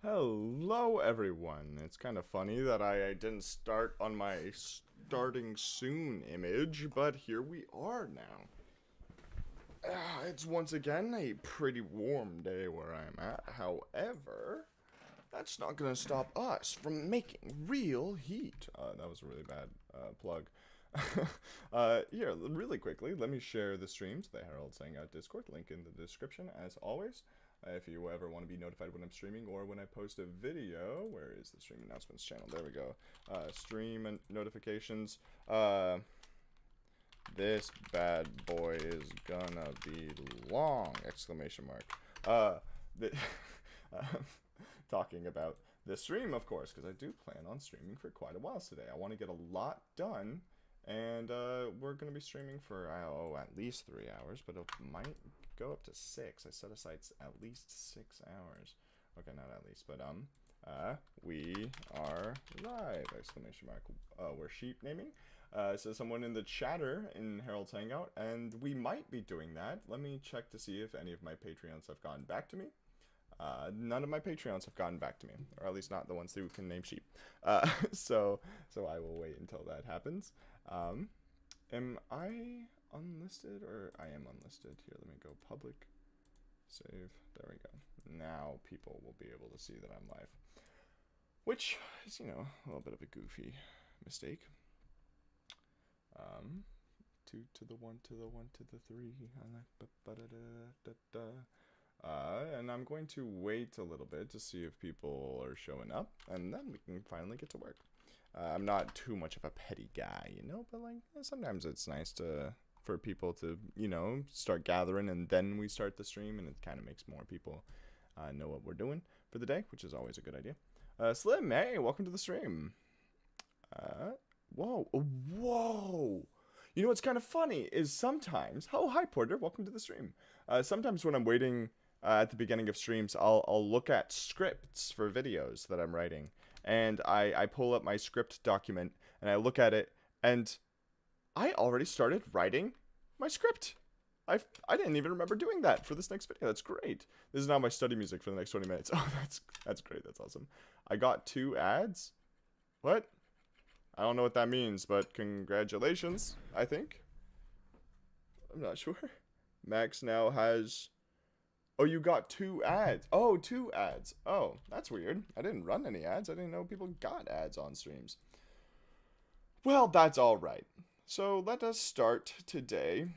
Hello, everyone. It's kind of funny that I didn't start on my starting soon image, but here we are now. It's once again a pretty warm day where I'm at. However, that's not going to stop us from making real heat. That was a really bad plug. Here, really quickly, let me share the stream to the Herald Hangout Discord. Link in the description, as always. If you ever want to be notified when I'm streaming or when I post a video, where is the stream announcements channel? There we go. Stream and notifications. This bad boy is gonna be long! Exclamation mark. The talking about the stream, of course, because I do plan on streaming for quite a while today. I want to get a lot done, and we're going to be streaming for, at least 3 hours, but it might go up to 6. I set aside at least 6 hours. Okay, not at least, but, we are live! Exclamation mark. We're sheep naming. So someone in the chatter in Harold's Hangout, and we might be doing that. Let me check to see if any of my Patreons have gotten back to me. None of my Patreons have gotten back to me, or at least not the ones who can name sheep. So I will wait until that happens. Am I unlisted, or I am unlisted? Here, let me go public, save. There we go. Now people will be able to see that I'm live, which is, a little bit of a goofy mistake. 2 to the 1 to the 1 to the 3. And I'm going to wait a little bit to see if people are showing up, and then we can finally get to work. I'm not too much of a petty guy, but like sometimes it's nice for people to, start gathering, and then we start the stream, and it kind of makes more people know what we're doing for the day, which is always a good idea. Slim, hey, welcome to the stream. Whoa. You know what's kind of funny is sometimes, oh, hi Porter, welcome to the stream. Sometimes when I'm waiting at the beginning of streams, I'll look at scripts for videos that I'm writing, and I pull up my script document and I look at it, and I already started writing my script. I didn't even remember doing that for this next video. That's great. This is now my study music for the next 20 minutes. Oh, that's great. That's awesome. I got 2 ads. What? I don't know what that means, but congratulations, I think. I'm not sure. Max now has... Oh, you got 2 ads. Oh, 2 ads. Oh, that's weird. I didn't run any ads. I didn't know people got ads on streams. Well, that's alright. So let us start today.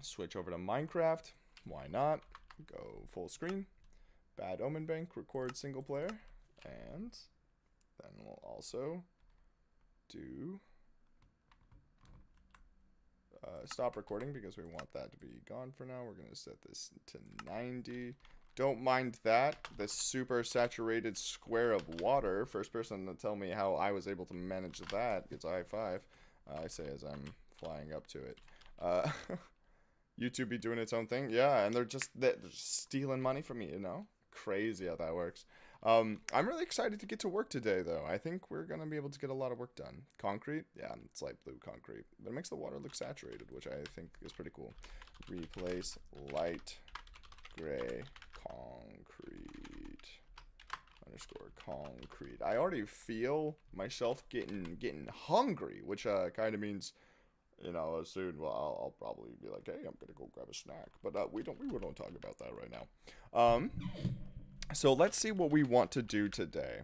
Switch over to Minecraft. Why not? Go full screen. Bad Omen Bank, record single player. And then we'll also... do stop recording because we want that to be gone for now. We're going to set this to 90. Don't mind that. This super saturated square of water. First person to tell me how I was able to manage that gets a high five. I say as I'm flying up to it. YouTube be doing its own thing. Yeah, and they're just stealing money from me, Crazy how that works. I'm really excited to get to work today, though. I think we're going to be able to get a lot of work done. Concrete? Yeah, it's light blue concrete. But it makes the water look saturated, which I think is pretty cool. Replace light gray concrete underscore concrete. I already feel myself getting hungry, which kind of means... soon, well, I'll probably be like, hey, I'm gonna go grab a snack. But we won't talk about that right now. So let's see what we want to do today.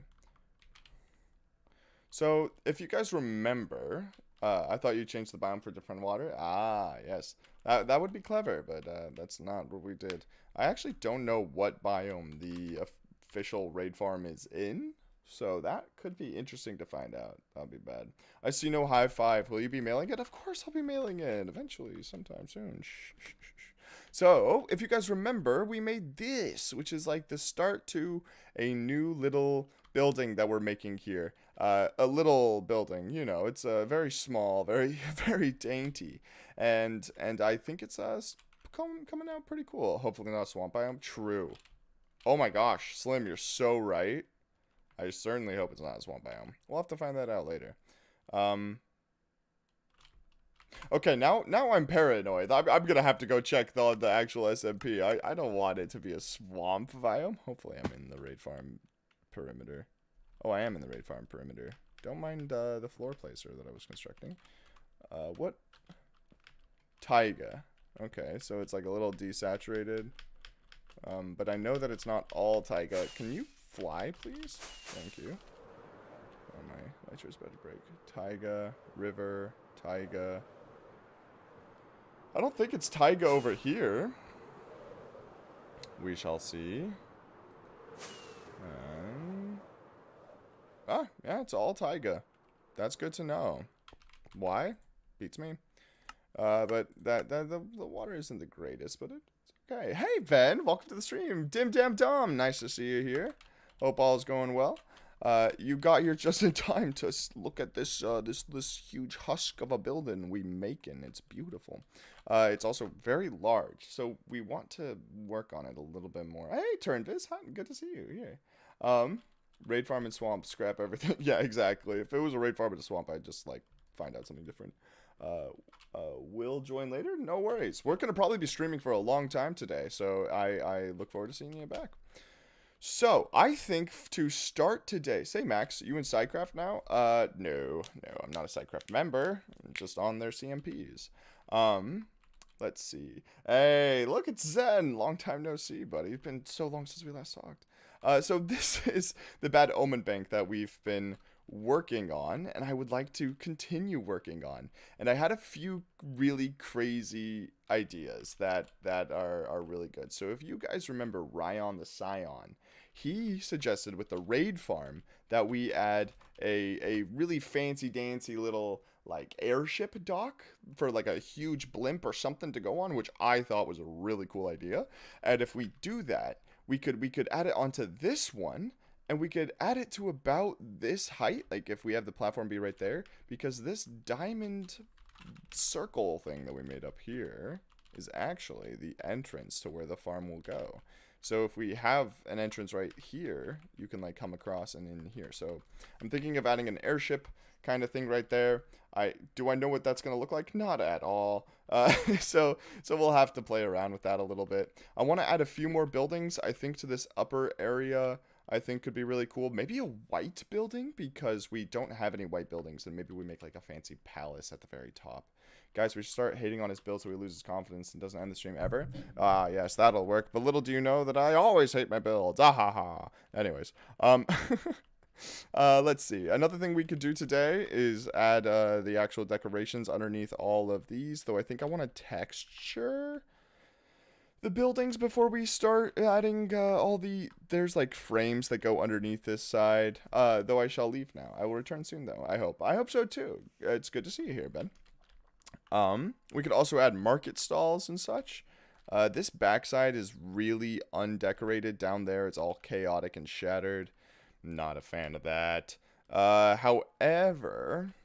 So if you guys remember, I thought you changed the biome for different water. Ah, yes. That would be clever, but that's not what we did. I actually don't know what biome the official raid farm is in. So that could be interesting to find out. That'll be bad. I see no high five. Will you be mailing it? Of course I'll be mailing it. Eventually, sometime soon. Shh. So, if you guys remember, we made this, which is like the start to a new little building that we're making here. A little building, it's very small, very, very dainty. And I think it's coming out pretty cool. Hopefully not a swamp biome. True. Oh my gosh, Slim, you're so right. I certainly hope it's not a swamp biome. We'll have to find that out later. Okay, now I'm paranoid. I'm gonna have to go check the actual SMP. I don't want it to be a swamp biome. Hopefully I'm in the raid farm perimeter. Oh, I am in the raid farm perimeter. Don't mind the floor placer that I was constructing. What? Taiga. Okay, so it's like a little desaturated. But I know that it's not all taiga. Can you fly, please? Thank you. Oh, my lighter's about to break. Taiga, river, taiga. I don't think it's taiga over here. We shall see. Yeah, it's all taiga. That's good to know. Why? Beats me. But the water isn't the greatest, but it's okay. Hey, Ben, welcome to the stream. Dim Dam Dom, nice to see you here. Hope all is going well. You got here just in time to look at this this huge husk of a building we making. It's beautiful. It's also very large, so we want to work on it a little bit more. Hey, Turnvis, hi, good to see you here. Raid farm and swamp, scrap everything. Yeah, exactly. If it was a raid farm and a swamp, I'd just like find out something different. Will join later? No worries. We're gonna probably be streaming for a long time today, so I look forward to seeing you back. So, I think to start today, say Max, you in SideCraft now? No, I'm not a SideCraft member. I'm just on their CMPs. Let's see. Hey, look, it's Zen. Long time no see, buddy. It's been so long since we last talked. So this is the Bad Omen Bank that we've been working on, and I would like to continue working on. And I had a few really crazy ideas that are really good. So if you guys remember Ryan the Scion, he suggested with the raid farm that we add a really fancy dancy little like airship dock for like a huge blimp or something to go on, which I thought was a really cool idea. And if we do that, we could add it onto this one, and we could add it to about this height, like if we have the platform be right there, because this diamond circle thing that we made up here is actually the entrance to where the farm will go. So if we have an entrance right here, you can like come across and in here. So I'm thinking of adding an airship kind of thing right there. Do I know what that's going to look like? Not at all. So we'll have to play around with that a little bit. I want to add a few more buildings, I think, to this upper area. I think could be really cool. Maybe a white building, because we don't have any white buildings, and maybe we make like a fancy palace at the very top. Guys, we should start hating on his build so he loses confidence and doesn't end the stream ever. Yes, that'll work. But little do you know that I always hate my builds. Ah ha ha. Anyways, let's see. Another thing we could do today is add the actual decorations underneath all of these, though I think I want to texture the buildings before we start adding there's like frames that go underneath this side. Though I shall leave now. I will return soon though. I hope so too. It's good to see you here, Ben. We could also add market stalls and such. This backside is really undecorated down there. It's all chaotic and shattered. Not a fan of that. However,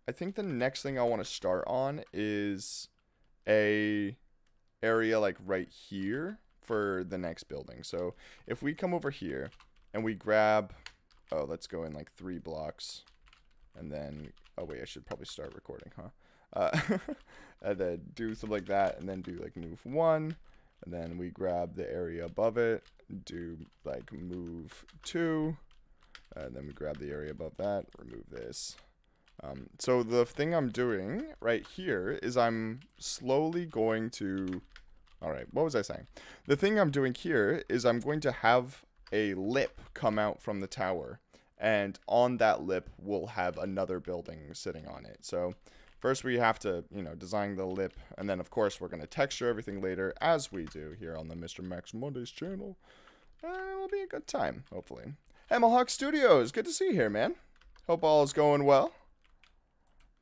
I think the next thing I want to start on is a area like right here for the next building. So if we come over here and we grab, let's go in like 3 blocks, and then, oh wait, I should probably start recording, huh? And then do something like that, and then do like move 1, and then we grab the area above it, do like move 2, and then we grab the area above that, remove this. So the thing I'm doing right here is I'm slowly going to, alright, what was I saying? The thing I'm doing here is I'm going to have a lip come out from the tower, and on that lip we'll have another building sitting on it. So first we have to, design the lip, and then of course we're going to texture everything later, as we do here on the Mr. Max Mondays channel. It will be a good time, hopefully. Hammerhawk Studios, good to see you here, man. Hope all is going well.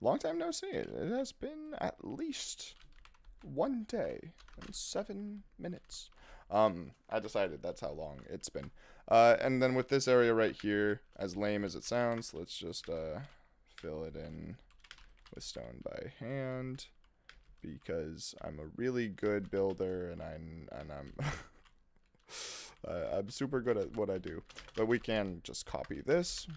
Long time no see. It has been at least 1 day and 7 minutes. I decided that's how long it's been. And then with this area right here, as lame as it sounds, let's just fill it in with stone by hand, because I'm a really good builder, and I'm I'm super good at what I do. But we can just copy this,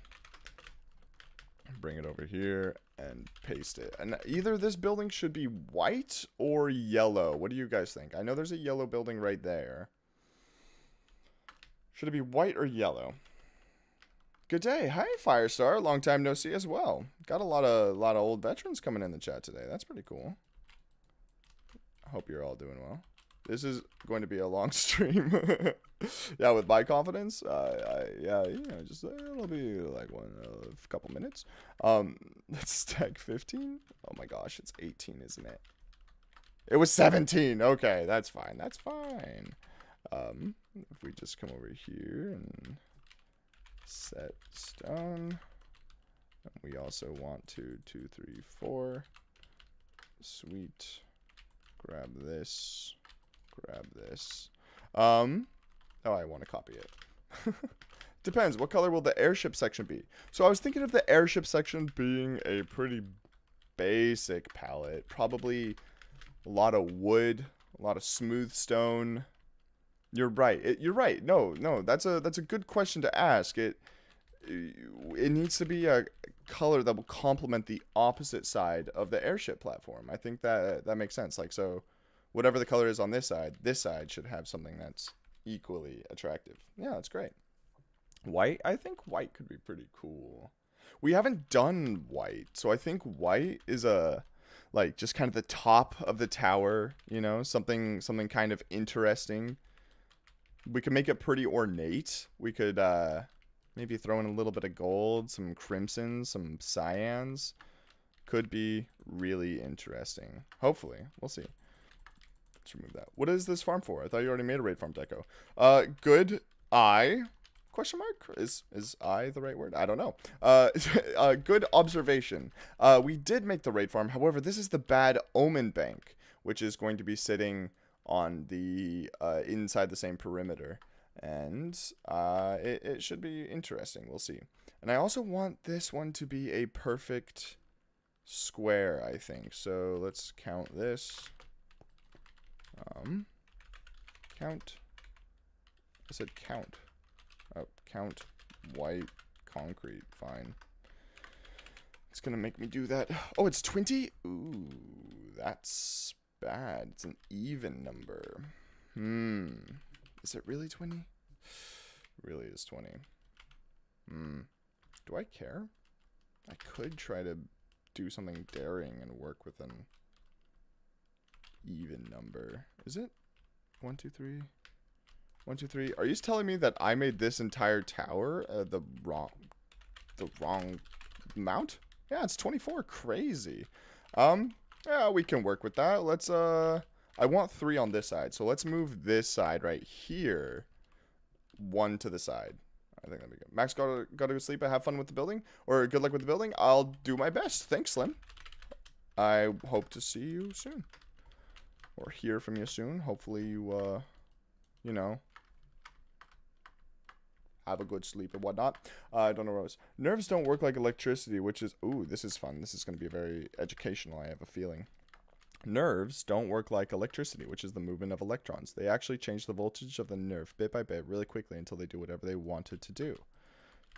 Bring it over here and paste it. And either this building should be white or yellow. What do you guys think? I know there's a yellow building right there. Should it be white or yellow? Good day. Hi, Firestar. Long time no see as well. Got a lot of old veterans coming in the chat today. That's pretty cool. I hope you're all doing well. This is going to be a long stream. Yeah, with my confidence, yeah, you know, just it'll be like a couple minutes. Let's stack 15. Oh my gosh, it's 18, isn't it? It was 17. Okay, that's fine. That's fine. If we just come over here and set stone, and we also want to 2, 3, 4. Sweet. Grab this. Grab this. Oh, I want to copy it. Depends. What color will the airship section be? So I was thinking of the airship section being a pretty basic palette. Probably a lot of wood, a lot of smooth stone. You're right. You're right. No, that's a good question to ask. It needs to be a color that will complement the opposite side of the airship platform. I think that makes sense. Like, so whatever the color is on this side should have something that's equally attractive. Yeah, that's great. White, I think white could be pretty cool. We haven't done white, so I think white is like just kind of the top of the tower, you know, something kind of interesting. We could make it pretty ornate. We could maybe throw in a little bit of gold, some crimson, some cyans. Could be really interesting. Hopefully, we'll see. Let's remove that. What is this farm for? I thought you already made a raid farm, Deco. Good eye? Question mark? Is I the right word? I don't know. Good observation. We did make the raid farm. However, this is the bad omen bank, which is going to be sitting on the inside the same perimeter. And it should be interesting. We'll see. And I also want this one to be a perfect square, I think. So let's count this. Count. I said count. Oh, count white concrete. Fine. It's gonna make me do that. Oh, it's 20? Ooh, that's bad. It's an even number. Is it really 20? It really is 20. Do I care? I could try to do something daring and work with an even number. Is it? 1, 2, 3. 1, 2, 3. Are you telling me that I made this entire tower the wrong amount? Yeah, it's 24. Crazy. Yeah, we can work with that. Let's I want 3 on this side, so let's move this side right here 1 to the side. I think that'd be good. Max, gotta go sleep and have fun with the building, or good luck with the building. I'll do my best. Thanks, Slim. I hope to see you soon, or hear from you soon. Hopefully you you know, have a good sleep and whatnot. I don't know Rose. Nerves don't work like electricity, which is... Ooh, this is fun. This is going to be very educational, I have a feeling. Nerves don't work like electricity, which is the movement of electrons. They actually change the voltage of the nerve bit by bit really quickly until they do whatever they wanted to do.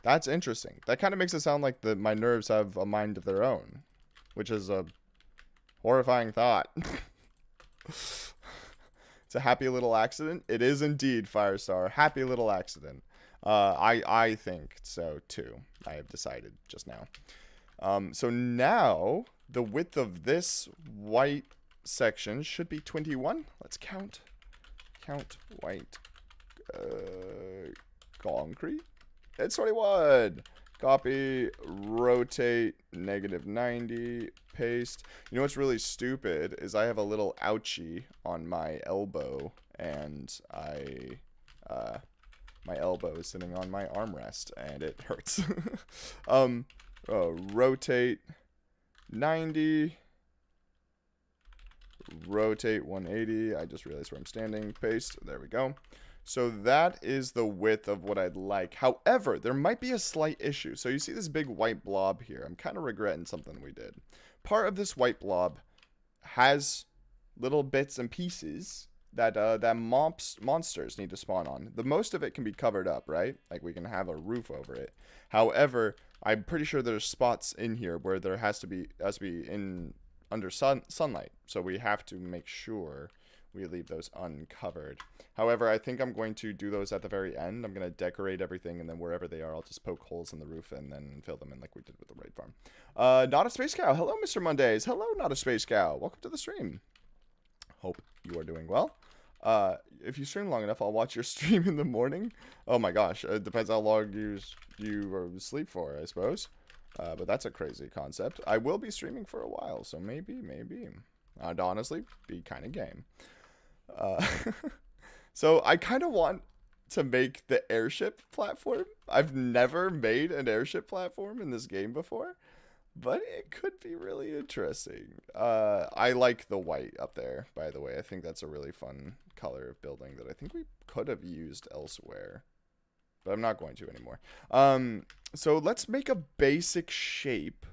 That's interesting. That kind of makes it sound like my nerves have a mind of their own, which is a horrifying thought. It's a happy little accident. It is indeed, Firestar. Happy little accident. I think so too. I have decided just now. So now the width of this white section should be 21. Let's count. Count white concrete. It's 21. Copy, rotate, -90, paste. You know what's really stupid is I have a little ouchie on my elbow, and my elbow is sitting on my armrest, and it hurts. Rotate 90, rotate 180. I just realized where I'm standing. Paste. There we go. So that is the width of what I'd like. However, there might be a slight issue. So you see this big white blob here. I'm kind of regretting something we did. Part of this white blob has little bits and pieces that monsters need to spawn on. The most of it can be covered up, right? Like we can have a roof over it. However, I'm pretty sure there's spots in here where there has to be in under sunlight. So we have to make sure we leave those uncovered. However, I think I'm going to do those at the very end. I'm going to decorate everything, and then wherever they are, I'll just poke holes in the roof and then fill them in like we did with the raid farm. Not a Space Cow. Hello, Mr. Mondays. Hello, Not a Space Cow. Welcome to the stream. Hope you are doing well. If you stream long enough, I'll watch your stream in the morning. Oh my gosh, it depends how long you sleep for, I suppose. But that's a crazy concept. I will be streaming for a while, so maybe. I'd honestly be kind of game. So I kind of want to make the airship platform. I've never made an airship platform in this game before, but it could be really interesting. I like the white up there, by the way. I think that's a really fun color of building that I think we could have used elsewhere, but I'm not going to anymore. So let's make a basic shape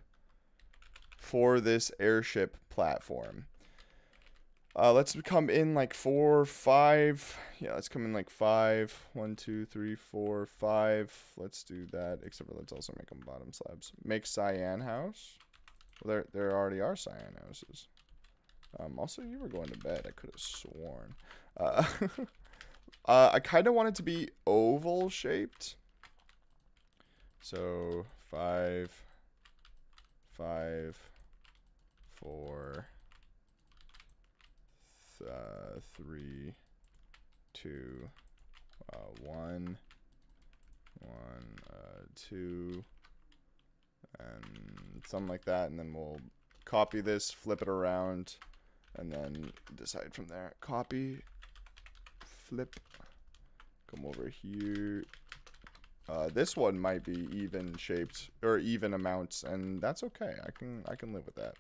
for this airship platform. Let's come in like 4, 5. Yeah, let's come in like 5. 1, 2, 3, 4, 5. Let's do that. Except for let's also make them bottom slabs. Make cyan house. Well, there already are cyan houses. Also, you were going to bed. I could have sworn. I kind of want it to be oval shaped. So 5, 5, 4. 3, 2, 1, 2, and something like that, and then we'll copy this, flip it around, and then decide from there. Copy, flip, come over here. This one might be even shaped or even amounts, and that's okay. I can live with that.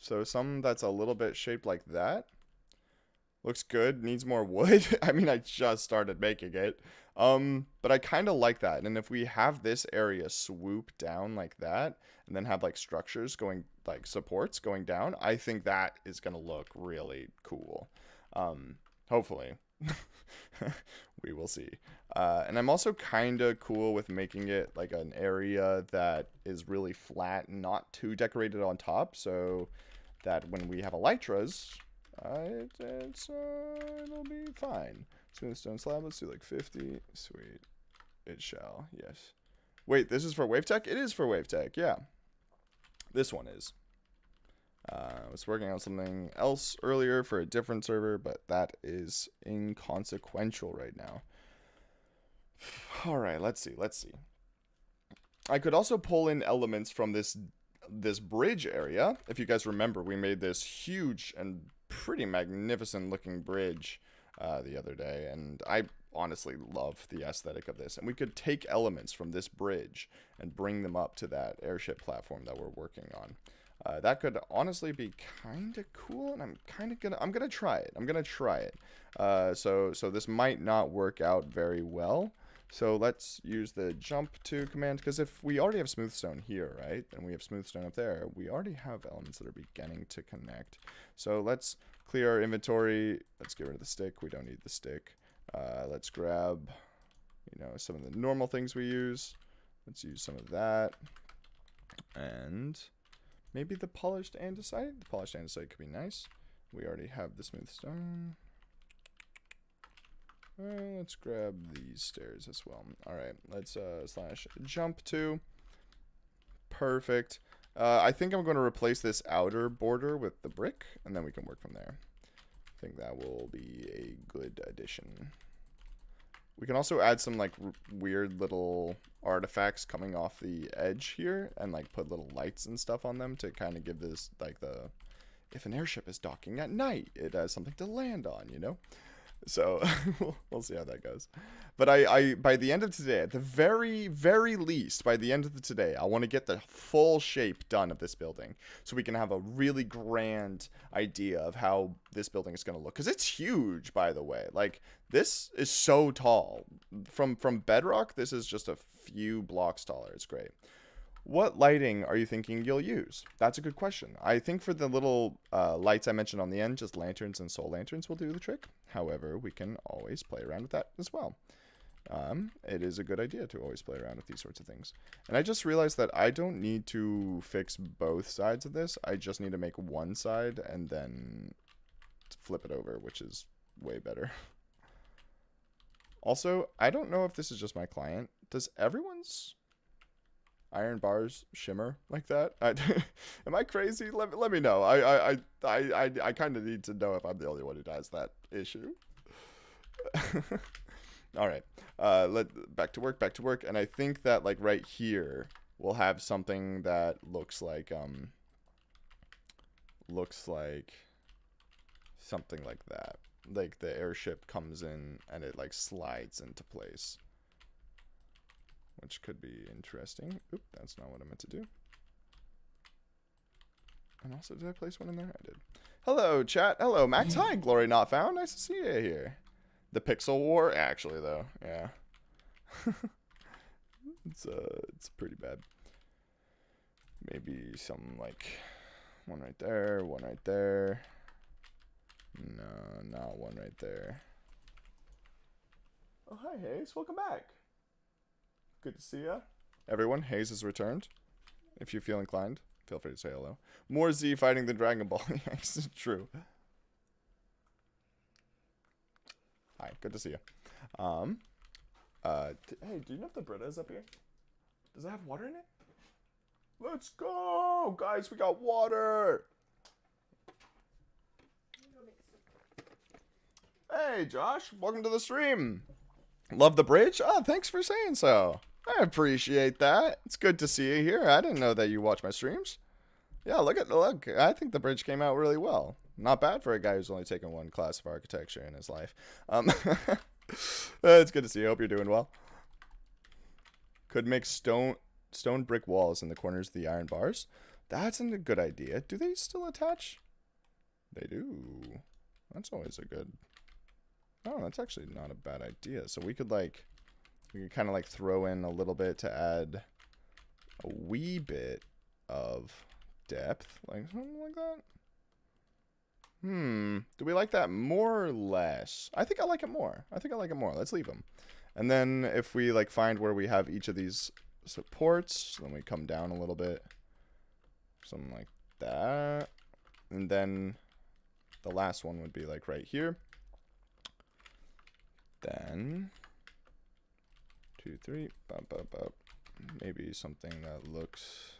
So some that's a little bit shaped like that. Looks good. Needs more wood. I mean, I just started making it. But I kind of like that. And if we have this area swoop down like that, and then have like structures going, like supports going down, I think that is going to look really cool. Hopefully. We will see. And I'm also kind of cool with making it like an area that is really flat and not too decorated on top, so that when we have elytras, it'll be fine. Smooth stone slab, let's do like 50. Sweet. It shall, yes. Wait, this is for Wavetech? It is for Wavetech, yeah. This one is. I was working on something else earlier for a different server, but that is inconsequential right now. Alright, let's see. I could also pull in elements from this bridge area. If you guys remember, we made this huge and pretty magnificent looking bridge the other day, and I honestly love the aesthetic of this. And we could take elements from this bridge and bring them up to that airship platform that we're working on. That could honestly be kind of cool, and I'm gonna try it. So this might not work out very well. So let's use the jump to command, because if we already have smooth stone here, right, and we have smooth stone up there, we already have elements that are beginning to connect. So let's clear our inventory. Let's get rid of the stick. We don't need the stick. Let's grab, some of the normal things we use. Let's use some of that. And maybe the polished andesite. The polished andesite could be nice. We already have the smooth stone. Let's grab these stairs as well. Alright, let's slash jump to. Perfect. I think I'm going to replace this outer border with the brick, and then we can work from there. I think that will be a good addition. We can also add some like weird little artifacts coming off the edge here, and like put little lights and stuff on them to kind of give this like if an airship is docking at night, it has something to land on, So we'll see how that goes. But I by the end of today, at the very, very least, by the end of today, I want to get the full shape done of this building, so we can have a really grand idea of how this building is going to look. Because it's huge, by the way. Like, this is so tall. From bedrock, this is just a few blocks taller. It's great. What lighting are you thinking you'll use? That's a good question. I think for the little lights I mentioned on the end, just lanterns and soul lanterns will do the trick. However, we can always play around with that as well. It is a good idea to always play around with these sorts of things. And I just realized that I don't need to fix both sides of this. I just need to make one side and then flip it over, which is way better. Also, I don't know if this is just my client. Does everyone's iron bars shimmer like that? Am I crazy? Let me know. I kind of need to know if I'm the only one who has that issue. All right. Back to work. And I think that like right here we'll have something that looks like something like that. Like the airship comes in and it like slides into place, which could be interesting. Oop, that's not what I meant to do. And also, did I place one in there? I did. Hello, chat. Hello, Max. Hi, Glory Not Found. Nice to see you here. The Pixel War, actually, though. Yeah. It's pretty bad. Maybe something like one right there, one right there. No, not one right there. Oh, hi, Hayes. Welcome back. Good to see ya. Everyone, Hayes has returned. If you feel inclined, feel free to say hello. More Z fighting than Dragon Ball. Yes, true. Hi, good to see you. Hey, do you know if the Brita is up here? Does it have water in it? Let's go! Guys, we got water! Hey, Josh. Welcome to the stream. Love the bridge? Oh, thanks for saying so. I appreciate that. It's good to see you here. I didn't know that you watch my streams. Yeah, look. I think the bridge came out really well. Not bad for a guy who's only taken one class of architecture in his life. It's good to see you. Hope you're doing well. Could make stone brick walls in the corners of the iron bars. That's a good idea. Do they still attach? They do. That's always a good... Oh, that's actually not a bad idea. So we could kind of like throw in a little bit to add a wee bit of depth, like something like that. Do we like that more or less? I think I like it more. Let's leave them. And then if we like find where we have each of these supports, then we come down a little bit, something like that. And then the last one would be like right here. Then 2, 3, maybe something that looks...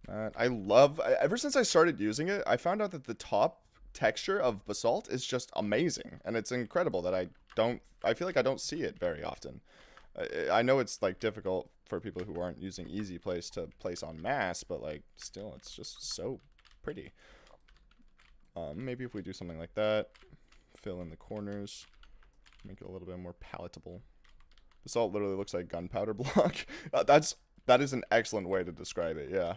ever since I started using it, I found out that the top texture of basalt is just amazing, and it's incredible that I feel like I don't see it very often. I know it's like difficult for people who aren't using easy place to place on mass, but like still, it's just so pretty. Maybe if we do something like that, fill in the corners, make it a little bit more palatable. Basalt literally looks like gunpowder block. That is an excellent way to describe it. Yeah.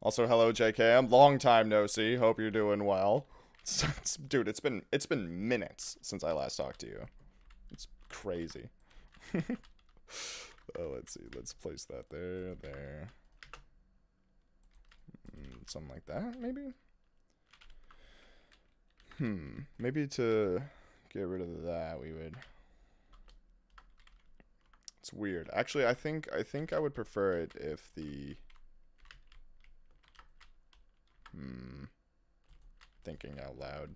Also, hello, JKM. Long time no see. Hope you're doing well. Dude, it's been minutes since I last talked to you. It's crazy. Oh, let's see. Let's place that there. Something like that, maybe? Maybe to get rid of that, we would... It's weird. Actually, I think I would prefer it if the... Thinking out loud.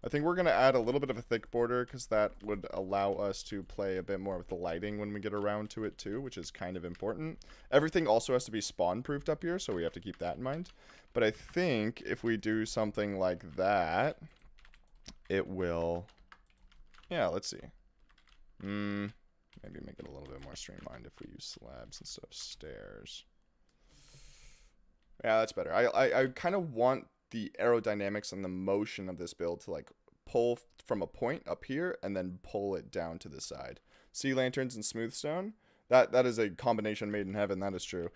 I think we're going to add a little bit of a thick border because that would allow us to play a bit more with the lighting when we get around to it too, which is kind of important. Everything also has to be spawn proofed up here, so we have to keep that in mind. But I think if we do something like that, it will... Yeah, let's see. Maybe make it a little bit more streamlined if we use slabs instead of stairs. Yeah, that's better. I kind of want the aerodynamics and the motion of this build to like pull from a point up here and then pull it down to the side. Sea lanterns and smooth stone. That is a combination made in heaven. That is true.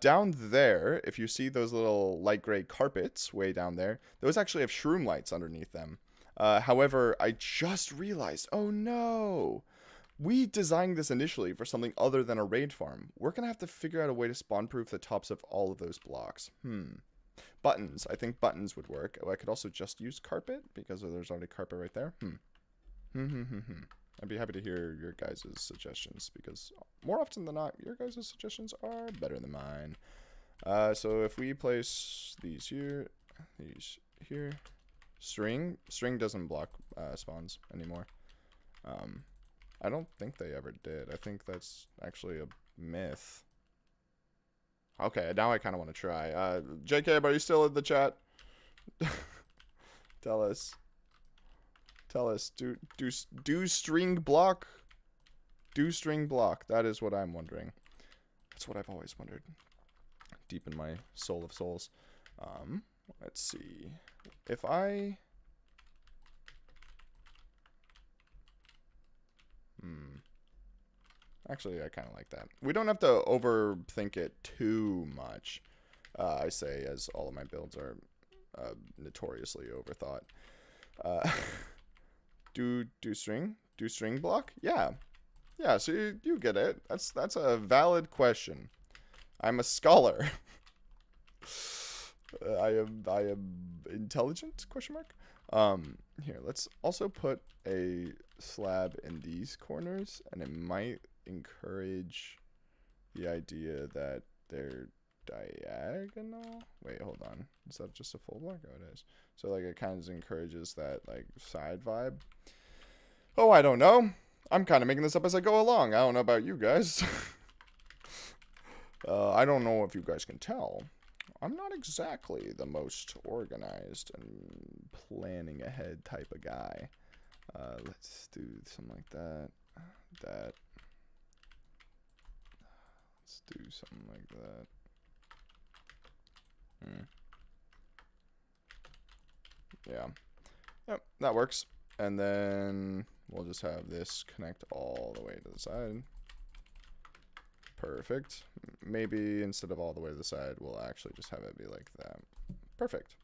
Down there, if you see those little light gray carpets way down there, those actually have shroom lights underneath them. However, I just realized, oh no, We designed this initially for something other than a raid farm. We're going to have to figure out a way to spawn-proof the tops of all of those blocks. Buttons. I think buttons would work. Oh, I could also just use carpet because there's already carpet right there. I'd be happy to hear your guys' suggestions because more often than not, your guys' suggestions are better than mine. So if we place these here, string doesn't block spawns anymore. I don't think they ever did. I think that's actually a myth. Okay, now I kind of want to try. JK, are you still in the chat? Tell us. Do string block? Do string block? That is what I'm wondering. That's what I've always wondered. Deep in my soul of souls. Let's see. If I... Actually, I kind of like that. We don't have to overthink it too much. I say as all of my builds are notoriously overthought. Do string block? Yeah. Yeah, so you get it. That's a valid question. I'm a scholar. I am intelligent? Question mark. Here, let's also put a slab in these corners, and it might encourage the idea that they're diagonal. Wait, hold on. Is that just a full block? Oh, it is. So, like, it kind of encourages that, like, side vibe. Oh, I don't know. I'm kind of making this up as I go along. I don't know about you guys. I don't know if you guys can tell. I'm not exactly the most organized and planning ahead type of guy. Let's do something like that. Let's do something like that. Yeah. Yep, that works. And then we'll just have this connect all the way to the side. Perfect. Maybe instead of all the way to the side, we'll actually just have it be like that. Perfect.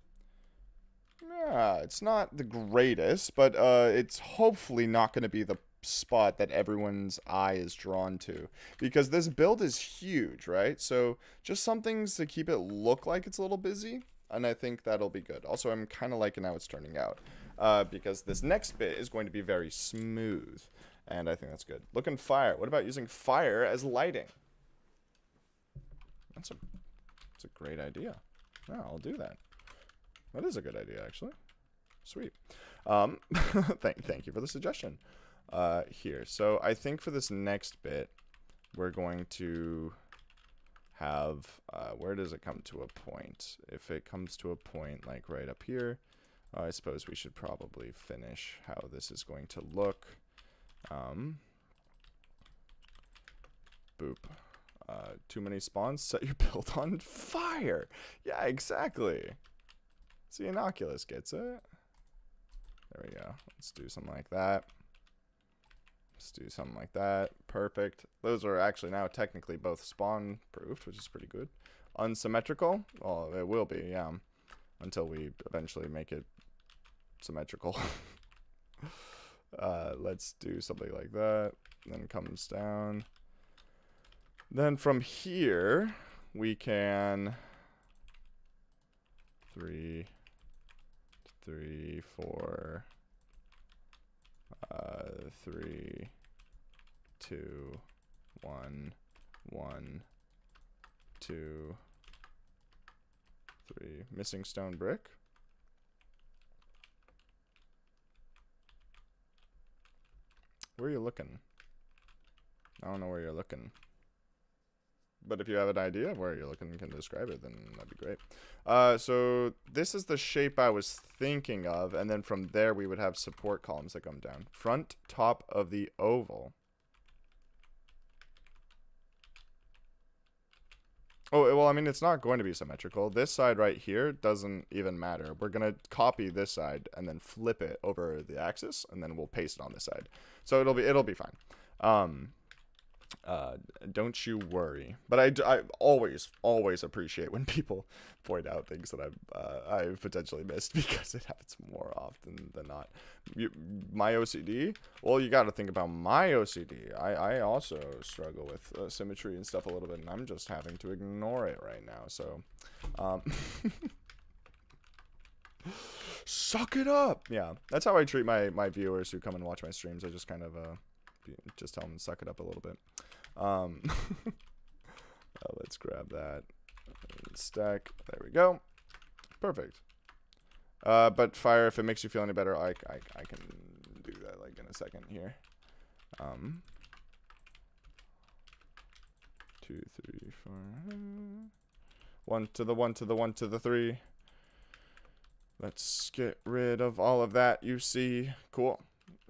Yeah, it's not the greatest, but it's hopefully not going to be the spot that everyone's eye is drawn to. Because this build is huge, right? So just some things to keep it look like it's a little busy. And I think that'll be good. Also, I'm kind of liking how it's turning out. Because this next bit is going to be very smooth. And I think that's good. Looking fire. What about using fire as lighting? That's a great idea. Yeah, I'll do that. That is a good idea, actually. Sweet. Thank you for the suggestion. Here. So I think for this next bit, we're going to have, where does it come to a point? If it comes to a point like right up here, I suppose we should probably finish how this is going to look. Boop. Too many spawns, set your build on fire. Yeah, exactly. See, Innocuous gets it. There we go. Let's do something like that. Let's do something like that. Perfect. Those are actually now technically both spawn proofed, which is pretty good. Unsymmetrical? Well, it will be, yeah. Until we eventually make it symmetrical. Let's do something like that. Then comes down. Then from here, we can 3, 4, 3, 2, 1, 1, 2, 3. Missing stone brick. Where are you looking? I don't know where you're looking. But if you have an idea of where you're looking and can describe it, then that'd be great. So this is the shape I was thinking of, and then from there we would have support columns that come down. Front, top of the oval. Oh, well, I mean, it's not going to be symmetrical. This side right here doesn't even matter. We're going to copy this side and then flip it over the axis, and then we'll paste it on this side. So it'll be fine. Uh, don't you worry. But I always appreciate when people point out things that I've potentially missed because it happens more often than not. My OCD? Well, you got to think about my OCD. I also struggle with symmetry and stuff a little bit, and I'm just having to ignore it right now. So, suck it up. Yeah, that's how I treat my viewers who come and watch my streams. I just kind of just tell them to suck it up a little bit. Let's grab that stack. There we go. Perfect. But fire, if it makes you feel any better, I can do that like in a second here. 2, 3, 4. 1 to the 1 to the 1 to the 3. Let's get rid of all of that. You see, cool.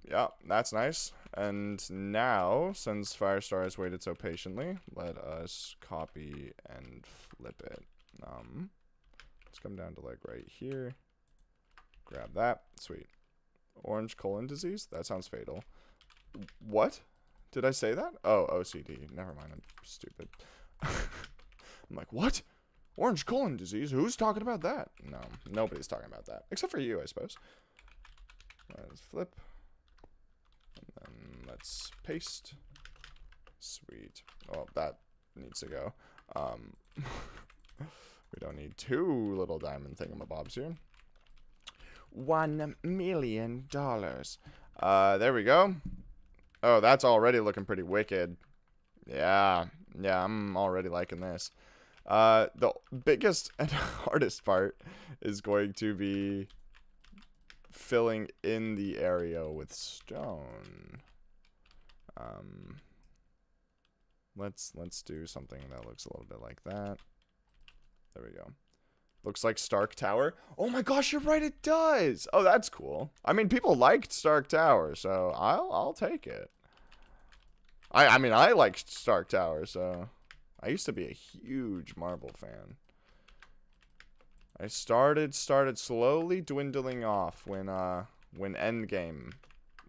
Yeah, that's nice. And now, since Firestar has waited so patiently, let us copy and flip it. Let's come down to like right here. Grab that. Sweet. Orange colon disease? That sounds fatal. What? Did I say that? Oh, OCD. Never mind. I'm stupid. I'm like, what? Orange colon disease? Who's talking about that? No, nobody's talking about that. Except for you, I suppose. Let's flip. And then let's paste. Sweet. Well, that needs to go. We don't need 2 little diamond thingamabobs here. $1 million. There we go. Oh, that's already looking pretty wicked. Yeah, I'm already liking this. The biggest and hardest part is going to be filling in the area with stone. Let's do something that looks a little bit like that. There we go. Looks like Stark Tower. Oh my gosh, you're right, it does. Oh, that's cool. I mean, people liked Stark Tower, so I'll take it. I mean, I liked Stark Tower, so I used to be a huge Marvel fan. I started slowly dwindling off when Endgame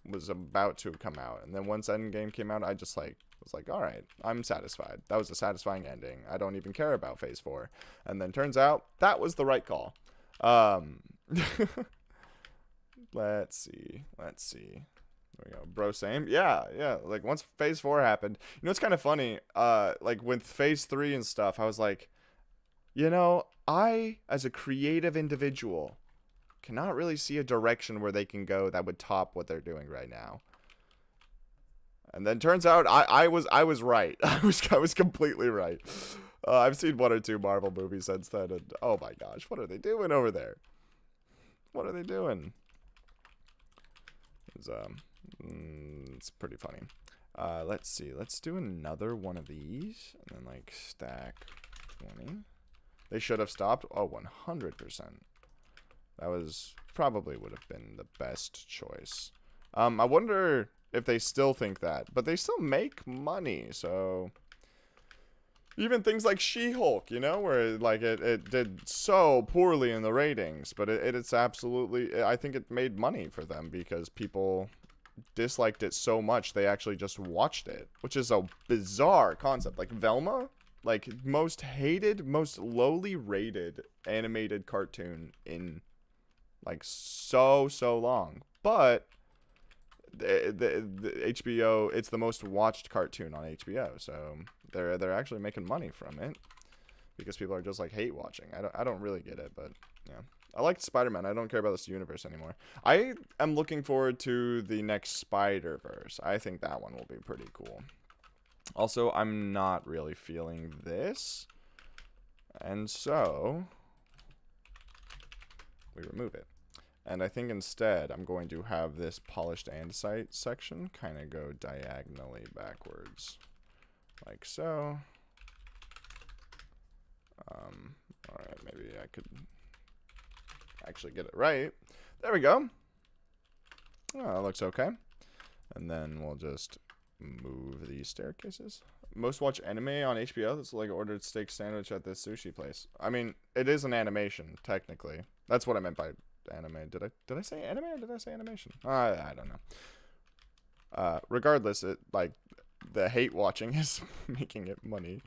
was about to come out, and then once Endgame came out, I just like was like, all right, I'm satisfied. That was a satisfying ending. I don't even care about Phase 4. And then turns out that was the right call. Let's see. There we go. Bro, same. Yeah. Like once Phase 4 happened, you know, it's kind of funny. Like with Phase 3 and stuff, I was like, you know, I, as a creative individual, cannot really see a direction where they can go that would top what they're doing right now. And then turns out I was right. I was completely right. I've seen 1 or 2 Marvel movies since then, and oh my gosh, what are they doing over there? What are they doing? It's pretty funny. Let's see. Let's do another one of these, and then like stack 20. They should have stopped. Oh, 100%. That was probably would have been the best choice. I wonder if they still think that, but they still make money, so even things like She-Hulk, you know, where like it did so poorly in the ratings, but it's absolutely, I think it made money for them because people disliked it so much they actually just watched it, which is a bizarre concept. Like Velma, like most hated, most lowly rated animated cartoon in like so long, but the HBO, it's the most watched cartoon on HBO, so they're actually making money from it because people are just like hate watching. I don't really get it, but yeah. I liked Spider-Man. I don't care about this universe anymore. I am looking forward to the next Spider-Verse. I think that one will be pretty cool. Also, I'm not really feeling this, and so we remove it. And I think instead I'm going to have this polished andesite section kind of go diagonally backwards. Like so. Alright, maybe I could actually get it right. There we go. Oh, that looks okay. And then we'll just move these staircases. Most watch anime on HBO. That's like ordered steak sandwich at this sushi place. I mean, it is an animation, technically. That's what I meant by anime. Did I say anime or did I say animation? I don't know. Regardless, it like the hate watching is making it money,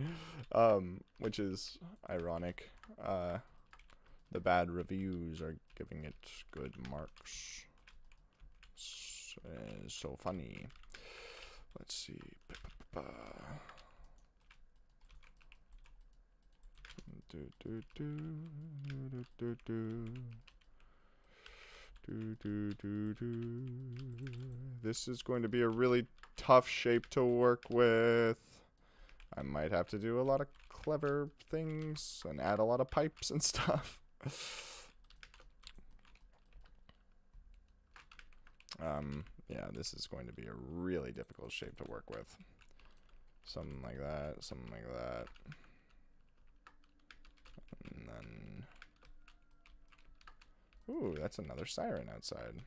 which is ironic. The bad reviews are giving it good marks. So funny. Let's see. This is going to be a really tough shape to work with. I might have to do a lot of clever things and add a lot of pipes and stuff. Yeah, this is going to be a really difficult shape to work with. Something like that, something like that. And then... Ooh, that's another siren outside.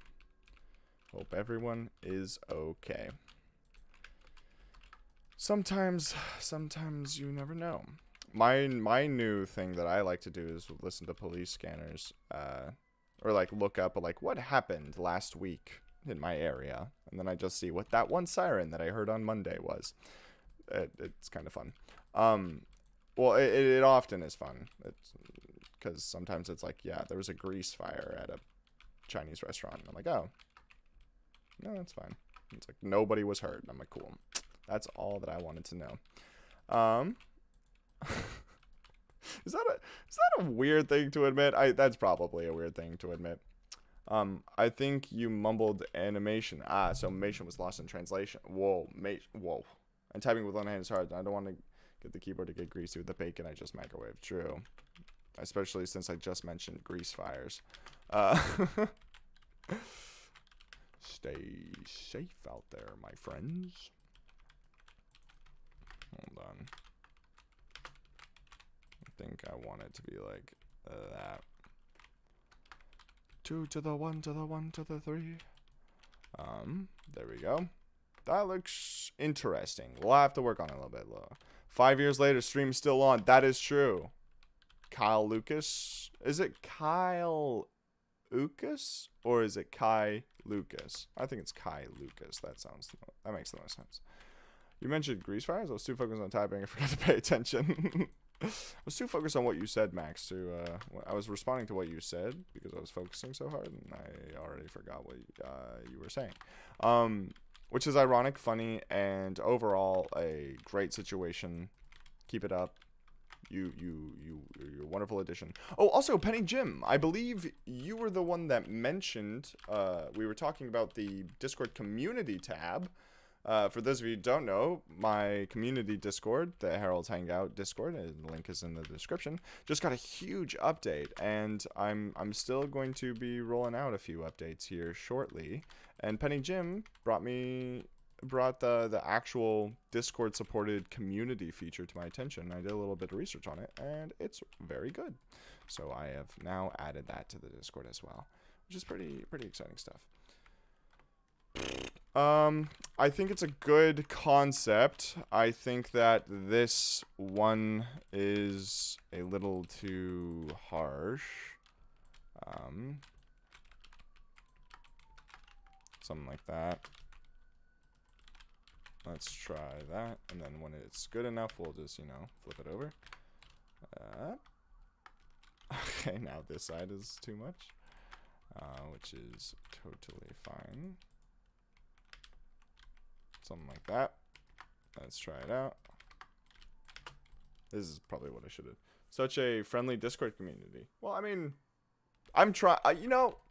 Hope everyone is okay. Sometimes you never know. My new thing that I like to do is listen to police scanners, or like look up like what happened last week in my area, and then I just see what that one siren that I heard on Monday was. It's kind of fun. Well, it often is fun. It's because sometimes it's like, yeah, there was a grease fire at a Chinese restaurant. And I'm like, oh, no, that's fine. It's like nobody was hurt. I'm like, cool. That's all that I wanted to know. Is that a weird thing to admit? That's probably a weird thing to admit. I think you mumbled animation. Ah, so animation was lost in translation. Whoa, whoa. And typing with one hand is hard. I don't want to get the keyboard to get greasy with the bacon I just microwaved. True. Especially since I just mentioned grease fires. Stay safe out there, my friends. Hold on. I think I want it to be like that. 2 to the 1 to the 1 to the 3. There we go. That looks interesting. We'll have to work on it a little bit. 5 years later, stream's still on. That is true. Kyle Lucas. Is it Kyle Lucas or is it Kai Lucas? I think it's Kai Lucas. That makes the most sense. You mentioned grease fires. I was too focused on typing. I forgot to pay attention. I was too focused on what you said, Max. I was responding to what you said because I was focusing so hard, and I already forgot what you were saying. Which is ironic, funny, and overall a great situation. Keep it up. You're a wonderful addition. Oh, also, Penny Jim, I believe you were the one that mentioned, we were talking about the Discord community tab. For those of you who don't know, my community Discord, the Herald's Hangout Discord, the link is in the description, just got a huge update, and I'm still going to be rolling out a few updates here shortly. And Penny Jim brought the actual Discord supported community feature to my attention. I did a little bit of research on it, and it's very good. So I have now added that to the Discord as well, which is pretty exciting stuff. I think it's a good concept. I think that this one is a little too harsh. Something like that. Let's try that, and then when it's good enough, we'll just, flip it over. Okay, now this side is too much, which is totally fine. Something like that. Let's try it out. This is probably what I should have. Such a friendly Discord community. Well, I mean, I'm trying,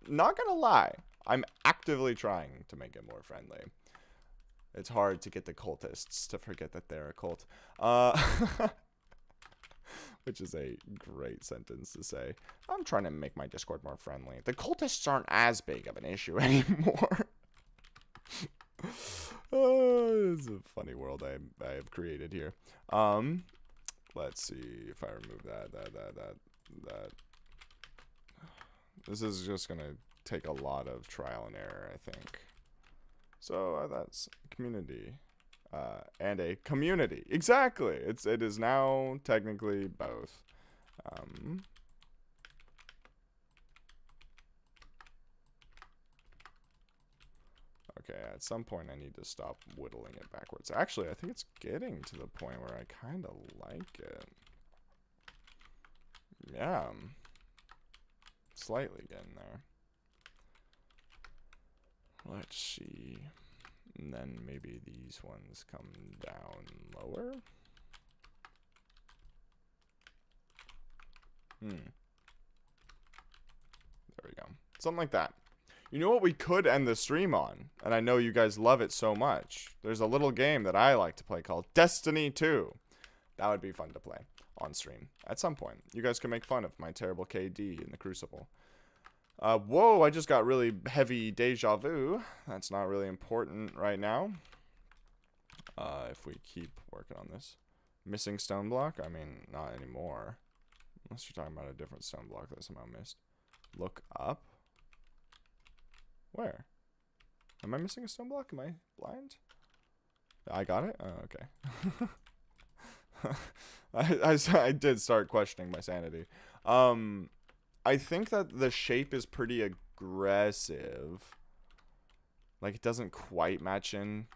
not gonna lie. I'm actively trying to make it more friendly. It's hard to get the cultists to forget that they're a cult. Which is a great sentence to say. I'm trying to make my Discord more friendly. The cultists aren't as big of an issue anymore. It's a funny world I have created here. Let's see if I remove that. This is just gonna take a lot of trial and error, I think. So that's community, and a community. Exactly. It is now technically both. Okay, at some point I need to stop whittling it backwards. Actually, I think it's getting to the point where I kind of like it. Yeah. Slightly getting there. Let's see. And then maybe these ones come down lower. There we go. Something like that. You know what we could end the stream on? And I know you guys love it so much. There's a little game that I like to play called Destiny 2. That would be fun to play on stream at some point. You guys can make fun of my terrible KD in the Crucible. Whoa, I just got really heavy deja vu. That's not really important right now. If we keep working on this. Missing stone block? I mean, not anymore. Unless you're talking about a different stone block that I somehow missed. Look up. Where? Am I missing a stone block? Am I blind? I got it? Oh, okay. I did start questioning my sanity. I think that the shape is pretty aggressive. Like, it doesn't quite match in.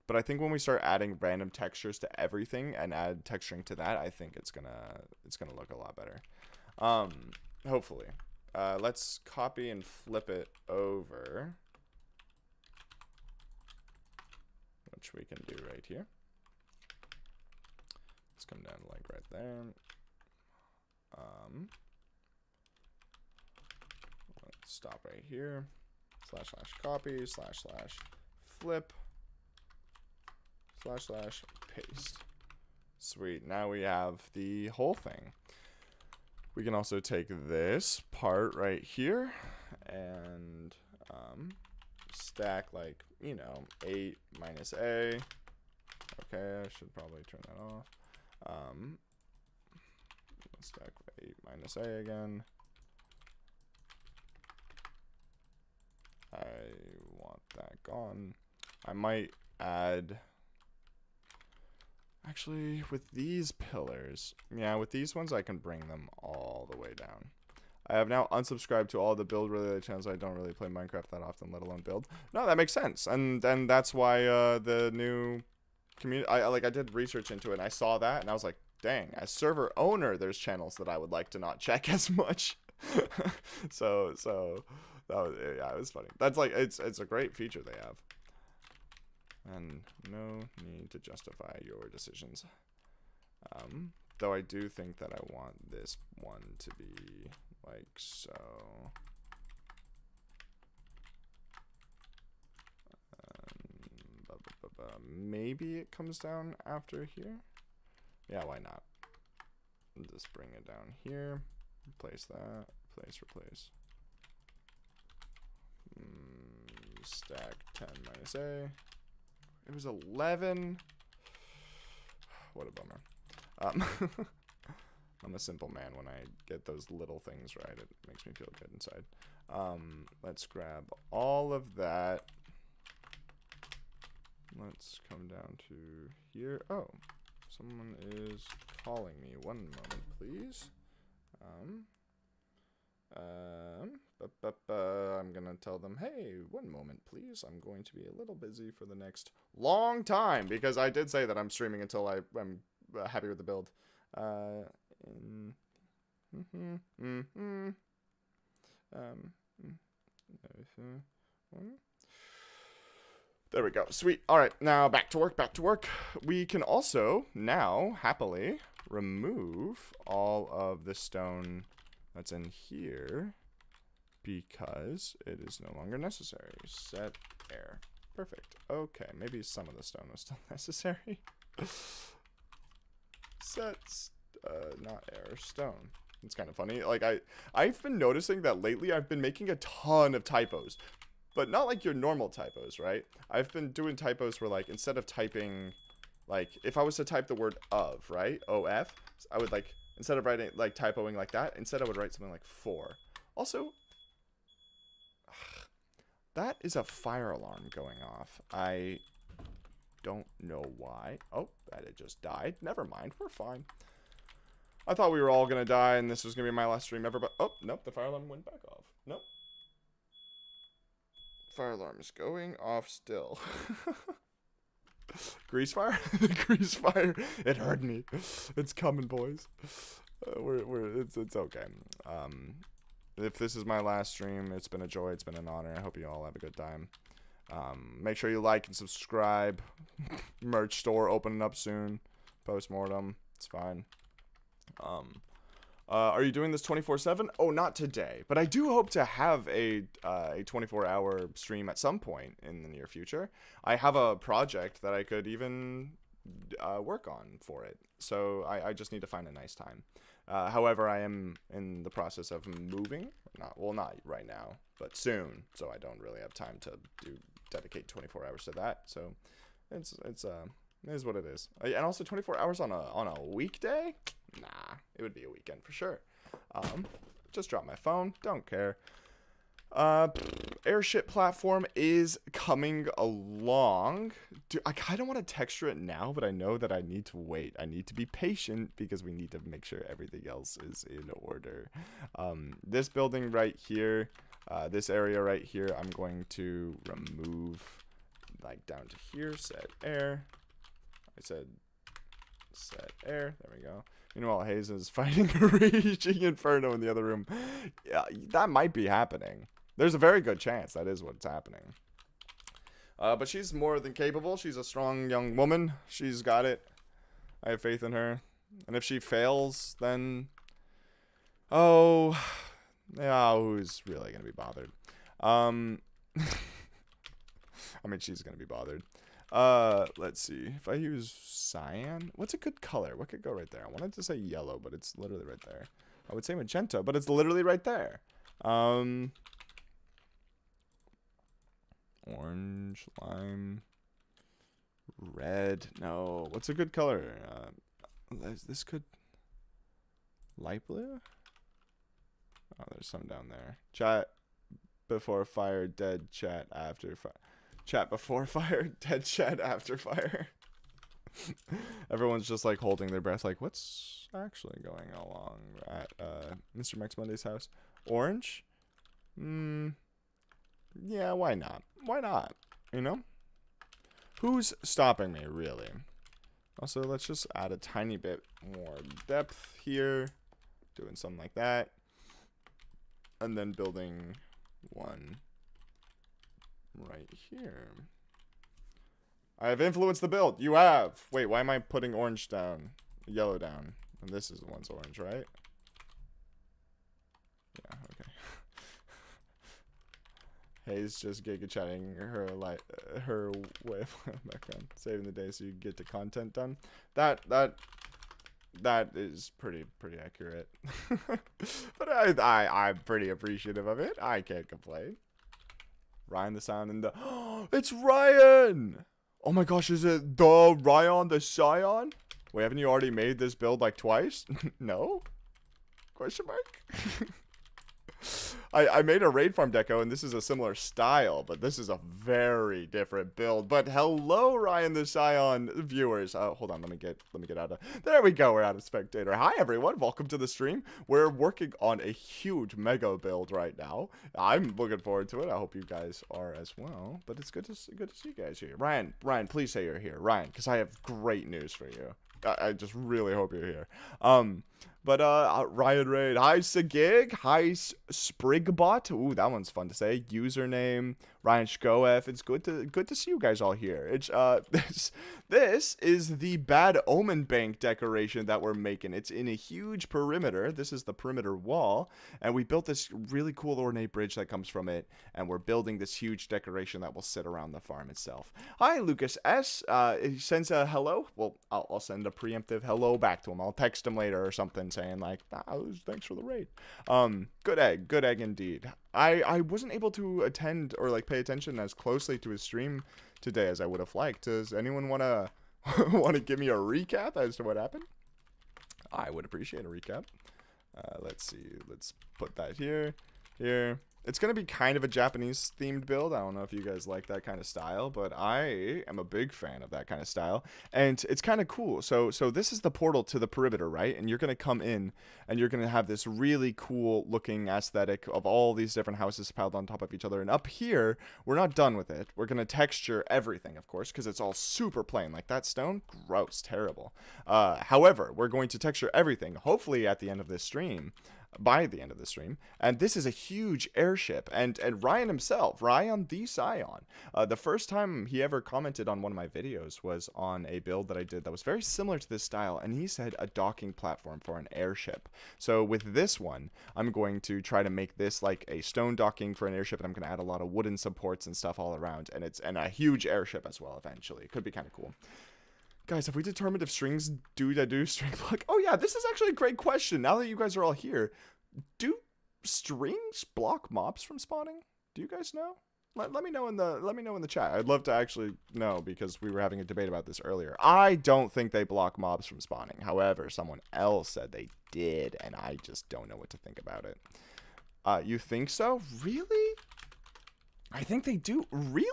But I think when we start adding random textures to everything and add texturing to that, I think it's gonna look a lot better. Hopefully. Let's copy and flip it over, which we can do right here. Let's come down to like right there. Let's stop right here. / copy / flip / paste. Sweet. Now we have the whole thing. We can also take this part right here and stack, like, you know, 8 minus A. Okay, I should probably turn that off. Let's stack 8 minus A again. I want that gone. I might add... Actually, with these pillars, yeah, with these ones, I can bring them all the way down. I have now unsubscribed to all the build-related channels. I don't really play Minecraft that often, let alone build. No, that makes sense, and that's why the new community. I did research into it, and I saw that, and I was like, dang, as server owner, there's channels that I would like to not check as much. so that was, yeah, it was funny. That's like it's a great feature they have. And no need to justify your decisions. Though I do think that I want this one to be like so. Maybe it comes down after here. Yeah, why not? Just bring it down here. Replace that. Replace. Stack 10 minus A. It was 11. What a bummer. I'm a simple man. When I get those little things right, it makes me feel good inside. Let's grab all of that. Let's come down to here. Oh, someone is calling me. One moment, please. I'm gonna tell them, hey, one moment, please. I'm going to be a little busy for the next long time because I did say that I'm streaming until I'm happy with the build. There we go. Sweet. All right, now back to work. We can also now happily remove all of the stone that's in here because it is no longer necessary. Set air. Perfect. Okay, maybe some of the stone was still necessary. Set not air, stone. It's kind of funny. Like I've been noticing that lately I've been making a ton of typos. But not like your normal typos, right? I've been doing typos where, like, instead of typing, like, if I was to type the word of, right? O-F, I would, like, instead of writing, like, typoing like that, instead I would write something like for. Also, that is a fire alarm going off. I don't know why. Oh, that it just died. Never mind, we're fine. I thought we were all gonna die and this was gonna be my last stream ever, but, oh, nope, the fire alarm went back off. Nope. Fire alarm is going off still. Grease fire? Grease fire. It heard me. It's coming, boys. It's okay. If this is my last stream, it's been a joy. It's been an honor. I hope you all have a good time. Make sure you like and subscribe. Merch store opening up soon. Postmortem. It's fine. Are you doing this 24/7? Oh, not today, but I do hope to have a 24-hour stream at some point in the near future. I have a project that I could even work on for it, so I just need to find a nice time. However, I am in the process of moving. Not right now, but soon, so I don't really have time to dedicate 24 hours to that. So it is what it is. And also 24 hours on a weekday? Nah, it would be a weekend for sure. Just drop my phone. Don't care. Airship platform is coming along. Dude, I kind of want to texture it now, but I know that I need to wait. I need to be patient because we need to make sure everything else is in order. This building right here, this area right here, I'm going to remove like down to here, set air. I said set air. There we go. Meanwhile, Hayes is fighting a raging inferno in the other room. Yeah, that might be happening. There's a very good chance that is what's happening. But she's more than capable. She's a strong young woman. She's got it. I have faith in her. And if she fails, then... oh... yeah, who's really going to be bothered? I mean, she's going to be bothered. Let's see. If I use cyan, what's a good color? What could go right there? I wanted to say yellow, but it's literally right there. I would say magenta, but it's literally right there. Orange, lime, red. No, what's a good color? This could light blue. Oh, there's some down there. Chat before fire, dead chat after fire. Chat before fire, dead chat after fire. Everyone's just like holding their breath like, what's actually going along at Mr. Max Monday's house? Orange? Yeah, why not? Why not? You know? Who's stopping me, really? Also, let's just add a tiny bit more depth here. Doing something like that. And then building one right here. I have influenced the build. You have. Wait, why am I putting orange down? Yellow down. And this is the one's orange, right? Yeah, okay. Hayes just giga chatting her her way of background, saving the day so you get the content done. That is pretty accurate. But I'm pretty appreciative of it. I can't complain. Ryan the Scion and the it's Ryan! Oh my gosh, is it the Ryan the Scion? Wait, haven't you already made this build like twice? No? Question mark? I made a raid farm deco, and this is a similar style, but this is a very different build. But hello, Ryan the Scion viewers. Hold on, let me get out of. There we go. We're out of spectator. Hi everyone, welcome to the stream. We're working on a huge mega build right now. I'm looking forward to it. I hope you guys are as well. But it's good to see you guys here. Ryan, please say you're here, Ryan, because I have great news for you. I just really hope you're here. But Ryan Raid, hi Sagig, hi Sprigbot. Ooh, that one's fun to say. Username Ryan Shkoef. It's good to see you guys all here. It's this is the Bad Omen Bank decoration that we're making. It's in a huge perimeter. This is the perimeter wall, and we built this really cool ornate bridge that comes from it, and we're building this huge decoration that will sit around the farm itself. Hi Lucas S. He sends a hello. Well, I'll send a preemptive hello back to him. I'll text him later or something saying like, thanks for the raid. Good egg indeed. I wasn't able to attend or like pay attention as closely to his stream today as I would have liked. Does anyone wanna give me a recap as to what happened? I would appreciate a recap. Let's see. Let's put that here. It's going to be kind of a Japanese themed build. I don't know if you guys like that kind of style, but I am a big fan of that kind of style. And it's kind of cool. So this is the portal to the perimeter, right? And you're going to come in and you're going to have this really cool looking aesthetic of all these different houses piled on top of each other. And up here, we're not done with it. We're going to texture everything, of course, because it's all super plain. Like that stone, gross, terrible. However, we're going to texture everything, hopefully at the end of this stream. By the end of the stream. And this is a huge airship, and Ryan himself, Ryan the Scion, the first time he ever commented on one of my videos was on a build that I did that was very similar to this style, and he said a docking platform for an airship. So with this one, I'm going to try to make this like a stone docking for an airship, and I'm going to add a lot of wooden supports and stuff all around, and a huge airship as well eventually. It could be kind of cool. Guys, have we determined if strings do string block? Oh yeah, this is actually a great question. Now that you guys are all here, do strings block mobs from spawning? Do you guys know? Let me know in the chat. I'd love to actually know, because we were having a debate about this earlier. I don't think they block mobs from spawning. However, someone else said they did, and I just don't know what to think about it. You think so? Really? I think they do. Really?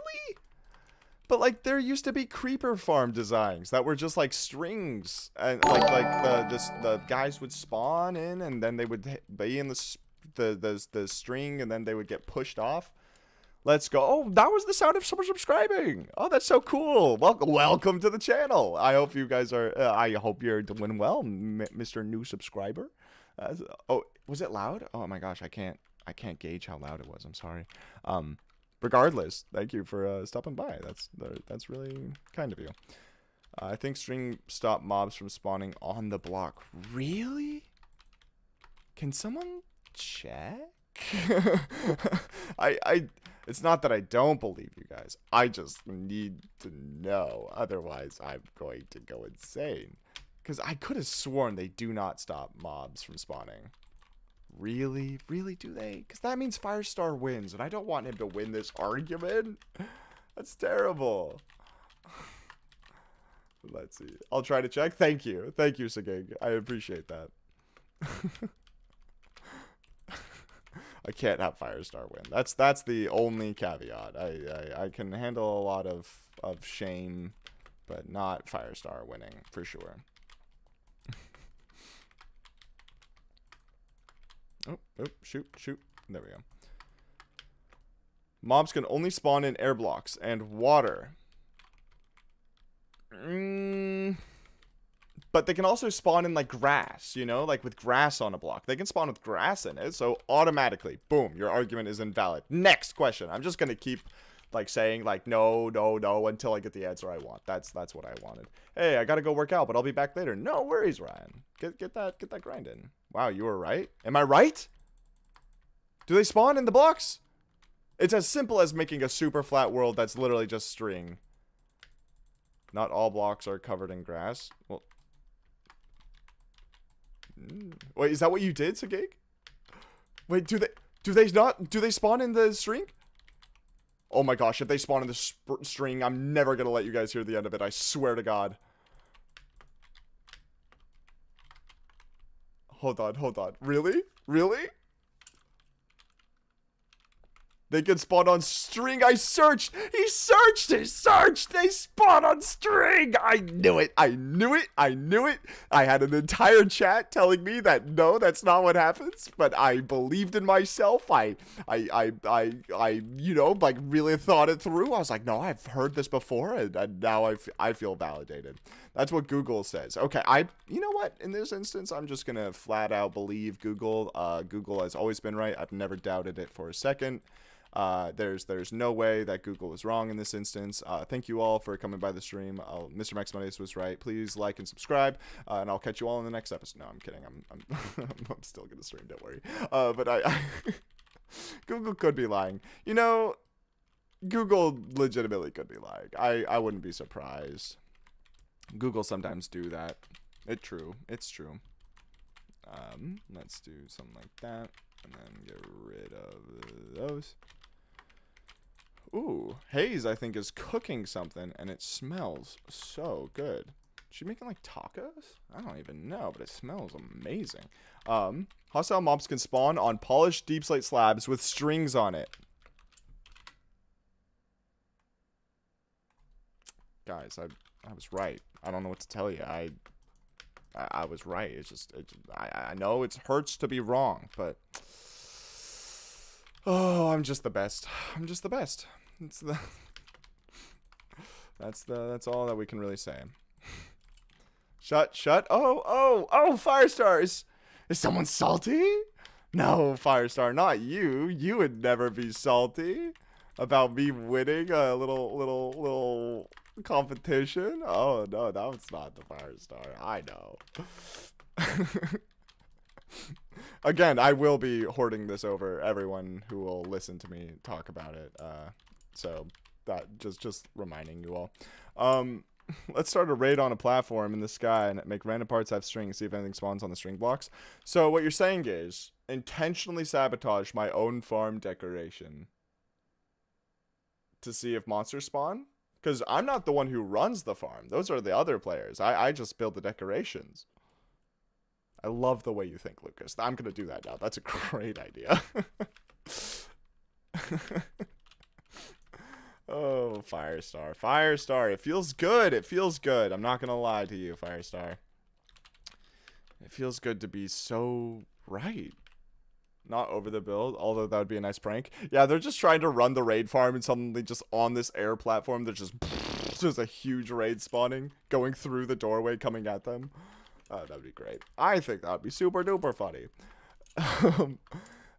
But like there used to be creeper farm designs that were just like strings, and like the guys would spawn in, and then they would be in the string, and then they would get pushed off. Let's go. Oh, that was the sound of someone subscribing. Oh, that's so cool. Welcome to the channel. I hope you guys are. I hope you're doing well, Mr. New Subscriber. Oh, was it loud? Oh my gosh, I can't gauge how loud it was. I'm sorry. Regardless, thank you for stopping by. That's really kind of you. I think string stop mobs from spawning on the block. Really? Can someone check? It's not that I don't believe you guys. I just need to know. Otherwise, I'm going to go insane. Because I could have sworn they do not stop mobs from spawning. Really? Really, do they? Because that means Firestar wins, and I don't want him to win this argument. That's terrible. Let's see. I'll try to check. Thank you. Thank you, Sagig. I appreciate that. I can't have Firestar win. That's the only caveat. I can handle a lot of shame, but not Firestar winning, for sure. Oh, shoot. There we go. Mobs can only spawn in air blocks and water. But they can also spawn in, like, grass, you know? Like, with grass on a block. They can spawn with grass in it, so automatically, boom, your argument is invalid. Next question. I'm just gonna keep, like, saying, like, no, until I get the answer I want. That's what I wanted. Hey, I gotta go work out, but I'll be back later. No worries, Ryan. Get that grind in. Wow, you were right. Am I right? Do they spawn in the blocks? It's as simple as making a super flat world that's literally just string. Not all blocks are covered in grass. Well, wait, is that what you did, Sagig? Wait, do they spawn in the string? Oh my gosh, if they spawn in the string, I'm never gonna let you guys hear the end of it. I swear to God. Hold on. Really? They can spawn on string. I searched. He searched. They spawn on string. I knew it. I had an entire chat telling me that no, that's not what happens. But I believed in myself. I you know, like really thought it through. I was like, no, I've heard this before, and now I feel validated. That's what Google says. Okay, you know what? In this instance, I'm just gonna flat out believe Google. Google has always been right. I've never doubted it for a second. There's no way that Google was wrong in this instance. Thank you all for coming by the stream. Mr. Max Mondays was right. Please like and subscribe, and I'll catch you all in the next episode. No, I'm kidding. I'm still gonna stream. Don't worry. But I Google could be lying. You know, Google legitimately could be lying. I wouldn't be surprised. Google sometimes do that. It's true. Let's do something like that, and then get rid of those. Ooh, Haze, I think, is cooking something, and it smells so good. she making like tacos? I don't even know, but it smells amazing. Hostile mobs can spawn on polished deep slate slabs with strings on it. Guys, I was right. I don't know what to tell you. I was right. It's just, I know it hurts to be wrong, but oh, I'm just the best. I'm just the best. That's all that we can really say. Shut. Oh, Firestars. Is someone salty? No, Firestar, not you. You would never be salty about me winning a little competition. Oh no, that was not the Firestar. I know. Again, I will be hoarding this over everyone who will listen to me talk about it. So that just reminding you all. Let's start a raid on a platform in the sky and make random parts have strings, see if anything spawns on the string blocks. So what you're saying is intentionally sabotage my own farm decoration to see if monsters spawn? Because I'm not the one who runs the farm. Those are the other players. I just build the decorations. I love the way you think, Lucas. I'm going to do that now. That's a great idea. Oh, Firestar. Firestar. It feels good. It feels good. I'm not going to lie to you, Firestar. It feels good to be so right. Not over the build, although that would be a nice prank. Yeah, they're just trying to run the raid farm and suddenly just on this air platform, there's just a huge raid spawning, going through the doorway, coming at them. That would be great. I think that would be super duper funny.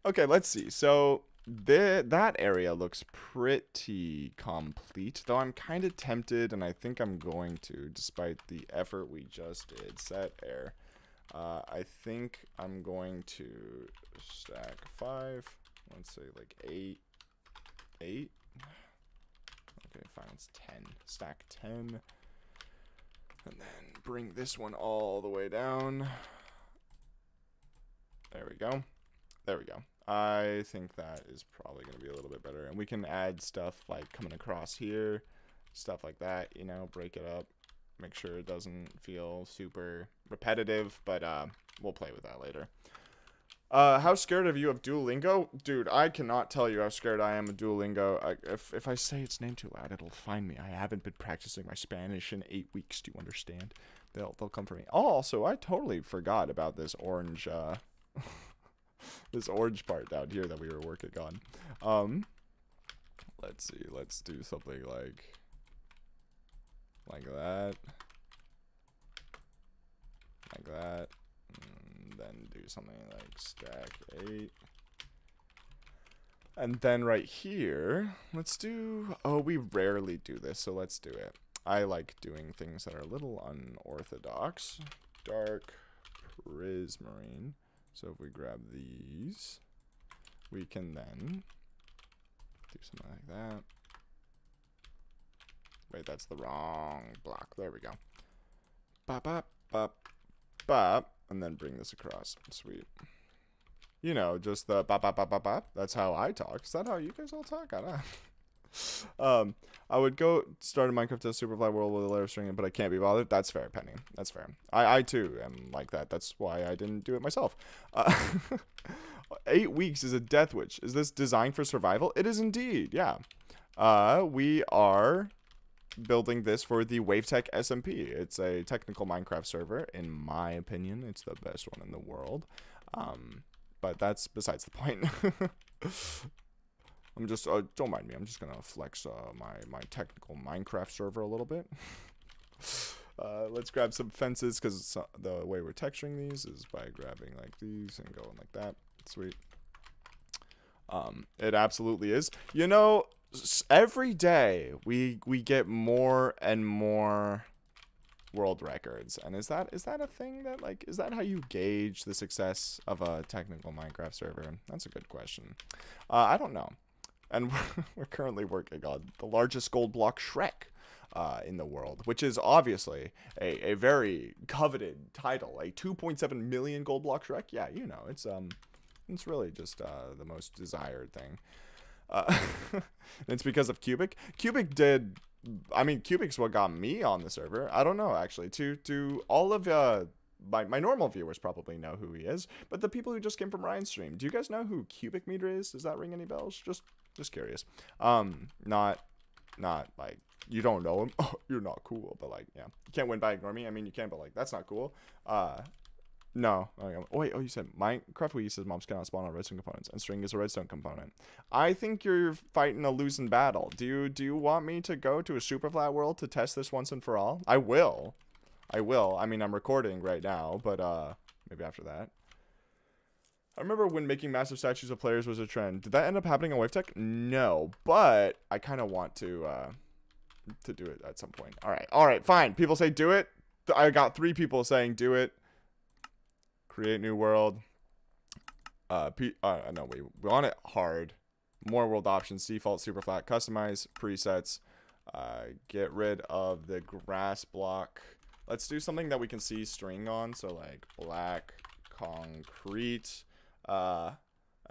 Okay, let's see. So that area looks pretty complete, though I'm kind of tempted, and I think I'm going to, despite the effort we just did, set air. I think I'm going to stack 5. Let's say like 8. Okay, fine, it's 10. Stack 10. And then bring this one all the way down. There we go. There we go. I think that is probably going to be a little bit better. And we can add stuff like coming across here. Stuff like that, you know, break it up. Make sure it doesn't feel super repetitive, but we'll play with that later. How scared are you of Duolingo? Dude, I cannot tell you how scared I am of Duolingo. If I say its name too loud, it'll find me. I haven't been practicing my Spanish in 8 weeks. Do you understand? They'll come for me. Oh, also, I totally forgot about this orange this orange part down here that we were working on. Let's see. Let's do something like that. Like that. And then do something like stack 8. And then right here, let's do... Oh, we rarely do this, so let's do it. I like doing things that are a little unorthodox. Dark prismarine. So if we grab these, we can then do something like that. Wait, that's the wrong block. There we go. Bop, bop, bop, bop. And then bring this across. Sweet. You know, just the bop, bop, bop, bop, bop. That's how I talk. Is that how you guys all talk? I don't know. I would go start a Minecraft test Superfly world with a layer string, but I can't be bothered. That's fair, Penny. That's fair. I too am like that. That's why I didn't do it myself. 8 weeks is a death wish. Is this designed for survival? It is indeed. Yeah. We are building this for the Wavetech SMP. It's a technical Minecraft server. In my opinion, it's the best one in the world. But that's besides the point. I'm just, don't mind me, I'm just gonna flex my technical Minecraft server a little bit. Let's grab some fences, because the way we're texturing these is by grabbing like these and going like that. Sweet. It absolutely is. You know, every day we get more and more world records, and is that a thing that, like, is that how you gauge the success of a technical Minecraft server? That's a good question. I don't know. And we're currently working on the largest gold block Shrek in the world, which is obviously a very coveted title. A 2.7 million gold block Shrek. Yeah, you know, it's really just the most desired thing. It's because of Cubic. Cubic did I mean, Cubic's what got me on the server. I don't know, actually. To all of my normal viewers probably know who he is, but the people who just came from Ryan's stream, do you guys know who Cubic Meter is? Does that ring any bells? Just curious. Not like you don't know him. Oh, you're not cool, but like, yeah, you can't win by ignoring me. I mean, you can, but like, that's not cool. No. Okay. Oh, wait. Oh, you said Minecraft Wii says mobs cannot spawn on redstone components, and string is a redstone component. I think you're fighting a losing battle. Do you want me to go to a super flat world to test this once and for all? I will. I mean, I'm recording right now, but maybe after that. I remember when making massive statues of players was a trend. Did that end up happening on WaveTech? No, but I kind of want to do it at some point. All right, fine. People say do it. I got 3 people saying do it. Create new world. No, we want it hard. More world options. Default, super flat. Customize presets. Get rid of the grass block. Let's do something that we can see string on. So like black concrete. And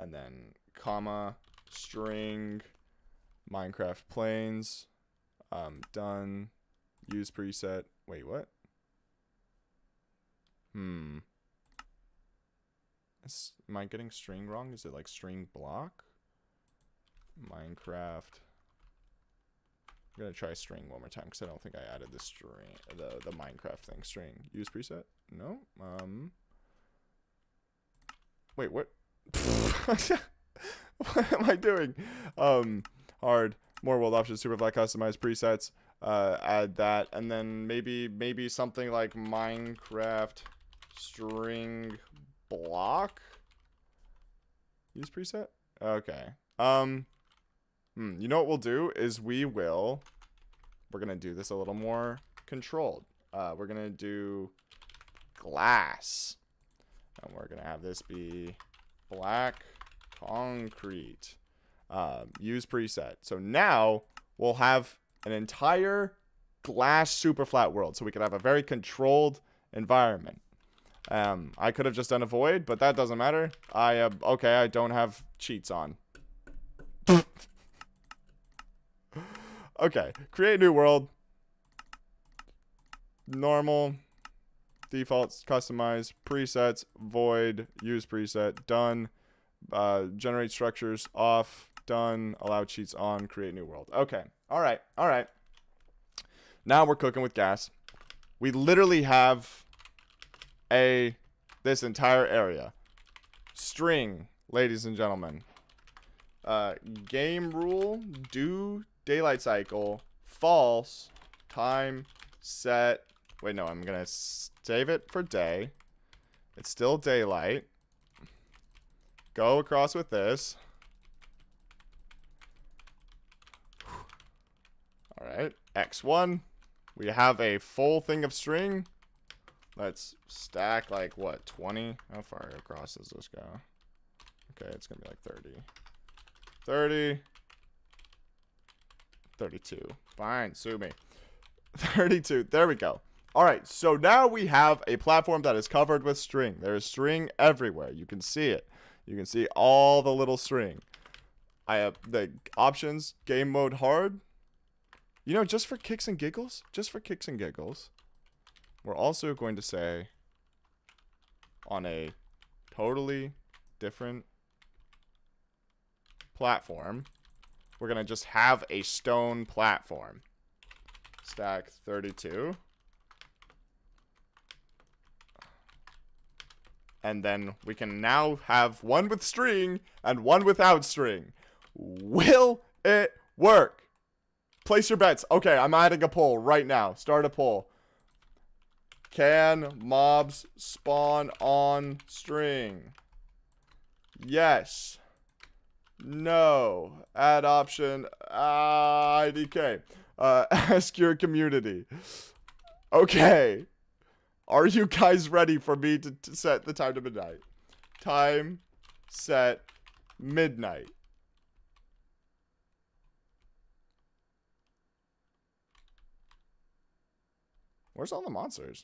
then comma string Minecraft plains. Done. Use preset. Wait, what? Am I getting string wrong? Is it like string block? Minecraft. I'm gonna try string one more time because I don't think I added the string, the Minecraft thing. String. Use preset? No. Wait, what? What am I doing? Hard. More world options. Super flat. Customize presets. Add that, and then maybe something like Minecraft string block. Use preset. Okay. You know what we'll do is we're gonna do this a little more controlled. We're gonna do glass, and we're gonna have this be black concrete. Use preset. So now we'll have an entire glass super flat world, so we can have a very controlled environment. I could have just done a void, but that doesn't matter. Okay, I don't have cheats on. Okay, create new world. Normal. Defaults, customize, presets, void, use preset, done. Generate structures, off, done. Allow cheats on, create new world. Okay, all right. Now we're cooking with gas. We literally have this entire area. String, ladies and gentlemen. Game rule, do daylight cycle, false, time, set. Wait, no, I'm gonna save it for day. It's still daylight. Go across with this. All right, X1. We have a full thing of string. Let's stack like what, 20? How far across does this go? Okay, it's gonna be like 30. 30. 32. Fine, sue me. 32. There we go. All right, so now we have a platform that is covered with string. There is string everywhere. You can see it. You can see all the little string. I have the options, game mode hard. You know, just for kicks and giggles, we're also going to say on a totally different platform, we're going to just have a stone platform. Stack 32. And then we can now have one with string and one without string. Will it work? Place your bets. Okay, I'm adding a poll right now. Start a poll. Can mobs spawn on string? Yes. No. Add option. IDK. Ask your community. Okay. Are you guys ready for me to set the time to midnight? Time set midnight. Where's all the monsters?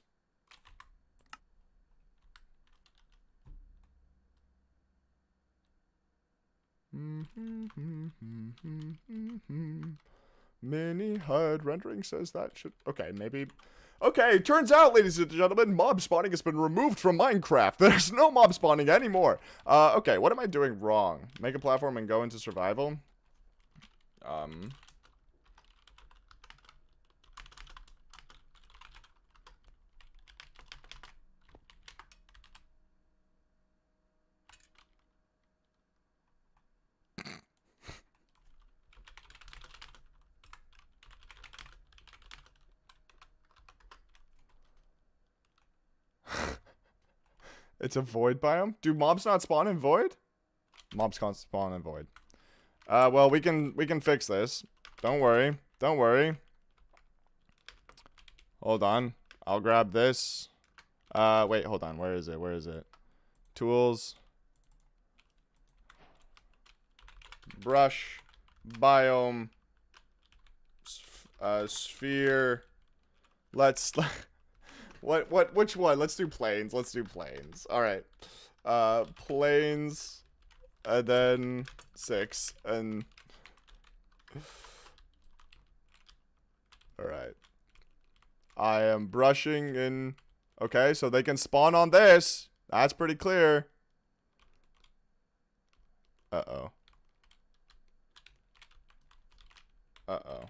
Mini HUD rendering says that should... Okay, maybe... Okay, turns out, ladies and gentlemen, mob spawning has been removed from Minecraft. There's no mob spawning anymore. Okay, what am I doing wrong? Make a platform and go into survival? It's a void biome? Do mobs not spawn in void? Mobs can't spawn in void. Well, we can fix this. Don't worry. Don't worry. Hold on. I'll grab this. Wait, hold on. Where is it? Where is it? Tools. Brush. Biome. Sphere. Let's... which one? Let's do planes. Let's do planes. Alright. Planes. And then 6. And... Alright. I am brushing in... Okay, so they can spawn on this. That's pretty clear. Uh-oh. Uh-oh.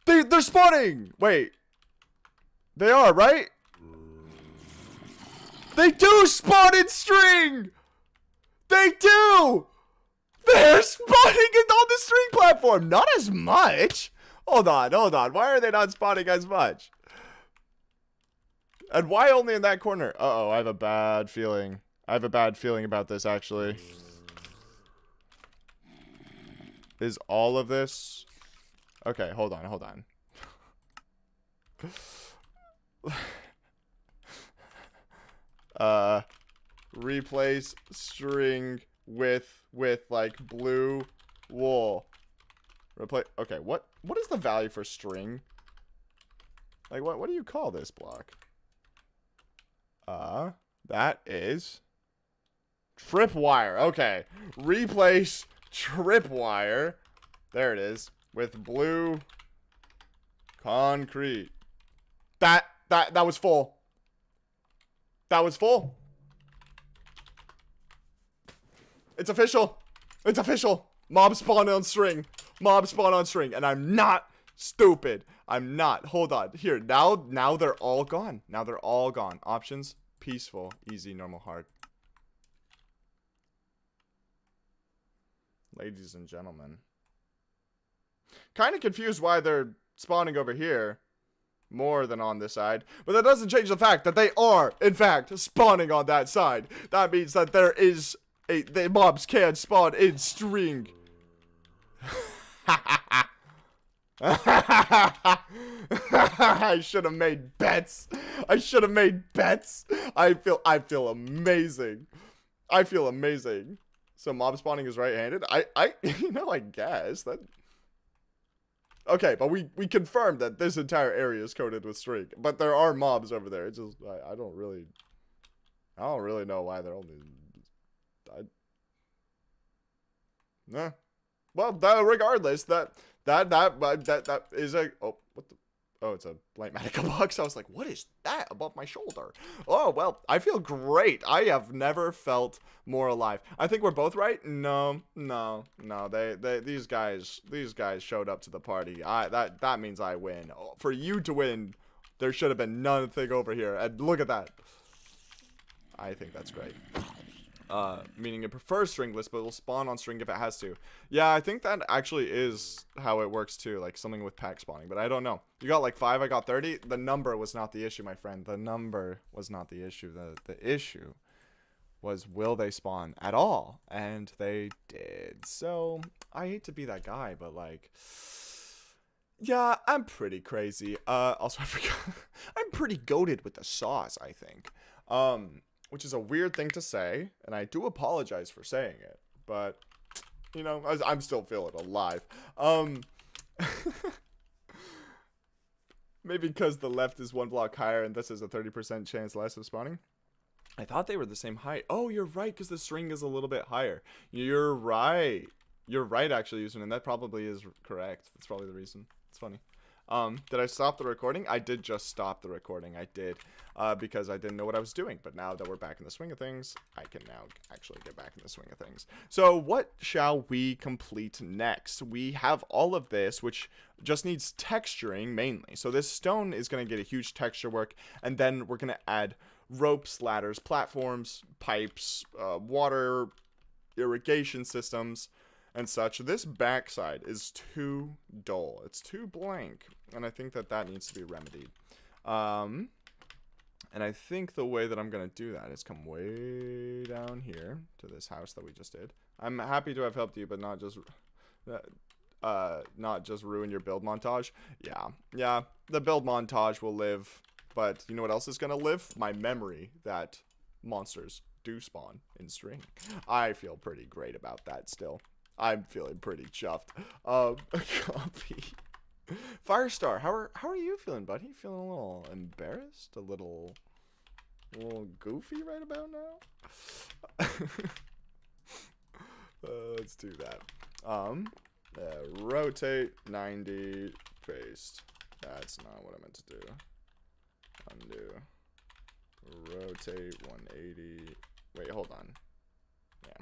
They're spawning! Wait. They are, right? They do spawn in string! They do! They're spawning it on the string platform! Not as much! Hold on, hold on. Why are they not spawning as much? And why only in that corner? Uh-oh, I have a bad feeling. I have a bad feeling about this, actually. Is all of this... Okay, hold on, hold on. Replace string with like blue wool. Replace... Okay, what is the value for string? Like, what do you call this block? That is... tripwire. Okay. Replace tripwire. There it is. With blue concrete. That was full. That was full. It's official. It's official. Mob spawn on string. Mob spawn on string. And I'm not stupid. I'm not. Hold on. Here. Now they're all gone. Now they're all gone. Options. Peaceful. Easy. Normal. Hard. Ladies and gentlemen. Kind of confused why they're spawning over here more than on this side. But that doesn't change the fact that they are, in fact, spawning on that side. That means that there is the mobs can spawn in string. I should have made bets. I should have made bets. I feel amazing. I feel amazing. So mob spawning is right-handed? I guess that... Okay, but we confirmed that this entire area is coated with string. But there are mobs over there. It's just, I don't really know why they're only... Nah. Well, regardless, that is a... Oh, what the... Oh, it's a blank medical box. I was like, what is that above my shoulder? Oh, well, I feel great. I have never felt more alive. I think we're both right. No. These guys showed up to the party. That means I win. For you to win, there should have been nothing over here. And look at that. I think that's great. Meaning it prefers stringless, but it will spawn on string if it has to. Yeah, I think that actually is how it works too, like something with pack spawning, but I don't know. You got like 5, I got 30. The number was not the issue, my friend. The number was not the issue. The issue was, will they spawn at all? And they did. So, I hate to be that guy, but like... Yeah, I'm pretty crazy. Also, I forgot. I'm pretty goated with the sauce, I think. Which is a weird thing to say, and I do apologize for saying it, but, you know, I'm still feeling alive. Maybe because the left is 1 block higher and this is a 30% chance less of spawning. I thought they were the same height. Oh, you're right, because the string is a little bit higher. You're right. You're right, actually, username. That probably is correct. That's probably the reason. It's funny. Did I stop the recording? I did just stop the recording. I did, because I didn't know what I was doing. But now that we're back in the swing of things, I can now actually get back in the swing of things. So what shall we complete next? We have all of this, which just needs texturing mainly. So this stone is going to get a huge texture work, and then we're going to add ropes, ladders, platforms, pipes, water, irrigation systems, and such. This backside is too dull. It's too blank. And I think that needs to be remedied. And I think the way that I'm going to do that is come way down here to this house that we just did. I'm happy to have helped you, but not just ruin your build montage. Yeah, the build montage will live. But you know what else is going to live? My memory that monsters do spawn in string. I feel pretty great about that still. I'm feeling pretty chuffed. Copy. Firestar, how are you feeling, buddy? Feeling a little embarrassed? A little goofy right about now? Let's do that. Rotate 90, paste. That's not what I meant to do. Undo. Rotate 180. Wait, hold on. Yeah.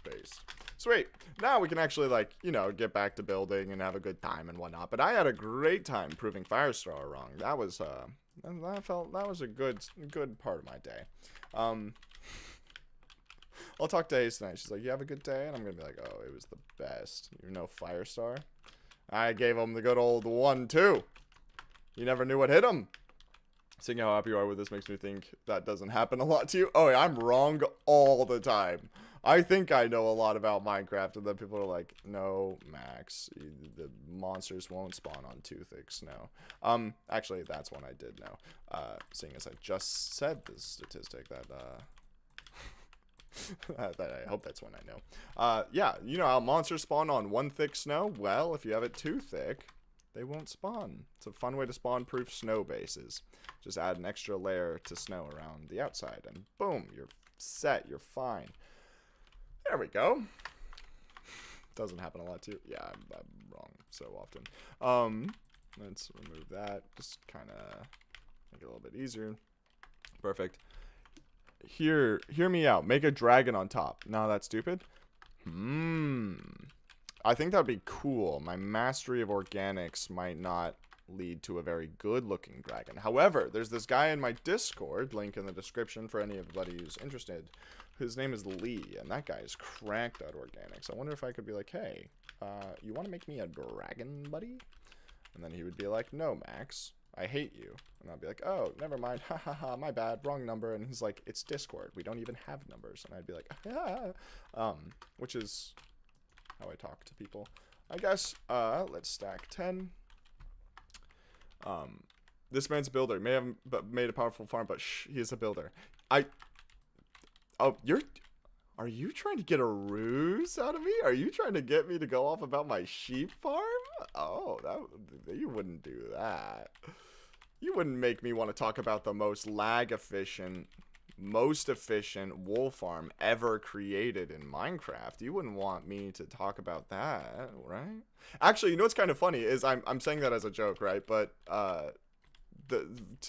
Paste. Sweet. Now we can actually, like, you know, get back to building and have a good time and whatnot. But I had a great time proving Firestar wrong. That was that was a good part of my day. I'll talk to Ace tonight. She's like, "You have a good day?" And I'm gonna be like, "Oh, it was the best." You know, Firestar. I gave him the good old 1-2. You never knew what hit him. Seeing how happy you are with this makes me think that doesn't happen a lot to you. Oh, yeah, I'm wrong all the time. I think I know a lot about Minecraft, and then people are like, "No, Max, the monsters won't spawn on too thick snow." Actually, that's one I did know. Seeing as I just said this statistic, that I hope that's one I know. Yeah, you know how monsters spawn on 1 thick snow? Well, if you have it too thick, they won't spawn. It's a fun way to spawn-proof snow bases. Just add an extra layer to snow around the outside, and boom, you're set. You're fine. There we go. Doesn't happen a lot too. Yeah, I'm wrong so often. Let's remove that. Just kind of make it a little bit easier. Perfect. Hear me out. Make a dragon on top. No, that's stupid. I think that'd be cool. My mastery of organics might not lead to a very good looking dragon. However, there's this guy in my Discord, link in the description for anybody who's interested. His name is Lee, and that guy is cracked at organics. I wonder if I could be like, "Hey, you want to make me a dragon, buddy?" And then he would be like, "No, Max, I hate you." And I'd be like, "Oh, never mind. Ha ha ha, my bad, wrong number." And he's like, "It's Discord. We don't even have numbers." And I'd be like, "Ah." Which is how I talk to people, I guess. Let's stack 10. This man's a builder. May have made a powerful farm, but shh, he is a builder. Oh, are you trying to get a ruse out of me? Are you trying to get me to go off about my sheep farm? Oh, you wouldn't do that. You wouldn't make me want to talk about the most lag efficient, most efficient wool farm ever created in Minecraft. You wouldn't want me to talk about that, right? Actually, you know what's kind of funny is I'm saying that as a joke, right? But to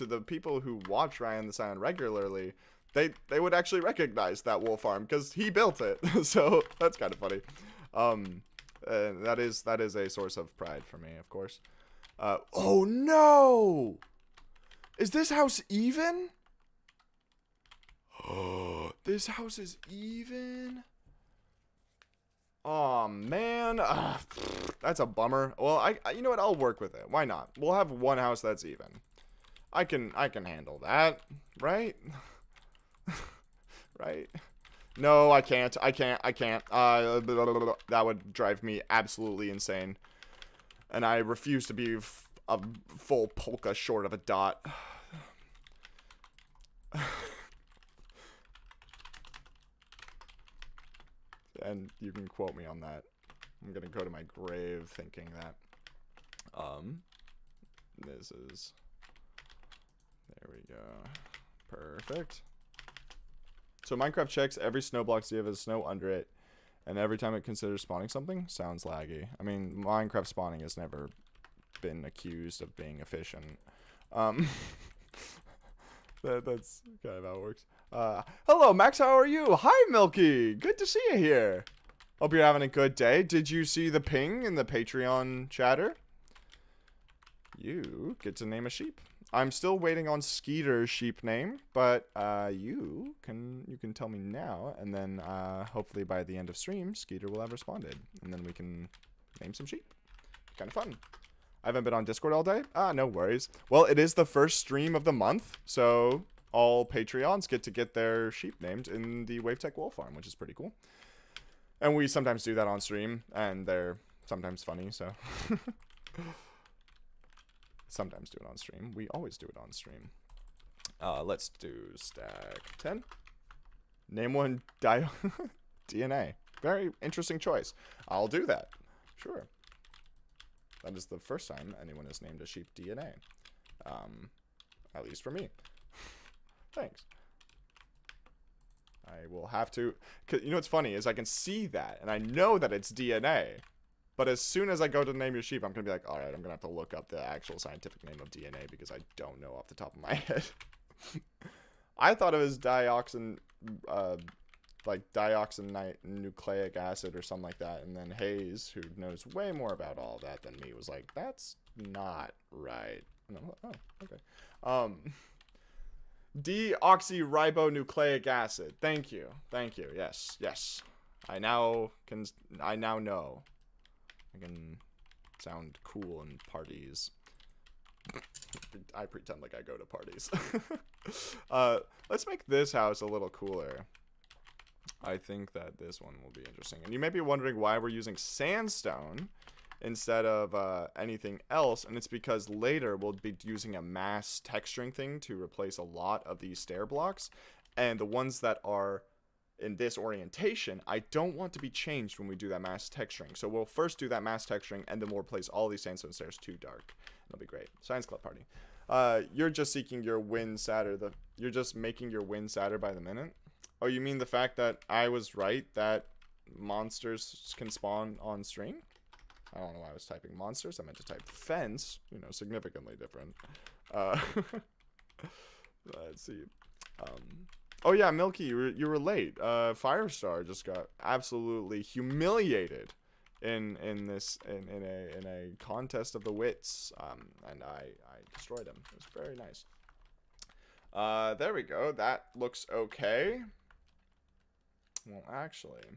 the people who watch Ryan the Silent regularly, they would actually recognize that wool farm because he built it. So that's kind of funny. That is a source of pride for me, of course. Oh no! Is this house even? Oh, this house is even? Oh man, that's a bummer. Well, I you know what? I'll work with it. Why not? We'll have one house that's even. I can handle that, right? Right? No, I can't. That would drive me absolutely insane. And I refuse to be a full polka short of a dot. And you can quote me on that. I'm gonna go to my grave thinking that. There we go. Perfect. So Minecraft checks every snow block so you have snow under it, and every time it considers spawning something. Sounds laggy. I mean, Minecraft spawning has never been accused of being efficient. That's kind of how it works. Hello, Max. How are you? Hi, Milky. Good to see you here. Hope you're having a good day. Did you see the ping in the Patreon chatter? You get to name a sheep. I'm still waiting on Skeeter's sheep name, but you can tell me now, and then hopefully by the end of stream, Skeeter will have responded, and then we can name some sheep. Kind of fun. I haven't been on Discord all day. No worries. Well, it is the first stream of the month, so all Patreons get their sheep named in the Wavetech Wool Farm, which is pretty cool. And we sometimes do that on stream, and they're sometimes funny, so... Sometimes do it on stream. We always do it on stream. Let's do stack 10. Name one DNA. Very interesting choice. I'll do that. Sure. That is the first time anyone has named a sheep DNA. At least for me. Thanks. I will have to... Cause you know what's funny is I can see that, and I know that it's DNA. But as soon as I go to name your sheep, I'm going to be like, all right, I'm going to have to look up the actual scientific name of DNA because I don't know off the top of my head. I thought it was dioxinite nucleic acid or something like that. And then Hayes, who knows way more about all of that than me, was like, that's not right. And I'm like, oh, okay. Deoxyribonucleic acid. Thank you. Thank you. Yes. Yes. I now know. I can sound cool in parties. I pretend like I go to parties. Let's make this house a little cooler. I think that this one will be interesting. And you may be wondering why we're using sandstone instead of anything else. And it's because later we'll be using a mass texturing thing to replace a lot of these stair blocks. And the ones that are in this orientation, I don't want to be changed when we do that mass texturing. So we'll first do that mass texturing, and then we'll replace all these sandstone stairs to dark. It'll be great. Science Club party. You're just seeking your win sadder. You're just making your win sadder by the minute. Oh, you mean the fact that I was right that monsters can spawn on string? I don't know why I was typing monsters. I meant to type fence. You know, significantly different. Let's see. Oh yeah, Milky, you were late. Firestar just got absolutely humiliated in a contest of the wits, and I destroyed him. It was very nice. There we go. That looks okay. Well, actually,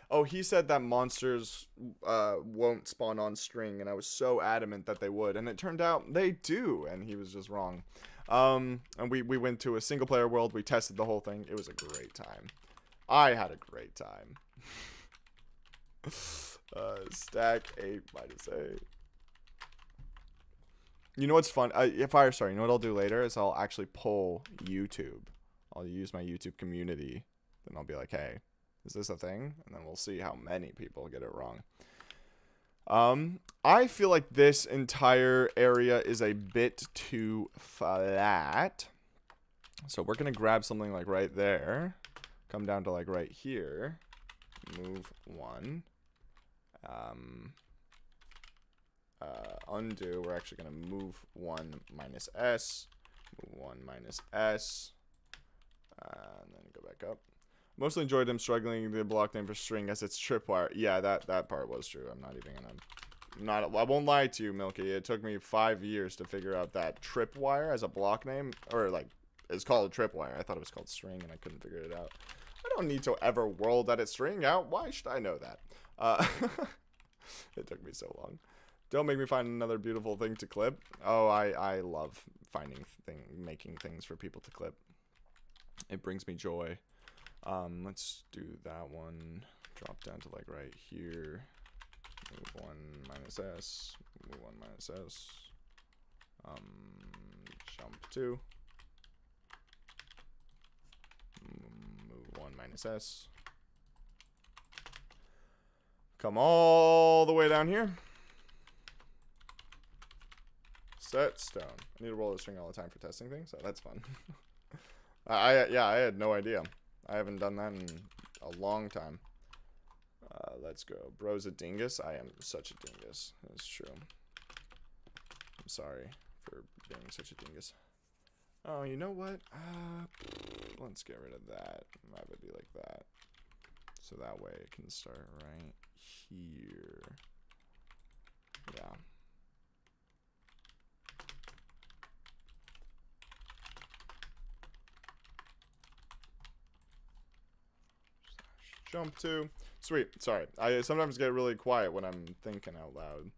oh, he said that monsters won't spawn on string, and I was so adamant that they would, and it turned out they do, and he was just wrong. And we went to a single player world. We tested the whole thing. It was a great time. I had a great time. Stack 8 minus 8. You know what's fun? Firestar, you know what I'll do later is I'll actually poll YouTube. I'll use my YouTube community. Then I'll be like, hey, is this a thing? And then we'll see how many people get it wrong. I feel like this entire area is a bit too flat. So we're going to grab something like right there. Come down to like right here. Move 1. Undo. We're actually going to move 1 minus S. Move 1 minus S. And then go back up. Mostly enjoyed him struggling the block name for string as it's tripwire. Yeah, that part was true. I'm not even gonna... I won't lie to you, Milky. It took me 5 years to figure out that tripwire as a block name. Or, like, it's called a tripwire. I thought it was called string, and I couldn't figure it out. I don't need to ever world edit string out. Why should I know that? It took me so long. Don't make me find another beautiful thing to clip. Oh, I love making things for people to clip. It brings me joy. Let's do that one. Drop down to like right here. Move 1 minus S. Move 1 minus S. Jump 2. Move 1 minus S. Come all the way down here. set, stone. I need to roll the string all the time for testing things, so that's fun. I had no idea. I haven't done that in a long time. Let's go. Bro's a dingus. I am such a dingus. That's true. I'm sorry for being such a dingus. Oh, you know what? Let's get rid of that. Have it be like that. So that way it can start right here. Yeah. Jump to. Sweet. Sorry. I sometimes get really quiet when I'm thinking out loud.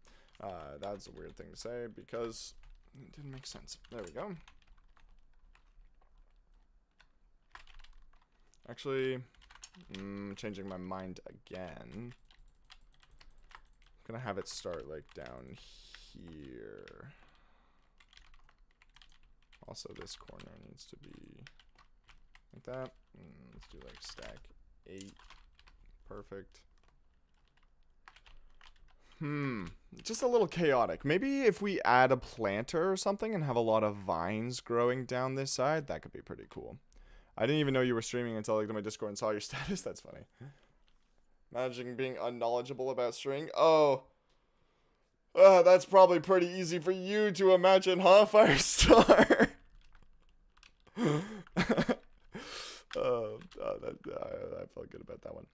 That's a weird thing to say because it didn't make sense. There we go. Actually, changing my mind again. I'm gonna have it start like down here. Also, this corner needs to be like that. Let's do like stack 8. Perfect. Just a little chaotic. Maybe if we add a planter or something and have a lot of vines growing down this side, that could be pretty cool. I didn't even know you were streaming until I looked at my Discord and saw your status. That's funny. Managing being unknowledgeable about string. Oh. That's probably pretty easy for you to imagine, huh, Firestar? I felt good about that one.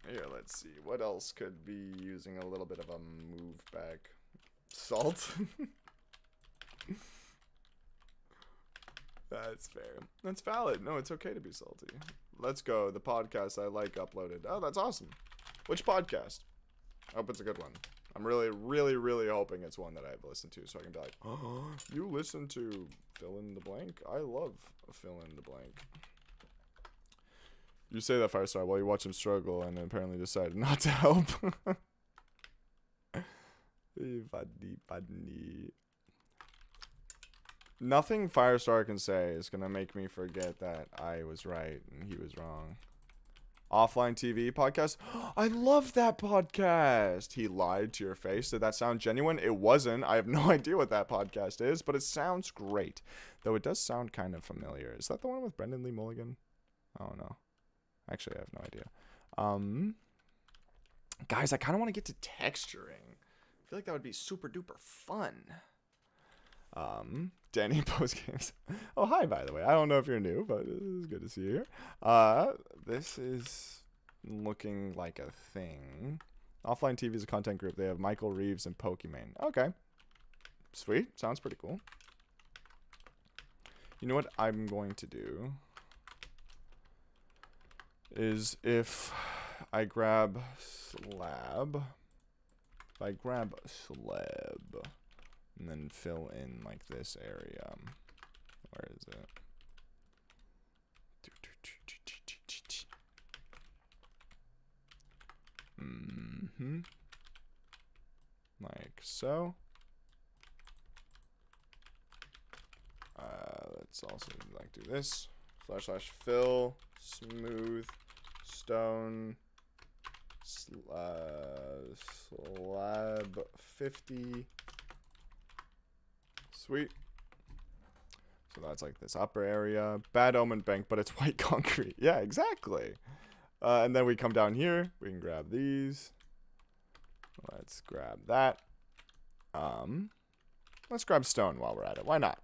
Here, let's see. What else could be using a little bit of a move back? Salt? That's fair. That's valid. No, it's okay to be salty. Let's go. The podcast I like uploaded. Oh, that's awesome. Which podcast? I hope it's a good one. I'm really, really, really hoping it's one that I've listened to so I can be like, oh, you listen to fill in the blank? I love fill in the blank. You say that, Firestar, while you watch him struggle and apparently decided not to help. Funny. Nothing Firestar can say is going to make me forget that I was right and he was wrong. Offline TV podcast. I love that podcast. He lied to your face. Did that sound genuine? It wasn't. I have no idea what that podcast is, but it sounds great. Though it does sound kind of familiar. Is that the one with Brendan Lee Mulligan? Oh, no. Actually, I have no idea. Guys, I kind of want to get to texturing. I feel like that would be super duper fun. Danny Post Games. Oh, hi, by the way. I don't know if you're new, but it's good to see you here. This is looking like a thing. Offline TV is a content group. They have Michael Reeves and Pokimane. Okay. Sweet. Sounds pretty cool. You know what I'm going to do? Is if I grab slab. If I grab slab. And then fill in like this area. Where is it? Like so. Let's also like do this. / fill smooth stone slab 50. Sweet. So that's like this upper area. Bad omen bank, but it's white concrete. Yeah, exactly. And then we come down here. We can grab these. Let's grab that. Let's grab stone while we're at it. Why not?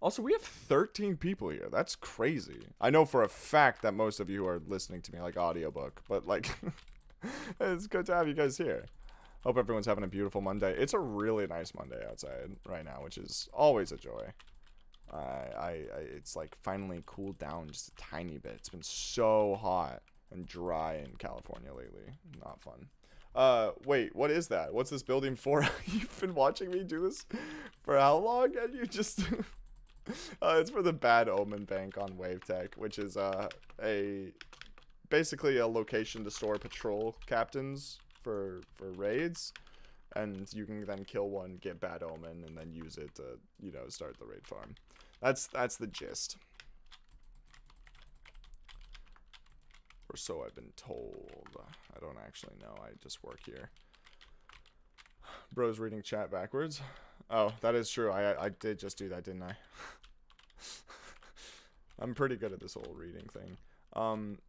Also, we have 13 people here. That's crazy. I know for a fact that most of you are listening to me like audiobook, but like, it's good to have you guys here. Hope everyone's having a beautiful Monday. It's a really nice Monday outside right now, which is always a joy. It's like finally cooled down just a tiny bit. It's been so hot and dry in California lately. Not fun. Wait, what is that? What's this building for? You've been watching me do this for how long? And you just... it's for the Bad Omen Bank on WaveTech, which is basically a location to store patrol captains for raids, and you can then kill one, get Bad Omen, and then use it to, you know, start the raid farm. That's the gist. Or so I've been told. I don't actually know. I just work here. Bro's reading chat backwards. Oh, that is true. I did just do that, didn't I? I'm pretty good at this whole reading thing.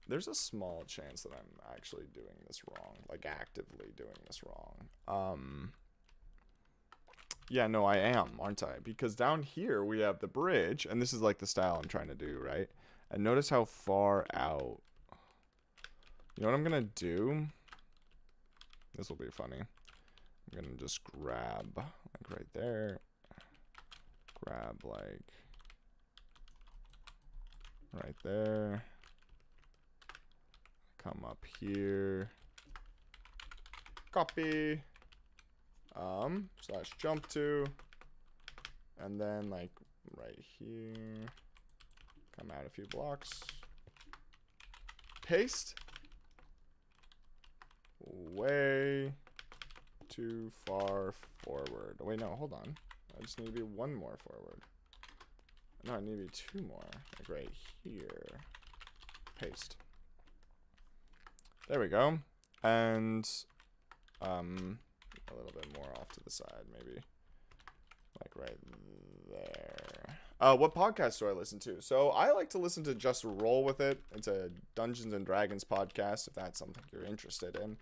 There's a small chance that I'm actually doing this wrong. Like, actively doing this wrong. Yeah, no, I am, aren't I? Because down here, we have the bridge. And this is, like, the style I'm trying to do, right? And notice how far out. You know what I'm going to do? This will be funny. I'm going to just grab, like, right there. Grab, like, right there. Come up here. Copy. Slash jump to. And then, like, right here. Come out a few blocks. Paste. Way too far forward. Wait, no, hold on. I just need to be one more forward. No, I need to be two more. Like right here. Paste. There we go. And a little bit more off to the side, maybe. Like right there. What podcast do I listen to? So I like to listen to Just Roll With It. It's a Dungeons and Dragons podcast, if that's something you're interested in.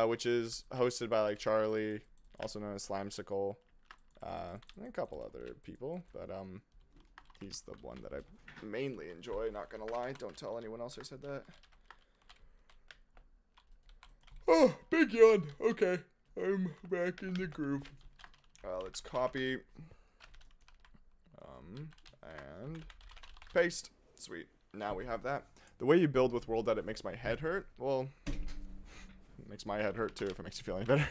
Which is hosted by like Charlie, also known as Slimesicle, and a couple other people, but he's the one that I mainly enjoy, not gonna lie. Don't tell anyone else I said that. Oh, big yawn. Okay, I'm back in the groove. Let's copy. And paste. Sweet. Now we have that. The way you build with World Edit makes my head hurt. Well, it makes my head hurt too if it makes you feel any better.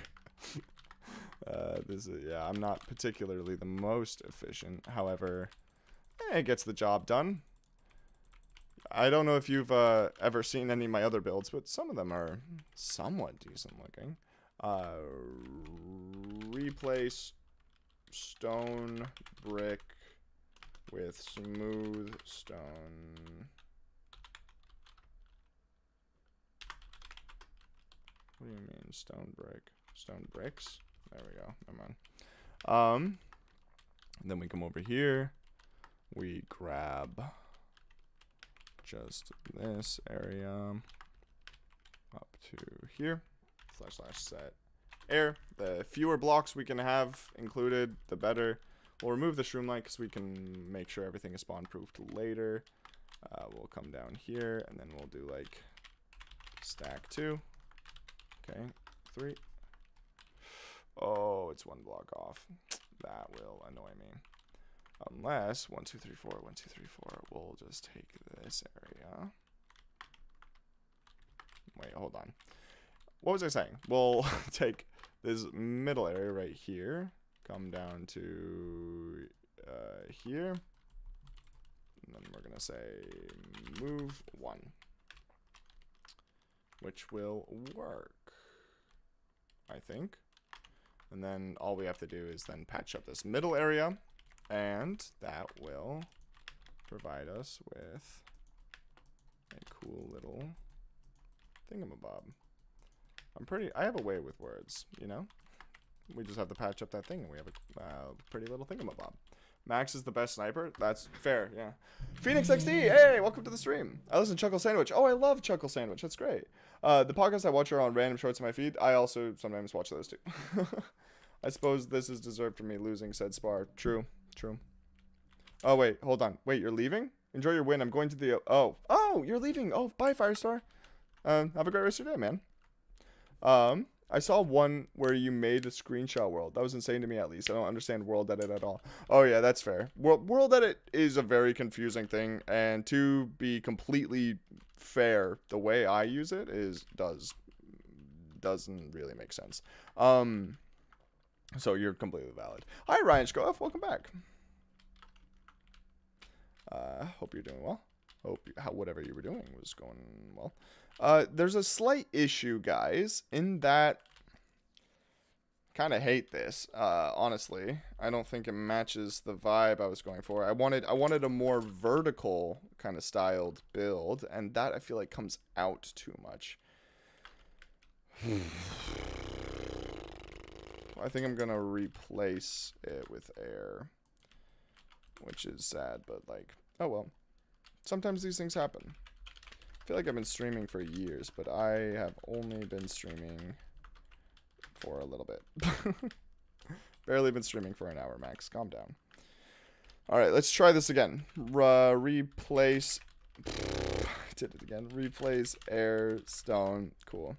Yeah, I'm not particularly the most efficient. However, it gets the job done. I don't know if you've ever seen any of my other builds, but some of them are somewhat decent looking. Replace stone brick with smooth stone. What do you mean stone brick? Stone bricks? There we go. Never mind. Then we come over here. We grab just this area up to here. / set air. The fewer blocks we can have included, the better. We'll remove the shroom light because we can make sure everything is spawn proofed later. We'll come down here and then we'll do like stack 2. Okay, 3. Oh, it's 1 block off. That will annoy me. Unless 1, 2, 3, 4, 1, 2, 3, 4. We'll just take this area. Wait, hold on. What was I saying? We'll take this middle area right here. Come down to here. And then we're gonna say move 1. Which will work, I think. And then all we have to do is then patch up this middle area. And that will provide us with a cool little thingamabob. I have a way with words, you know? We just have to patch up that thing and we have a pretty little thingamabob. Max is the best sniper? That's fair, yeah. Phoenix XD, hey, welcome to the stream. I listen to Chuckle Sandwich. Oh, I love Chuckle Sandwich. That's great. The podcasts I watch are on random shorts on my feed. I also sometimes watch those too. I suppose this is deserved for me losing said spar. True. True. Oh, wait. Hold on. Wait, you're leaving? Enjoy your win. I'm going to the... Oh, you're leaving. Oh, bye, Firestar. Have a great rest of your day, man. I saw one where you made a screenshot world. That was insane to me, at least. I don't understand World Edit at all. Oh, yeah, that's fair. World Edit is a very confusing thing. And to be completely fair, the way I use it doesn't really make sense. So you're completely valid. Hi, Ryan Shkoff. Welcome back. Hope you're doing well. Hope whatever you were doing was going well. There's a slight issue, guys, in that kind of hate this. Honestly, I don't think it matches the vibe I was going for. I wanted a more vertical kind of styled build, and that I feel like comes out too much. I think I'm gonna replace it with air, which is sad, but like, oh well. Sometimes these things happen. I feel like I've been streaming for years, but I have only been streaming for a little bit. Barely been streaming for an hour max. Calm down. Alright, let's try this again. Replace... Did it again. Replace air, stone. Cool.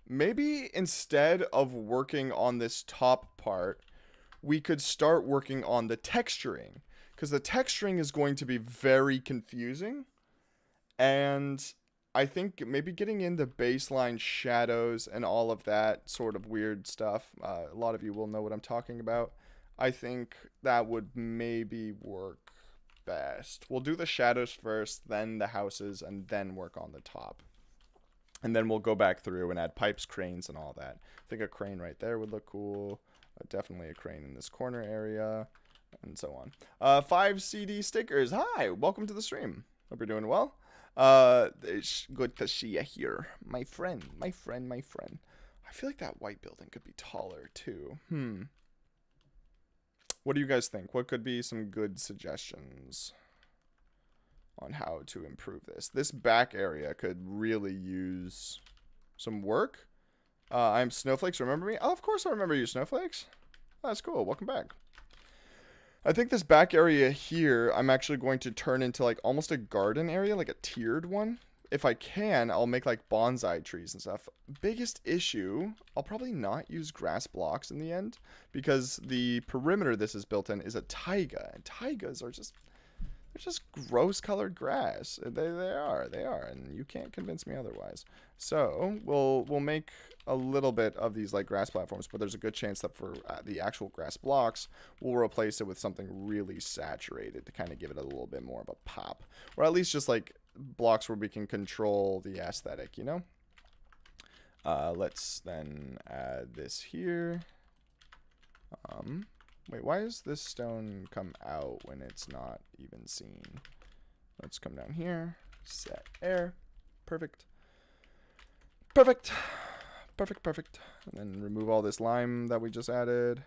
Maybe instead of working on this top part, we could start working on the texturing. Because the texturing is going to be very confusing. And I think maybe getting into baseline shadows and all of that sort of weird stuff. A lot of you will know what I'm talking about. I think that would maybe work best. We'll do the shadows first, then the houses, and then work on the top. And then we'll go back through and add pipes, cranes, and all that. I think a crane right there would look cool. Definitely a crane in this corner area, and so on. 5 CD stickers. Hi, welcome to the stream. Hope you're doing well. It's good to see you here. My friend. I feel like that white building could be taller, too. What do you guys think? What could be some good suggestions on how to improve this? This back area could really use some work. I'm Snowflakes. Remember me? Oh, of course I remember you, Snowflakes. Oh, that's cool. Welcome back. I think this back area here, I'm actually going to turn into like almost a garden area, like a tiered one. If I can, I'll make like bonsai trees and stuff. Biggest issue, I'll probably not use grass blocks in the end because the perimeter this is built in is a taiga, and taigas are just, they're just gross colored grass. They are, and you can't convince me otherwise. So we'll make a little bit of these like grass platforms, but there's a good chance that for the actual grass blocks, we'll replace it with something really saturated to kind of give it a little bit more of a pop, or at least just like blocks where we can control the aesthetic, you know? Let's then add this here. Wait, why does this stone come out when it's not even seen? Let's come down here, set air, perfect. And then remove all this lime that we just added.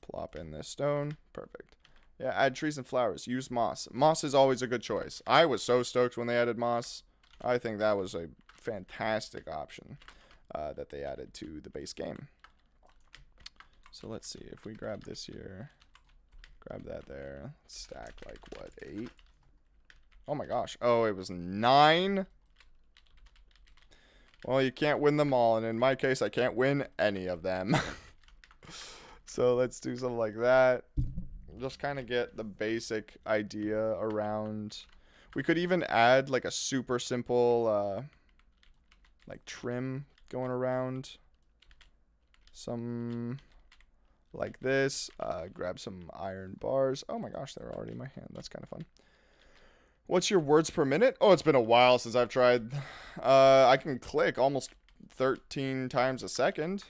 Plop in this stone, perfect. Yeah, add trees and flowers. Use moss. Moss is always a good choice. I was so stoked when they added moss. I think that was a fantastic option that they added to the base game. So let's see. If we grab this here, grab that there, stack like, what, 8? Oh my gosh. Oh, it was 9? Well, you can't win them all, and in my case, I can't win any of them. So let's do something like that. Just kind of get the basic idea around. We could even add like a super simple like trim going around. Some like this. Grab some iron bars. Oh my gosh, they're already in my hand. That's kind of fun. What's your words per minute? Oh, it's been a while since I've tried. I can click almost 13 times a second.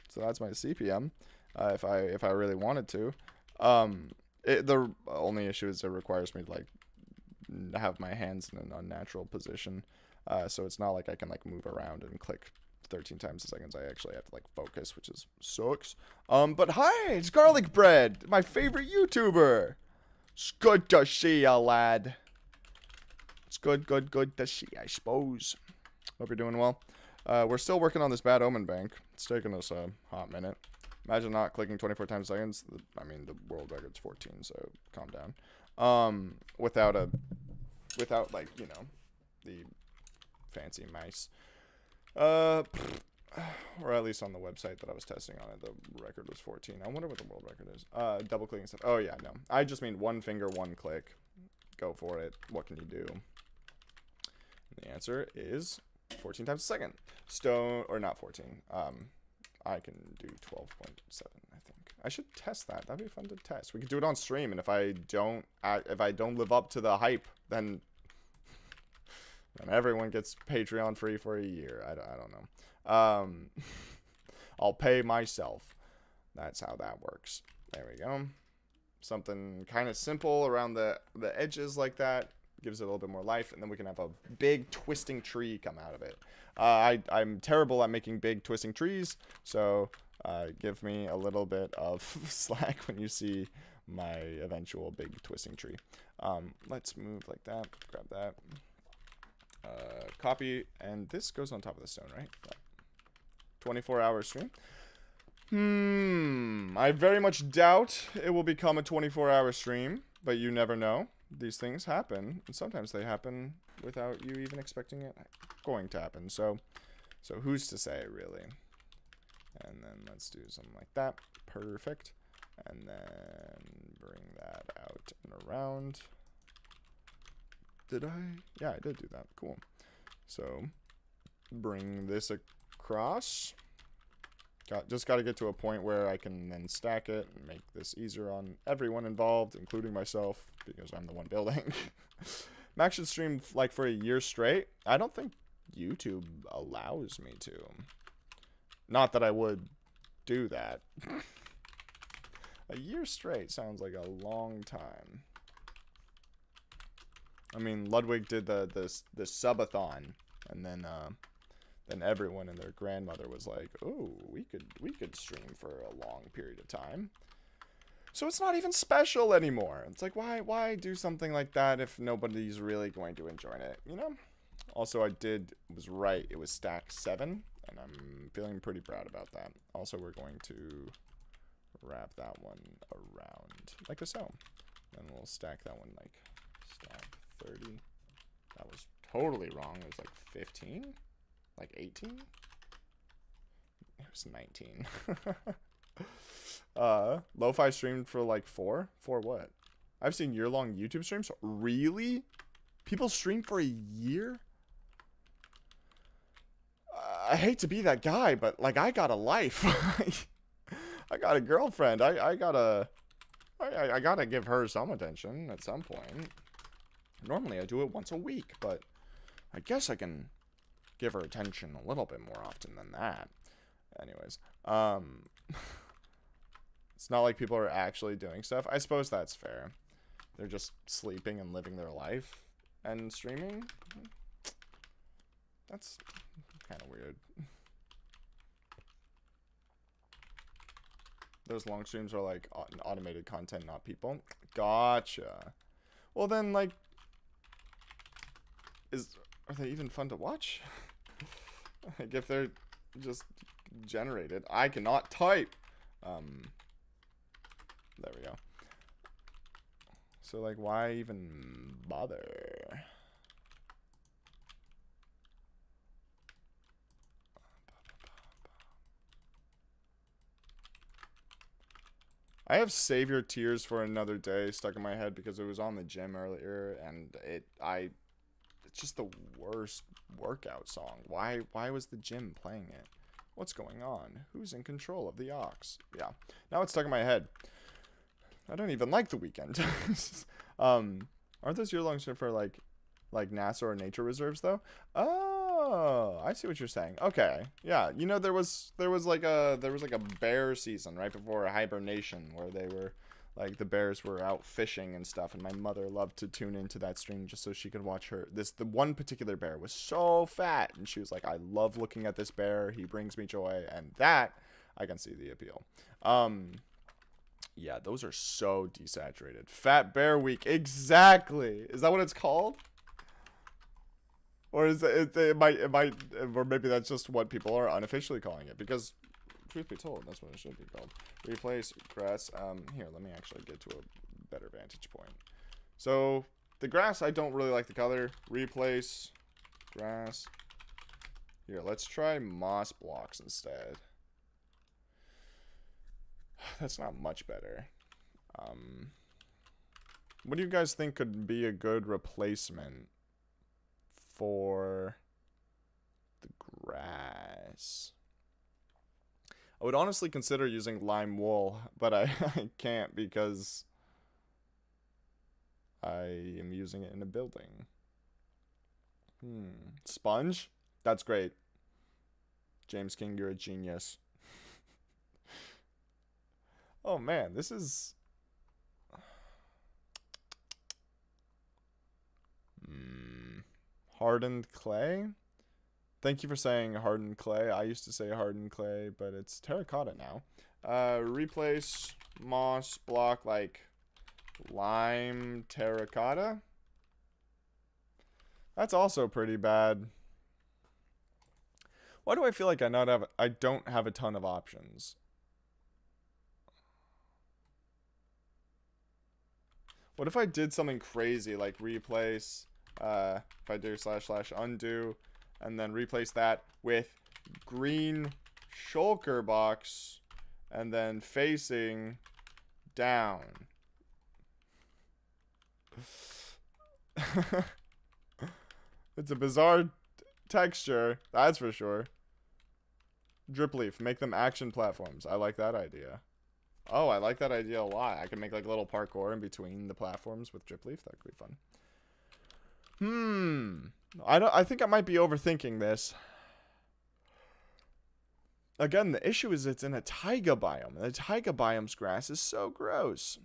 So that's my CPM. If I really wanted to. The only issue is it requires me to like have my hands in an unnatural position, so it's not like I can like move around and click 13 times a second. I actually have to like focus, which is sucks. But hi, it's Garlic Bread, my favorite YouTuber. It's good to see ya, lad. It's good to see, I suppose. Hope you're doing well. We're still working on this Bad Omen bank. It's taking us a hot minute. Imagine not clicking 24 times seconds. I mean, the world record's 14, so calm down. Without like, you know, the fancy mice. Or at least on the website that I was testing on it, the record was 14. I wonder what the world record is. Double clicking stuff. Oh yeah, no. I just mean one finger, one click. Go for it. What can you do? And the answer is 14 times a second. Stone, or not 14. I can do 12.7, I think. I should test that. That'd be fun to test. We could do it on stream, and if I don't live up to the hype, then everyone gets Patreon free for a year. I don't know. I'll pay myself. That's how that works. There we go. Something kind of simple around the edges like that. gives it a little bit more life, and then we can have a big twisting tree come out of it. I'm terrible at making big twisting trees, so give me a little bit of slack when you see my eventual big twisting tree. Let's move like that. Grab that. Copy, and this goes on top of the stone, right? 24-hour stream. I very much doubt it will become a 24-hour stream, but you never know. These things happen, and sometimes they happen without you even expecting it going to happen. So who's to say, really? And then let's do something like that. Perfect. And then bring that out and around. Did I? Yeah, I did do that. Cool. So bring this across. Just got to get to a point where I can then stack it and make this easier on everyone involved, including myself, because I'm the one building. Max should stream like for a year straight. I don't think YouTube allows me to. Not that I would do that. A year straight sounds like a long time. I mean, Ludwig did the subathon, and then everyone and their grandmother was like, "Oh, we could stream for a long period of time." So it's not even special anymore. It's like, why do something like that if nobody's really going to enjoy it, you know? Also, was right. It was stack 7, and I'm feeling pretty proud about that. Also, we're going to wrap that one around like so. And we'll stack that one like stack 30. That was totally wrong. It was like 15? Like 18? It was 19. Lo-fi streamed for like 4? For what? I've seen year-long YouTube streams. Really? People stream for a year? I hate to be that guy, but like I got a life. I got a girlfriend. I gotta give her some attention at some point. Normally I do it once a week, but I guess I can give her attention a little bit more often than that. Anyways, it's not like people are actually doing stuff. I suppose that's fair. They're just sleeping and living their life and streaming. That's kind of weird. Those long streams are like automated content, not people. Gotcha. Well then, like, are they even fun to watch? Like, if they're just generated. I cannot type. There we go. So, like, why even bother? I have Save Your Tears for Another Day stuck in my head because it was on the gym earlier, and it's just the worst workout song. Why was the gym playing it? What's going on? Who's in control of the aux? Yeah. Now it's stuck in my head. I don't even like The Weeknd. Aren't those year-long streams for like NASA or nature reserves though? Oh, I see what you're saying. Okay. Yeah, you know there was like a bear season right before hibernation where they were like the bears were out fishing and stuff, and my mother loved to tune into that stream just so she could watch the one particular bear was so fat, and she was like, I love looking at this bear, he brings me joy, and that I can see the appeal. Yeah, those are so desaturated. Fat Bear Week, exactly. Is that what it's called? Or is it might, or maybe that's just what people are unofficially calling it, because truth be told, that's what it should be called. Replace grass. Here, let me actually get to a better vantage point. So the grass, I don't really like the color. Replace grass. Here, let's try moss blocks instead. That's not much better. What do you guys think could be a good replacement for the grass? I would honestly consider using lime wool, but I can't because I am using it in a building. Sponge? That's great. James King, you're a genius. Oh man, this is... Hardened clay? Thank you for saying hardened clay. I used to say hardened clay, but it's terracotta now. Replace moss block like lime terracotta. That's also pretty bad. Why do I feel like I don't have a ton of options? What if I did something crazy like replace, if I do / undo, and then replace that with green shulker box, and then facing down. It's a bizarre texture, that's for sure. Drip leaf, make them action platforms. I like that idea. Oh, I like that idea a lot. I can make like a little parkour in between the platforms with drip leaf. That could be fun. I think I might be overthinking this. Again, the issue is it's in a taiga biome. And the taiga biome's grass is so gross.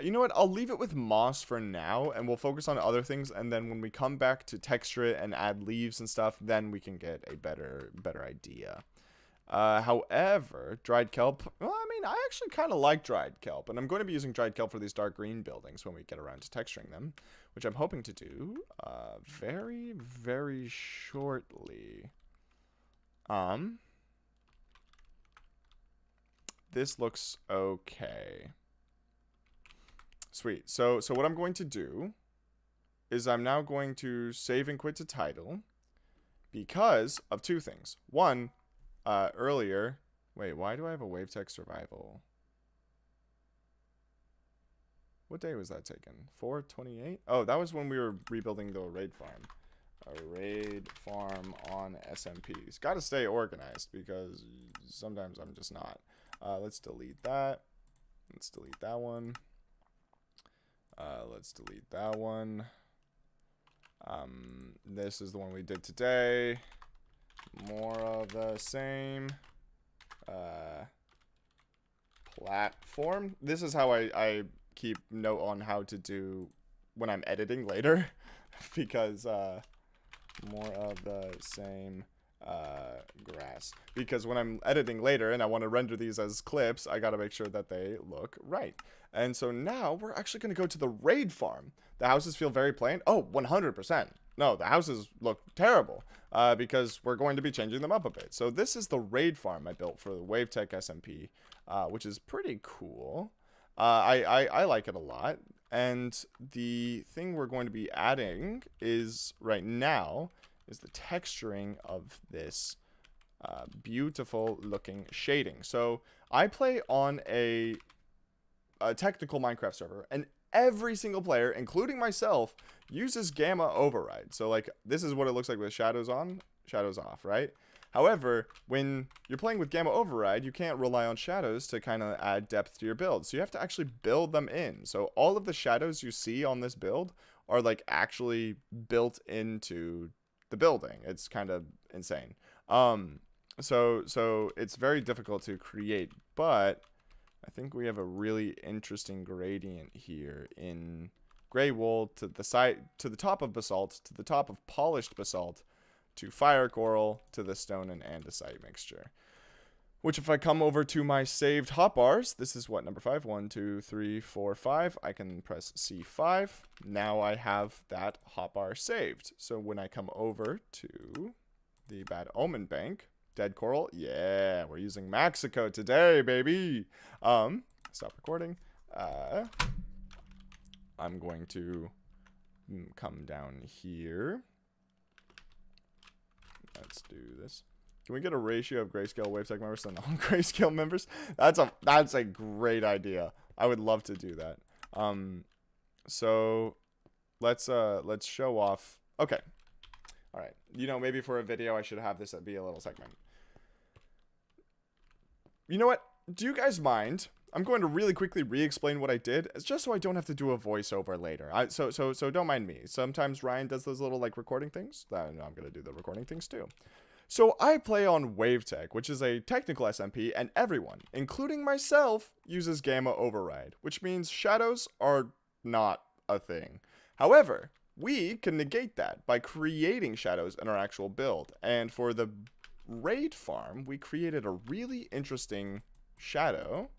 You know what? I'll leave it with moss for now, and we'll focus on other things. And then when we come back to texture it and add leaves and stuff, then we can get a better idea. However, dried kelp, well, I mean, I actually kind of like dried kelp, and I'm going to be using dried kelp for these dark green buildings when we get around to texturing them, which I'm hoping to do, very, very shortly. This looks okay. Sweet. So what I'm going to do is I'm now going to save and quit to title because of two things. One, earlier, wait, why do I have a wave tech survival? What day was that taken? 4/28? Oh, that was when we were rebuilding the raid farm. A raid farm on SMPs. Gotta stay organized because sometimes I'm just not. Let's delete that. Let's delete that one. Let's delete that one. This is the one we did today. More of the same. Platform. This is how I keep note on how to do when I'm editing later. Because, more of the same grass. Because when I'm editing later and I want to render these as clips, I gotta make sure that they look right. And so now we're actually going to go to the raid farm. The houses feel very plain. Oh, 100%. No, the houses look terrible because we're going to be changing them up a bit. So this is the raid farm I built for the WaveTech SMP, which is pretty cool. I like it a lot. And the thing we're going to be adding is right now is the texturing of this beautiful looking shading. So I play on a technical Minecraft server, and every single player, including myself, uses gamma override. So like this is what it looks like with shadows on, shadows off, right? However, when you're playing with gamma override, you can't rely on shadows to kind of add depth to your build. So you have to actually build them in. So all of the shadows you see on this build are like actually built into the building. It's kind of insane. So it's very difficult to create, but I think we have a really interesting gradient here in gray wool to the side, to the top of basalt, to the top of polished basalt, to fire coral, to the stone and andesite mixture. Which if I come over to my saved hotbars, this is what, number 5? 1, 2, 3, 4, 5. I can press C5. Now I have that hotbar saved. So when I come over to the Bad Omen Bank, dead coral, yeah, we're using Mexico today, baby. Stop recording. I'm going to come down here. Let's do this. Can we get a ratio of grayscale WaveTech members to non-grayscale members? That's a great idea. I would love to do that. So let's show off. Okay. All right. You know, maybe for a video I should have this be a little segment. You know what? Do you guys mind? I'm going to really quickly re-explain what I did, just so I don't have to do a voiceover later. So don't mind me. Sometimes Ryan does those little like recording things. I'm going to do the recording things too. So I play on WaveTech, which is a technical SMP, and everyone, including myself, uses Gamma Override, which means shadows are not a thing. However, we can negate that by creating shadows in our actual build. And for the raid farm, we created a really interesting shadow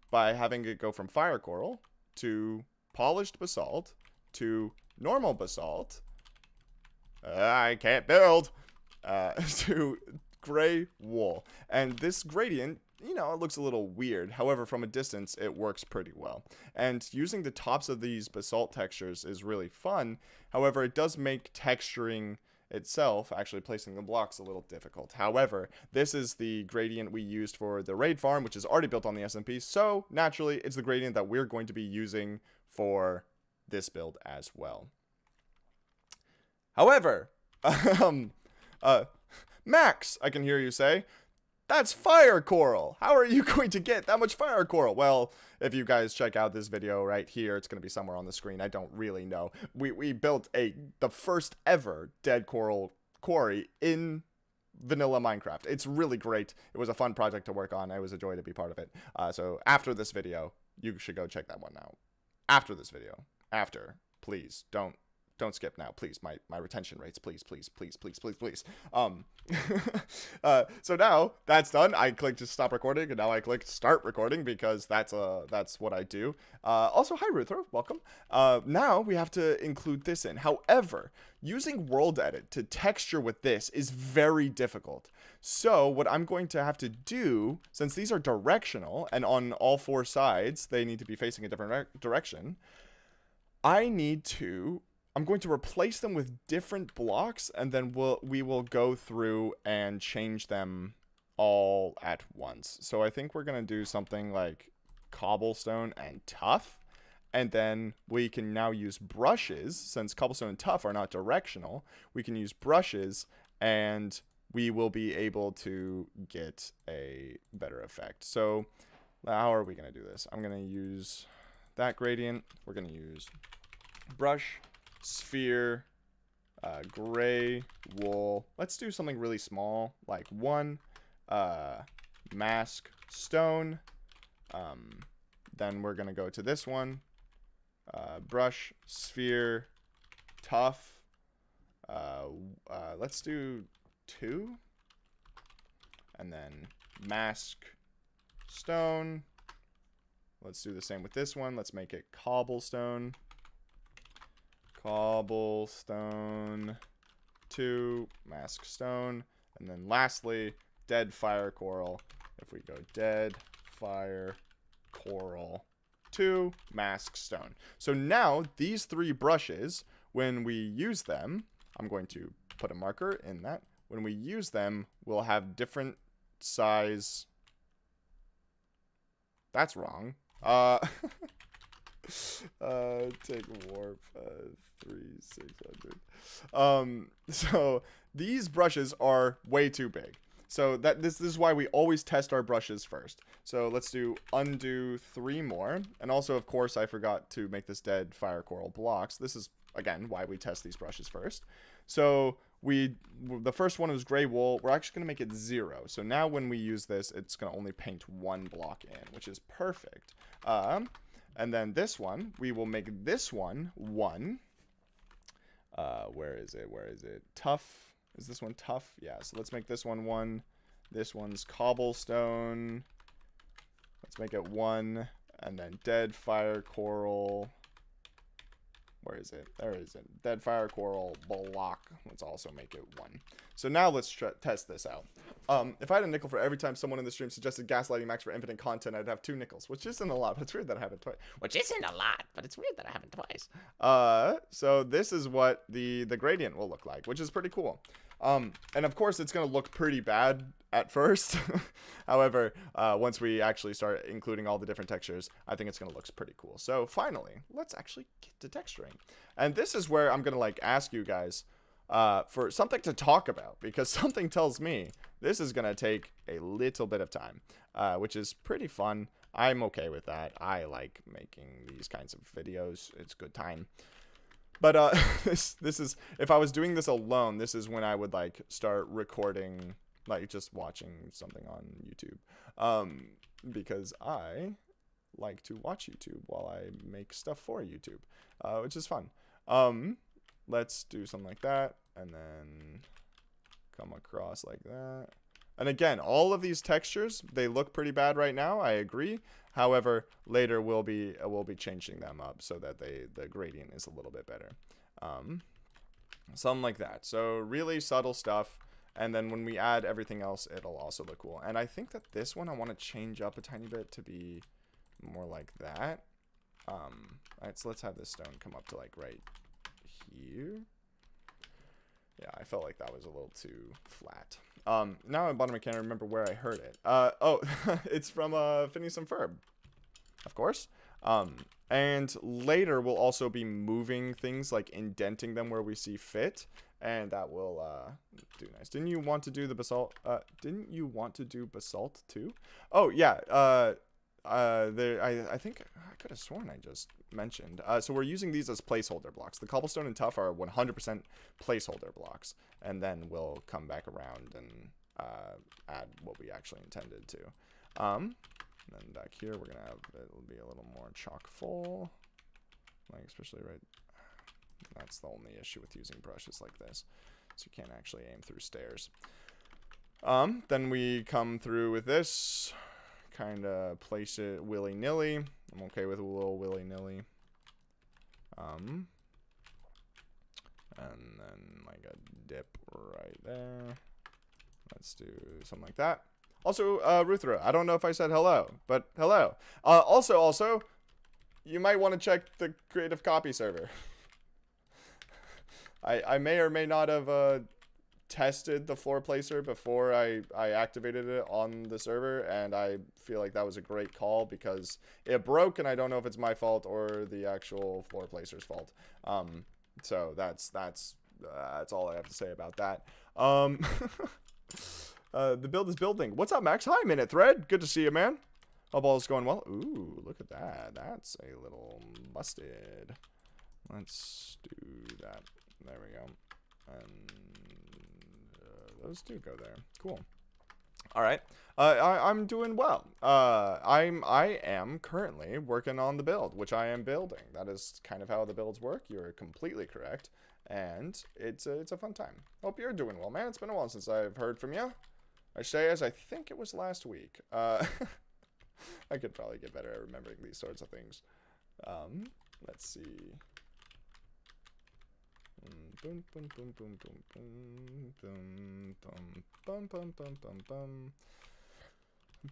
by having it go from fire coral to polished basalt to normal basalt. I can't build. To gray wool. And this gradient, you know, it looks a little weird. However, from a distance, it works pretty well. And using the tops of these basalt textures is really fun. However, it does make texturing itself, actually placing the blocks, a little difficult. However, this is the gradient we used for the raid farm, which is already built on the SMP. So naturally, it's the gradient that we're going to be using for this build as well. However, Max, I can hear you say, that's fire coral. How are you going to get that much fire coral? Well, if you guys check out this video right here, it's going to be somewhere on the screen. I don't really know. We built the first ever dead coral quarry in vanilla Minecraft. It's really great. It was a fun project to work on. It was a joy to be part of it. So after this video, you should go check that one out. After this video. After. Please, don't skip now, please. My retention rates, please. So now that's done. I clicked to stop recording, and now I click start recording because that's what I do. Also, hi Ruther, welcome. Now we have to include this in. However, using World Edit to texture with this is very difficult. So what I'm going to have to do, since these are directional and on all four sides they need to be facing a different direction, I'm going to replace them with different blocks, and then we will go through and change them all at once. So I think we're going to do something like cobblestone and tuff, and then we can now use brushes. Since cobblestone and tuff are not directional, we can use brushes, and we will be able to get a better effect. So how are we going to do this? I'm going to use that gradient. We're going to use brush, sphere, gray wool. Let's do something really small, like 1 mask stone. Then we're gonna go to this one, brush, sphere, tuff. Let's do 2, and then mask stone. Let's do the same with this one. Let's make it cobblestone. Cobblestone, 2, mask stone, and then lastly, dead fire coral. If we go dead fire coral, 2, mask stone. So now these 3 brushes, when we use them, I'm going to put a marker in that. When we use them, we'll have different size. That's wrong. Take warp 3600. So these brushes are way too big. So this is why we always test our brushes first. So let's do undo 3 more. And also, of course, I forgot to make this dead fire coral blocks. This is again why we test these brushes first. So the first one was gray wool. We're actually going to make it 0. So now when we use this, it's going to only paint 1 block in, which is perfect. And then this one, we will make this one 1. Where is it? Tough. Is this one tough? Yeah, so let's make this one 1. This one's cobblestone. Let's make it 1. And then dead fire coral. Where is it? There is it. Dead fire coral block. Let's also make it 1. So now let's test this out. If I had a nickel for every time someone in the stream suggested gaslighting Max for infinite content, I'd have 2 nickels, which isn't a lot, but it's weird that I have it twice. Which isn't a lot, but it's weird that I have it twice. So this is what the gradient will look like, which is pretty cool. And of course, it's going to look pretty bad at first. However, once we actually start including all the different textures, I think it's going to look pretty cool. So finally, let's actually get to texturing. And this is where I'm going to like ask you guys for something to talk about, because something tells me this is going to take a little bit of time, which is pretty fun. I'm okay with that. I like making these kinds of videos. It's good time. But this is, if I was doing this alone, this is when I would like start recording, like just watching something on YouTube, because I like to watch YouTube while I make stuff for YouTube, which is fun. Let's do something like that, and then come across like that. And again, all of these textures, they look pretty bad right now. I agree. However, later we'll be changing them up so that the gradient is a little bit better. Something like that. So really subtle stuff. And then when we add everything else, it'll also look cool. And I think that this one I want to change up a tiny bit to be more like that. Alright, so let's have this stone come up to like right here. Yeah, I felt like that was a little too flat. Now at bottom I can't remember where I heard it. Oh, it's from Phineas and Ferb, of course. And later we'll also be moving things, like indenting them where we see fit, and that will do nice. Didn't you want to do the basalt? Didn't you want to do basalt too? Oh yeah. I think I could have sworn I just mentioned. So we're using these as placeholder blocks. The cobblestone and tuff are 100% placeholder blocks, and then we'll come back around and add what we actually intended to. And then back here we're gonna have, it'll be a little more chock full, like especially right. That's the only issue with using brushes like this, so you can't actually aim through stairs. Then we come through with this. Kind of place it willy-nilly. I'm okay with a little willy-nilly. And then like a dip right there. Let's do something like that. Also, Ruthra, I don't know if I said hello, but hello. Also, you might want to check the Creative Copy server. I may or may not have tested the floor placer before I activated it on the server, and I feel like that was a great call because it broke, and I don't know if it's my fault or the actual floor placer's fault. So that's all I have to say about that. The build is building. What's up, Max? Hi, Minute Thread. Good to see you, man. Hope all is going well. Ooh, look at that. That's a little busted. Let's do that. There we go. And those two go there. Cool. All right. I'm doing well. I am currently working on the build, which I am building. That is kind of how the builds work. You're completely correct, and it's a fun time. Hope you're doing well, man. It's been a while since I've heard from you. I say as I think it was last week. I could probably get better at remembering these sorts of things. Let's see. Boom, boom, boom, boom, boom, boom, boom, boom, boom, boom, boom, boom.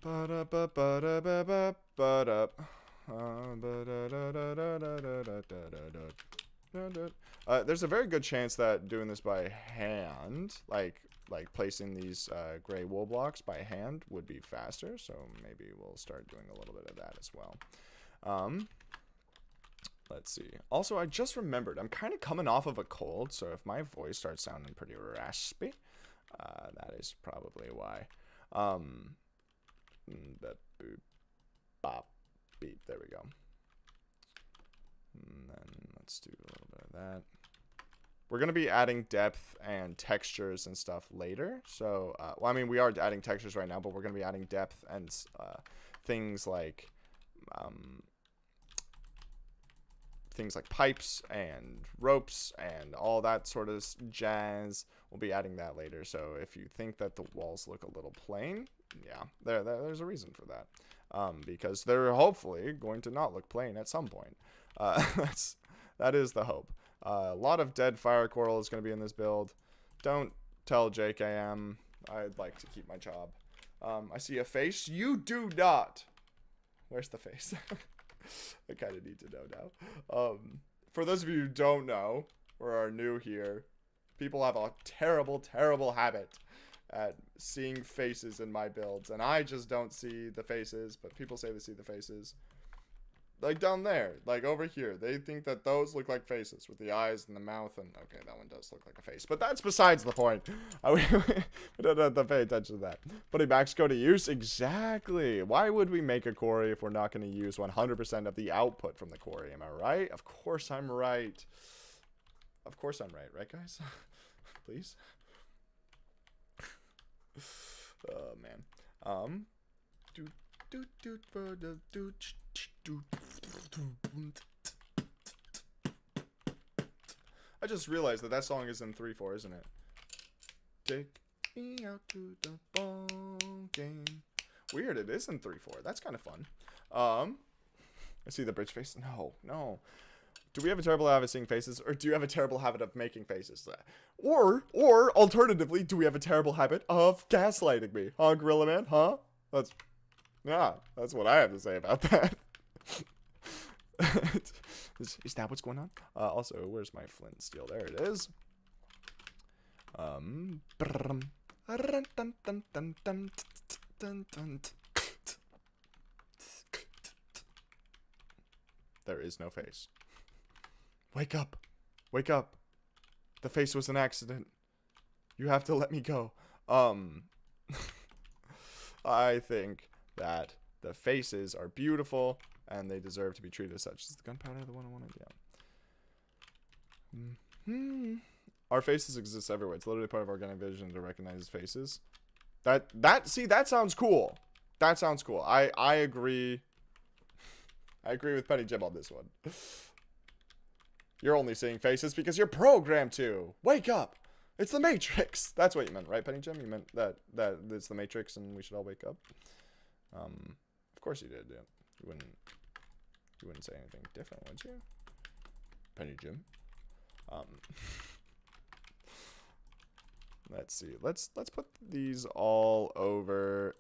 Ba-da ba ba ba ba ba da. There's a very good chance that doing this by hand, like placing these gray wool blocks by hand, would be faster. So maybe we'll start doing a little bit of that as well. Let's see. Also, I just remembered, I'm kind of coming off of a cold, so if my voice starts sounding pretty raspy, that is probably why. Bop, beep, there we go. And then let's do a little bit of that. We're going to be adding depth and textures and stuff later. So, well, I mean, we are adding textures right now, but we're going to be adding depth and things like pipes and ropes and all that sort of jazz. We'll be adding that later. So if you think that the walls look a little plain, yeah, there's a reason for that. Because they're hopefully going to not look plain at some point. That is the hope. A lot of dead fire coral is going to be in this build. Don't tell JKM. I'd like to keep my job. I see a face. You do not. Where's the face? I kind of need to know now. For those of you who don't know or are new here, people have a terrible, terrible habit at seeing faces in my builds, and I just don't see the faces, but people say they see the faces. Like down there, like over here, they think that those look like faces with the eyes and the mouth, and okay, that one does look like a face, but that's besides the point. We don't have to pay attention to that. Putting max code to use? Exactly. Why would we make a quarry if we're not going to use 100% of the output from the quarry? Am I right? Of course I'm right. Of course I'm right, guys? Please. Oh man. Do do do do do do. I just realized that song is in 3/4, isn't it? Take me out to the ball game. Weird, it is in 3/4. That's kind of fun. I see the bridge face. No. Do we have a terrible habit of seeing faces, or do you have a terrible habit of making faces? Or alternatively, do we have a terrible habit of gaslighting me? Huh, Gorilla Man? Huh? That's what I have to say about that. Is that what's going on? Also, where's my flint and steel? There it is. There is no face. Wake up. Wake up. The face was an accident. You have to let me go. I think that the faces are beautiful and they deserve to be treated as such. Is the gunpowder the one I wanted? Yeah. Our faces exist everywhere. It's literally part of organic vision to recognize faces. See, that sounds cool. That sounds cool. I agree. I agree with Penny Jim on this one. You're only seeing faces because you're programmed to. Wake up. It's the Matrix. That's what you meant, right, Penny Jim? You meant that it's the Matrix and we should all wake up. Of course you did. Yeah. You wouldn't say anything different, would you, Penny Jim? Let's see. Let's put these all over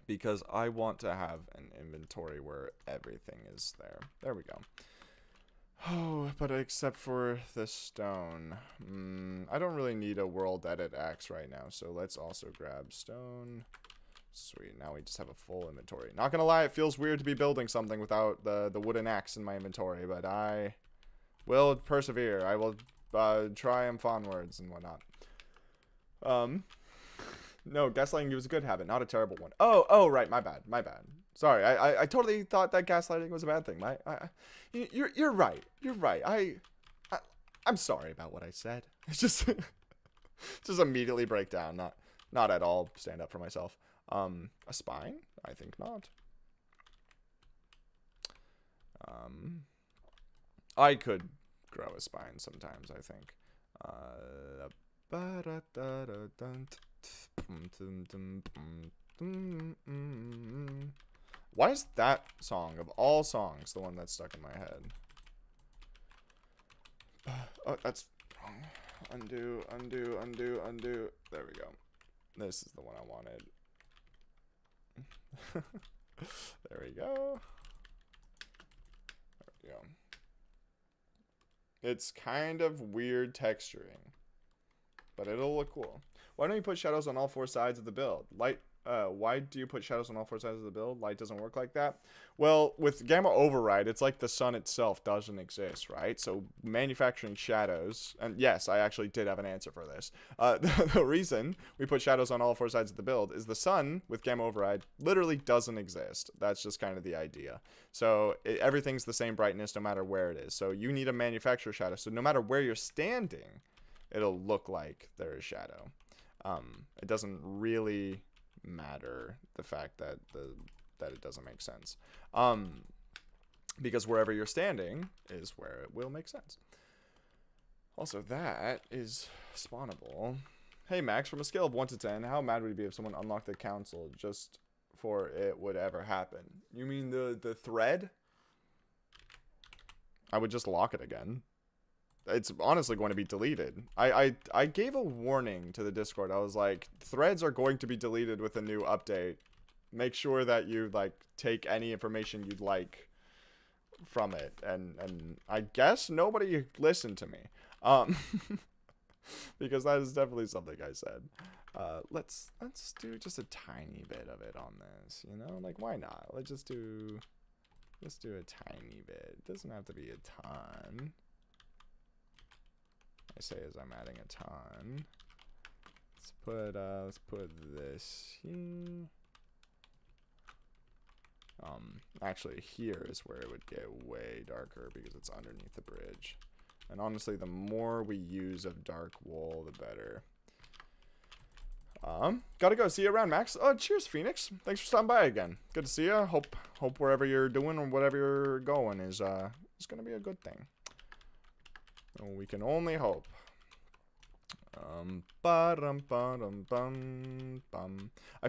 because I want to have an inventory where everything is there. There we go. Oh, but except for the stone. I don't really need a world edit axe right now, so let's also grab stone. Sweet, now we just have a full inventory. Not gonna lie, it feels weird to be building something without the wooden axe in my inventory, but I will persevere. I will triumph onwards and whatnot. No, gaslighting was a good habit, not a terrible one. Oh, right, my bad. Sorry, I totally thought that gaslighting was a bad thing. You're right. You're right. I'm sorry about what I said. It's just immediately break down. Not at all stand up for myself. A spine? I think not. I could grow a spine sometimes, I think. Why is that song, of all songs, the one that's stuck in my head? Oh, that's wrong. Undo. There we go. This is the one I wanted. There we go. There we go. It's kind of weird texturing, but it'll look cool. Why don't you put shadows on all four sides of the build? Why do you put shadows on all four sides of the build? Light doesn't work like that. Well, with gamma override, it's like the sun itself doesn't exist, right? So manufacturing shadows, and yes, I actually did have an answer for this. The reason we put shadows on all four sides of the build is the sun with gamma override literally doesn't exist. That's just kind of the idea. So everything's the same brightness no matter where it is. So you need a manufacturer shadow. So no matter where you're standing, it'll look like there is shadow. It doesn't really matter the fact that it doesn't make sense, because wherever you're standing is where it will make sense. Also, that is spawnable. Hey Max, from a scale of 1 to 10, how mad would you be if someone unlocked the council just for it would ever happen? You mean the thread? I would just lock it again. It's honestly going to be deleted. I gave a warning to the Discord. I was like, threads are going to be deleted with a new update. Make sure that you like take any information you'd like from it. And I guess nobody listened to me. Because that is definitely something I said. Let's do just a tiny bit of it on this, you know? Like, why not? Let's do a tiny bit. It doesn't have to be a ton. I say as I'm adding a ton. Let's put this here. Actually here is where it would get way darker because it's underneath the bridge. And honestly, the more we use of dark wool, the better. Gotta go. See you around, Max. Oh, cheers, Phoenix. Thanks for stopping by again. Good to see you. Hope wherever you're doing or whatever you're going is gonna be a good thing. We can only hope. I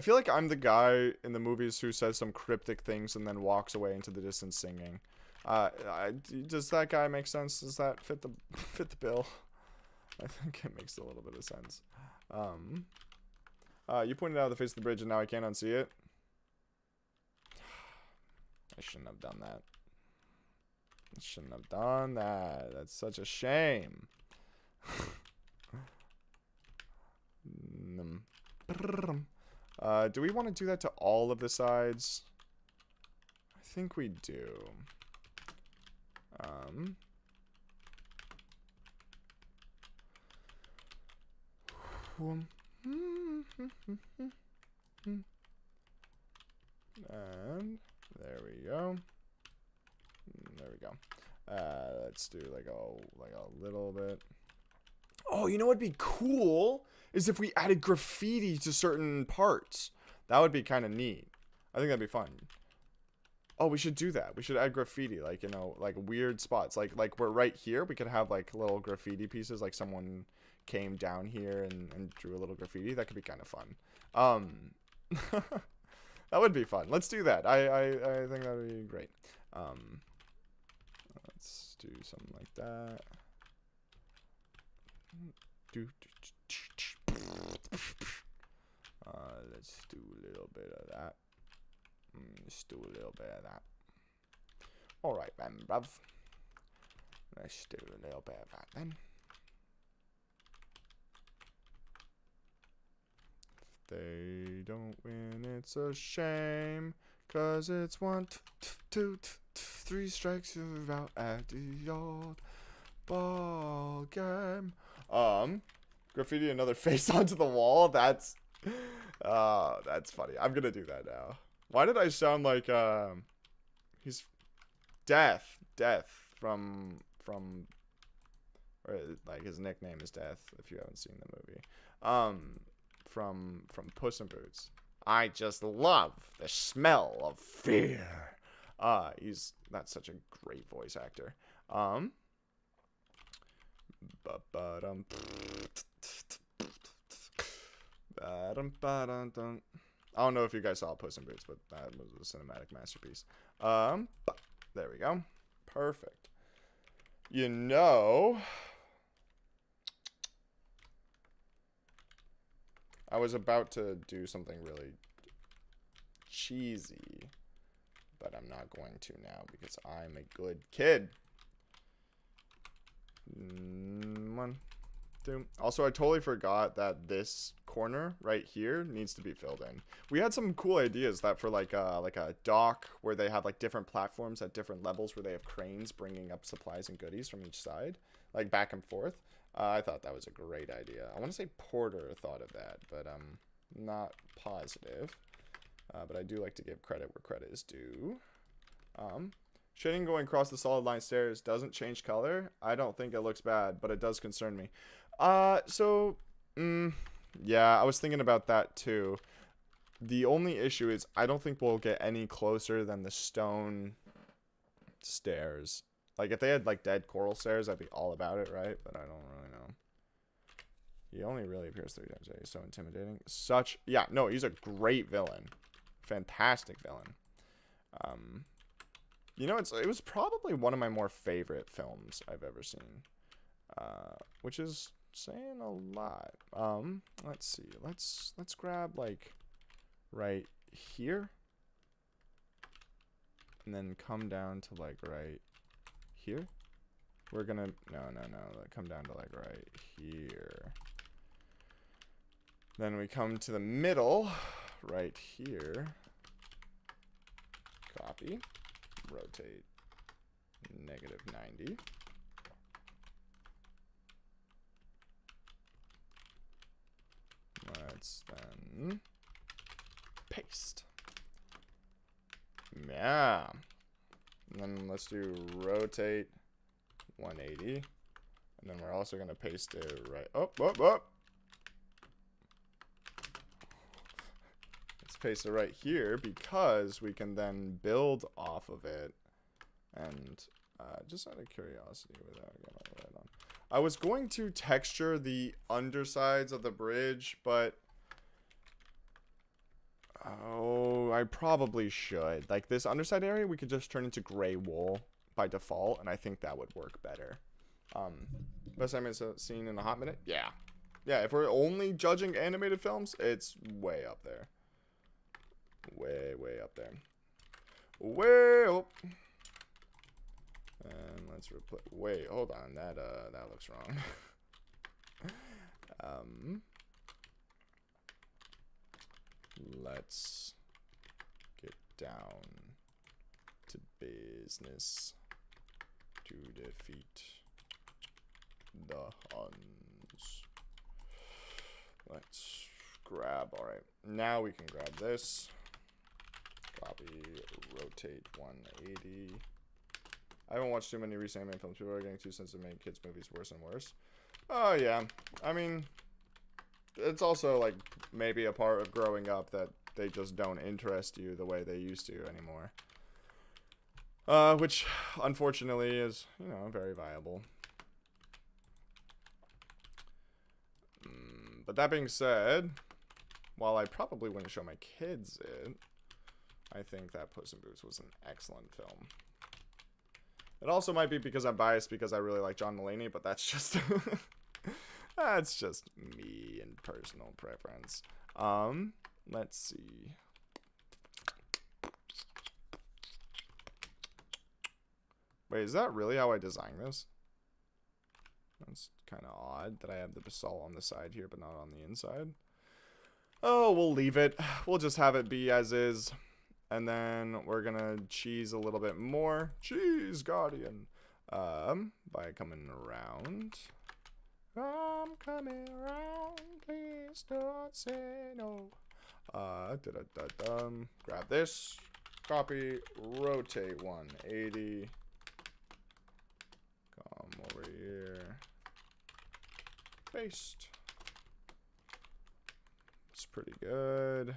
feel like I'm the guy in the movies who says some cryptic things and then walks away into the distance singing. Does that guy make sense? Does that fit the bill? I think it makes a little bit of sense. You pointed out the face of the bridge and now I can't unsee it. I shouldn't have done that. I shouldn't have done that. That's such a shame. Do we want to do that to all of the sides? I think we do. And there we go. There we go. Let's do like a little bit. Oh, you know what'd be cool is if we added graffiti to certain parts. That would be kind of neat. I think that'd be fun. Oh, we should do that. We should add graffiti, like, you know, like weird spots. Like we're right here. We could have like little graffiti pieces, like someone came down here and drew a little graffiti. That could be kind of fun. That would be fun. Let's do that. I think that would be great. Let's do something like that. Let's do a little bit of that. Let's do a little bit of that. Alright then, bruv. Let's do a little bit of that then. If they don't win, it's a shame. 'Cause it's 1, 2, 3 strikes, you're out at the old ball game. Graffiti another face onto the wall. That's funny. I'm gonna do that now. Why did I sound like he's Death from or like his nickname is Death if you haven't seen the movie. From Puss in Boots. I just love the smell of fear. That's such a great voice actor. I don't know if you guys saw Puss in Boots, but that was a cinematic masterpiece. There we go. Perfect. You know, I was about to do something really cheesy, but I'm not going to now because I'm a good kid. 1, 2. Also, I totally forgot that this corner right here needs to be filled in. We had some cool ideas that for like a dock where they have like different platforms at different levels where they have cranes bringing up supplies and goodies from each side, like back and forth. I thought that was a great idea. I want to say Porter thought of that, but I'm not positive. But I do like to give credit where credit is due. Shading going across the solid line stairs doesn't change color. I don't think it looks bad, but it does concern me. Yeah, I was thinking about that too. The only issue is I don't think we'll get any closer than the stone stairs. Like, if they had, like, dead coral stairs, I'd be all about it, right? But I don't really know. He only really appears 3 times a day. He's so intimidating. Yeah, no, he's a great villain. Fantastic villain. You know, it was probably one of my more favorite films I've ever seen. Which is saying a lot. Let's see. Let's grab, like, right here. And then come down to, like, right here. We're gonna no, come down to like right here. Then we come to the middle right here. Copy, rotate -90. Let's then paste. Yeah. And then let's do rotate 180. And then we're also going to paste it right... Oh, oh, oh! Let's paste it right here because we can then build off of it. And just out of curiosity, without getting my light on, I was going to texture the undersides of the bridge, but oh, I probably should. Like this underside area, we could just turn into gray wool by default, and I think that would work better. Best animated scene in a hot minute? Yeah. Yeah, if we're only judging animated films, it's way up there. Way, way up there. Way up. And let's replace. Wait, hold on. That looks wrong. Let's get down to business to defeat the Huns. Let's grab. All right, now we can grab this. Copy, rotate 180. I haven't watched too many recent anime films. People are getting too sensitive to make kids' movies worse and worse. Oh, yeah. I mean, it's also, like, maybe a part of growing up that they just don't interest you the way they used to anymore. Which, unfortunately, is, you know, very viable. But that being said, while I probably wouldn't show my kids it, I think that Puss in Boots was an excellent film. It also might be because I'm biased because I really like John Mulaney, but that's just that's just me and personal preference. Let's see. Wait, is that really how I designed this? That's kind of odd that I have the basalt on the side here, but not on the inside. Oh, we'll leave it. We'll just have it be as is. And then we're gonna cheese a little bit more. Cheese Guardian. By coming around. I'm coming around. Please don't say no. Grab this. Copy. Rotate 180. Come over here. Paste. It's pretty good.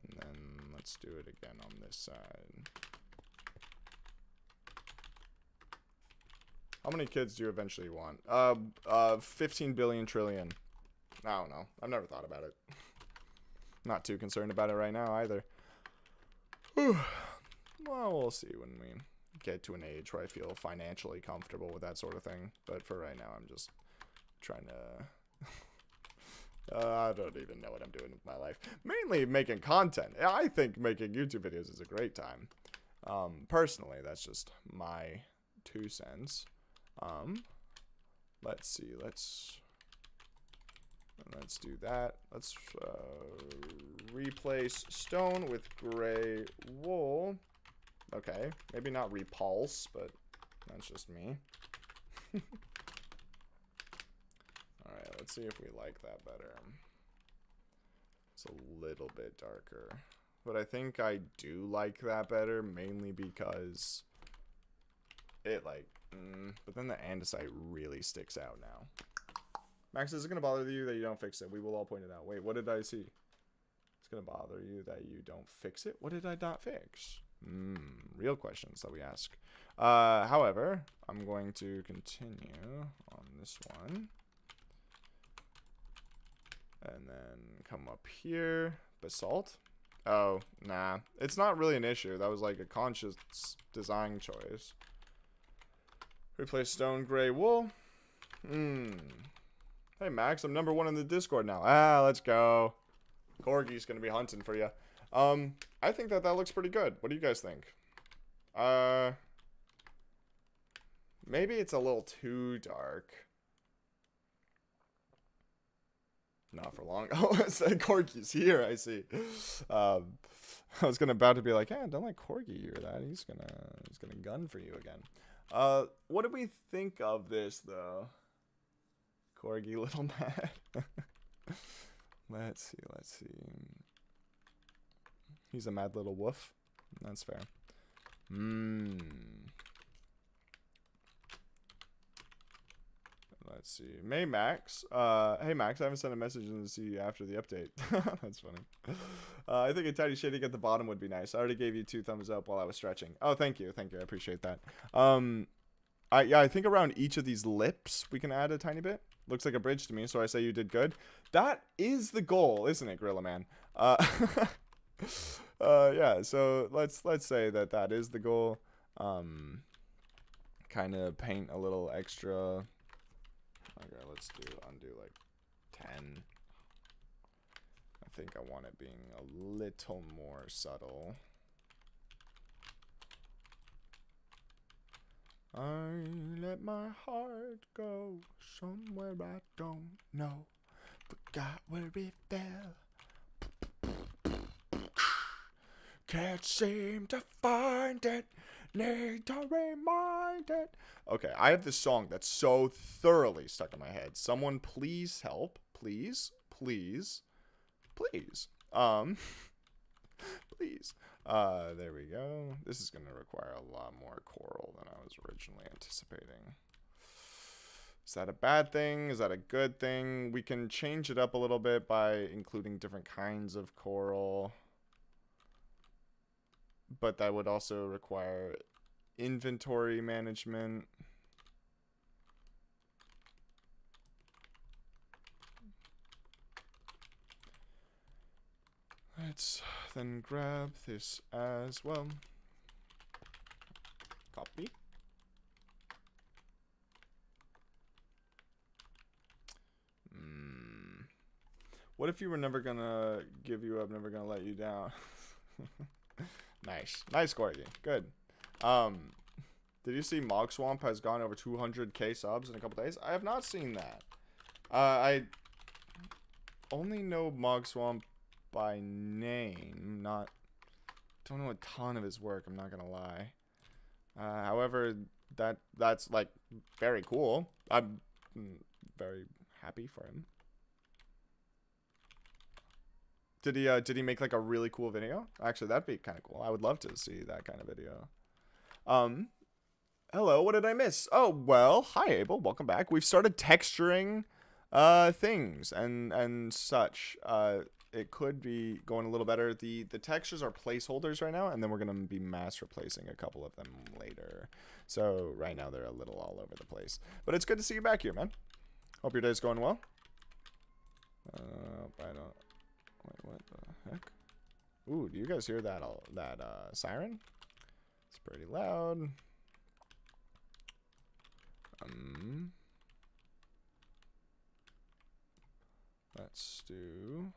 And then let's do it again on this side. How many kids do you eventually want? 15 billion trillion. I don't know. I've never thought about it. Not too concerned about it right now either. Whew. Well, we'll see when we get to an age where I feel financially comfortable with that sort of thing. But for right now, I'm just trying to... I don't even know what I'm doing with my life. Mainly making content. I think making YouTube videos is a great time. Personally, that's just my 2 cents. Let's see. Let's do that. Let's replace stone with gray wool. Okay, maybe not repulse, but that's just me. Alright, let's see if we like that better. It's a little bit darker. But I think I do like that better, mainly because it, like, but then the andesite really sticks out now. Max, is it going to bother you that you don't fix it? We will all point it out. Wait, what did I see? It's going to bother you that you don't fix it? What did I not fix? Real questions that we ask. However, I'm going to continue on this one. And then come up here. Basalt. Oh, nah. It's not really an issue. That was like a conscious design choice. Replace stone, gray wool. Hey, Max, I'm #1 in the Discord now. Let's go. Corgi's gonna be hunting for you. I think that looks pretty good. What do you guys think? Maybe it's a little too dark. Not for long. Oh, I said Corgi's here. I see. I was about to be like, hey, don't let Corgi hear that. He's gonna gun for you again. What do we think of this though? Corgi little mad. Let's see. He's a mad little wolf. That's fair. let's see. May Max. Hey Max, I haven't sent a message in to see you after the update. That's funny. I think a tiny shading at the bottom would be nice. I already gave you 2 thumbs up while I was stretching. Oh, thank you. Thank you. I appreciate that. I think around each of these lips we can add a tiny bit. Looks like a bridge to me, so I say you did good. That is the goal, isn't it, Gorilla Man? Yeah, so let's say that is the goal. Kind of paint a little extra. Okay, let's undo like 10. I think I want it being a little more subtle. I let my heart go somewhere I don't know. Forgot where it fell. Can't seem to find it. Need to remind it. Okay, I have this song that's so thoroughly stuck in my head. Someone please help. Please. Please. Please. Please. There we go. This is going to require a lot more coral than I was originally anticipating. Is that a bad thing? Is that a good thing? We can change it up a little bit by including different kinds of coral. But that would also require inventory management. Let's then grab this as well. Copy. What if you were never gonna give you up, never gonna let you down? Nice. Nice, Corgi. Good. Did you see Mog Swamp has gone over 200k subs in a couple days? I have not seen that. I only know Mog Swamp by name, don't know a ton of his work, I'm not gonna lie. However, that's like very cool. I'm very happy for him. Did he make like a really cool video? Actually, that'd be kind of cool. I would love to see that kind of video. Hello, what did I miss? Oh, well, hi Abel, welcome back. We've started texturing things and such. It could be going a little better. The textures are placeholders right now, and then we're gonna be mass replacing a couple of them later. So right now they're a little all over the place. But it's good to see you back here, man. Hope your day's going well. I don't. Wait, what the heck? Ooh, do you guys hear that siren? It's pretty loud. Let's do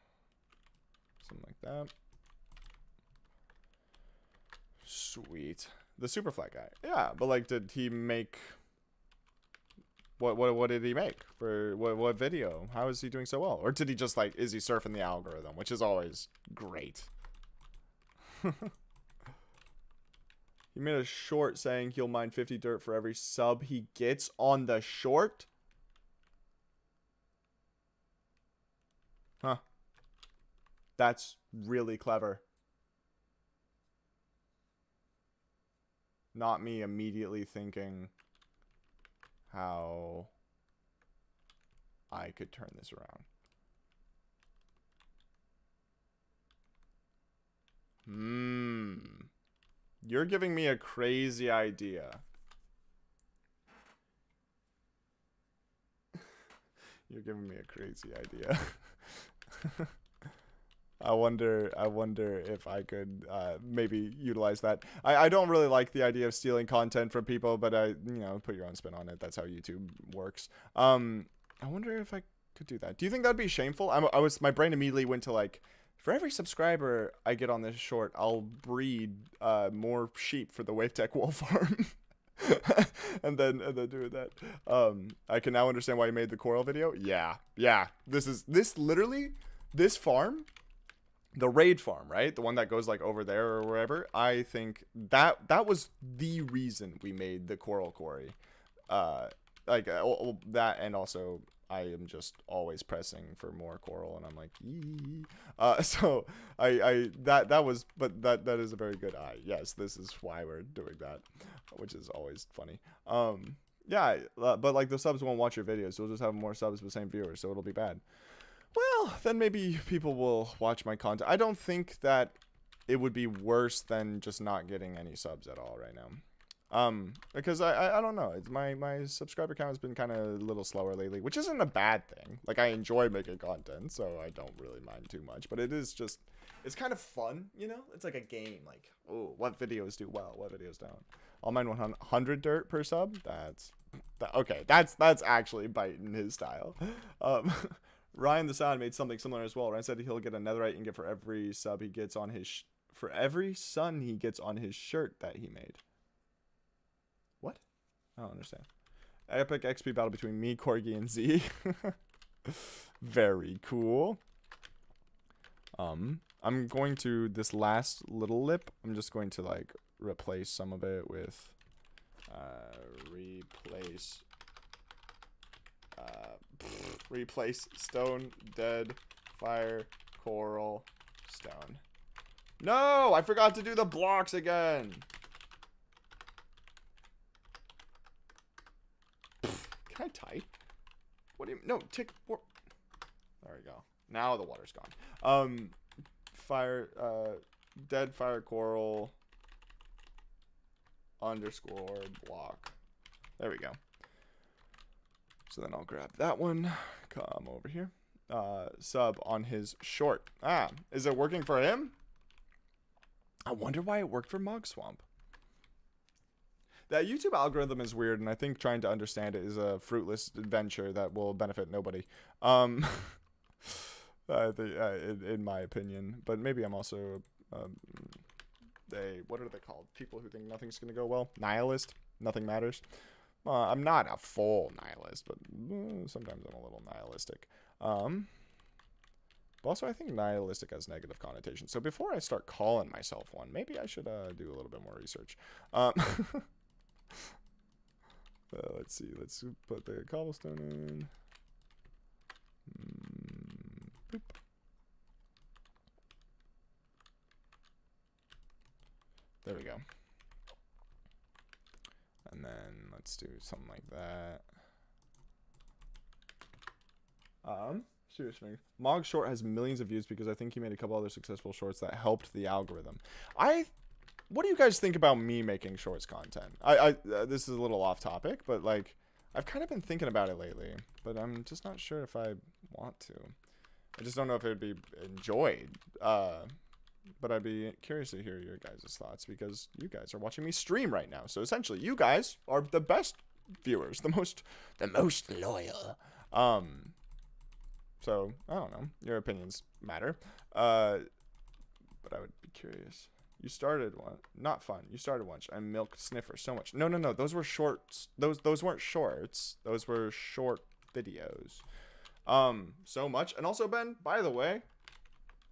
something like that. Sweet. The Superfly guy. Yeah, but like, did he make... What did he make for what video? How is he doing so well? Or did he just like, is he surfing the algorithm, which is always great. He made a short saying he'll mine 50 dirt for every sub he gets on the short. Huh. That's really clever. Not me immediately thinking how I could turn this around. You're giving me a crazy idea. You're giving me a crazy idea. I wonder if I could maybe utilize that. I don't really like the idea of stealing content from people, but put your own spin on it. That's how YouTube works. I wonder if I could do that. Do you think that'd be shameful? My brain immediately went to like, for every subscriber I get on this short, I'll breed more sheep for the Wavetech wool farm. and then doing that. I can now understand why you made the coral video. Yeah. This farm, the raid farm, right? The one that goes like over there or wherever. I think that was the reason we made the coral quarry. That, and also I am just always pressing for more coral, and I'm like, yee. So that is a very good eye. Yes, this is why we're doing that, which is always funny. Yeah, but like the subs won't watch your videos. You'll just have more subs but same viewers, so it'll be bad. Well, then maybe people will watch my content. I don't think that it would be worse than just not getting any subs at all right now. Because I don't know. It's my subscriber count has been kind of a little slower lately, which isn't a bad thing. Like, I enjoy making content, so I don't really mind too much. But it is just, it's kind of fun, you know? It's like a game. Like, oh, what videos do well, what videos don't. I'll mine 100 dirt per sub. Okay. That's actually biting his style. Ryan the Sound made something similar as well. Ryan said he'll get a netherite ingot for every sub he gets on his for every sun he gets on his shirt that he made. What? I don't understand. Epic XP battle between me, Corgi, and Z. Very cool. I'm going to this last little lip. I'm just going to like replace some of it with replace stone, dead, fire, coral, stone. No, I forgot to do the blocks again. Can I type? What do you, no, tick, there we go. Now the water's gone. Fire, dead, fire, coral, underscore, block. There we go. So then I'll grab that one. Come over here. Sub on his short. Ah, is it working for him? I wonder why it worked for Mog Swamp. That YouTube algorithm is weird, and I think trying to understand it is a fruitless adventure that will benefit nobody. In my opinion. But maybe I'm also what are they called? People who think nothing's gonna go well. Nihilist. Nothing matters. I'm not a full nihilist, but sometimes I'm a little nihilistic. But also, I think nihilistic has negative connotations. So before I start calling myself one, maybe I should do a little bit more research. Let's see. Let's put the cobblestone in. Boop. There we go. And then let's do something like that. Seriously. Mog Short has millions of views because I think he made a couple other successful shorts that helped the algorithm. What do you guys think about me making shorts content? This is a little off topic, but like, I've kind of been thinking about it lately, but I'm just not sure if I want to. I just don't know if it would be enjoyed. But I'd be curious to hear your guys' thoughts because you guys are watching me stream right now. So essentially, you guys are the best viewers, the most loyal. So I don't know. Your opinions matter. But I would be curious. You started one, not fun. You started one. I milked Sniffer so much. No. Those were shorts. Those weren't shorts. Those were short videos. So much. And also, Ben, by the way,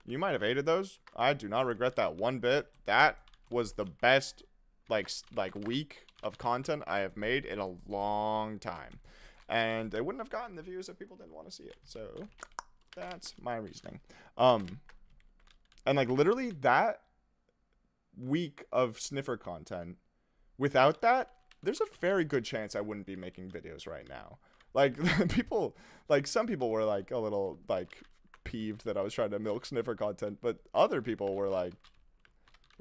you might have hated those. I do not regret that one bit. That was the best like week of content I have made in a long time. And they wouldn't have gotten the views if people didn't want to see it. So that's my reasoning. And like literally that week of Sniffer content, without that, there's a very good chance I wouldn't be making videos right now. Like people, like some people were like a little like peeved that I was trying to milk Sniffer content, but other people were like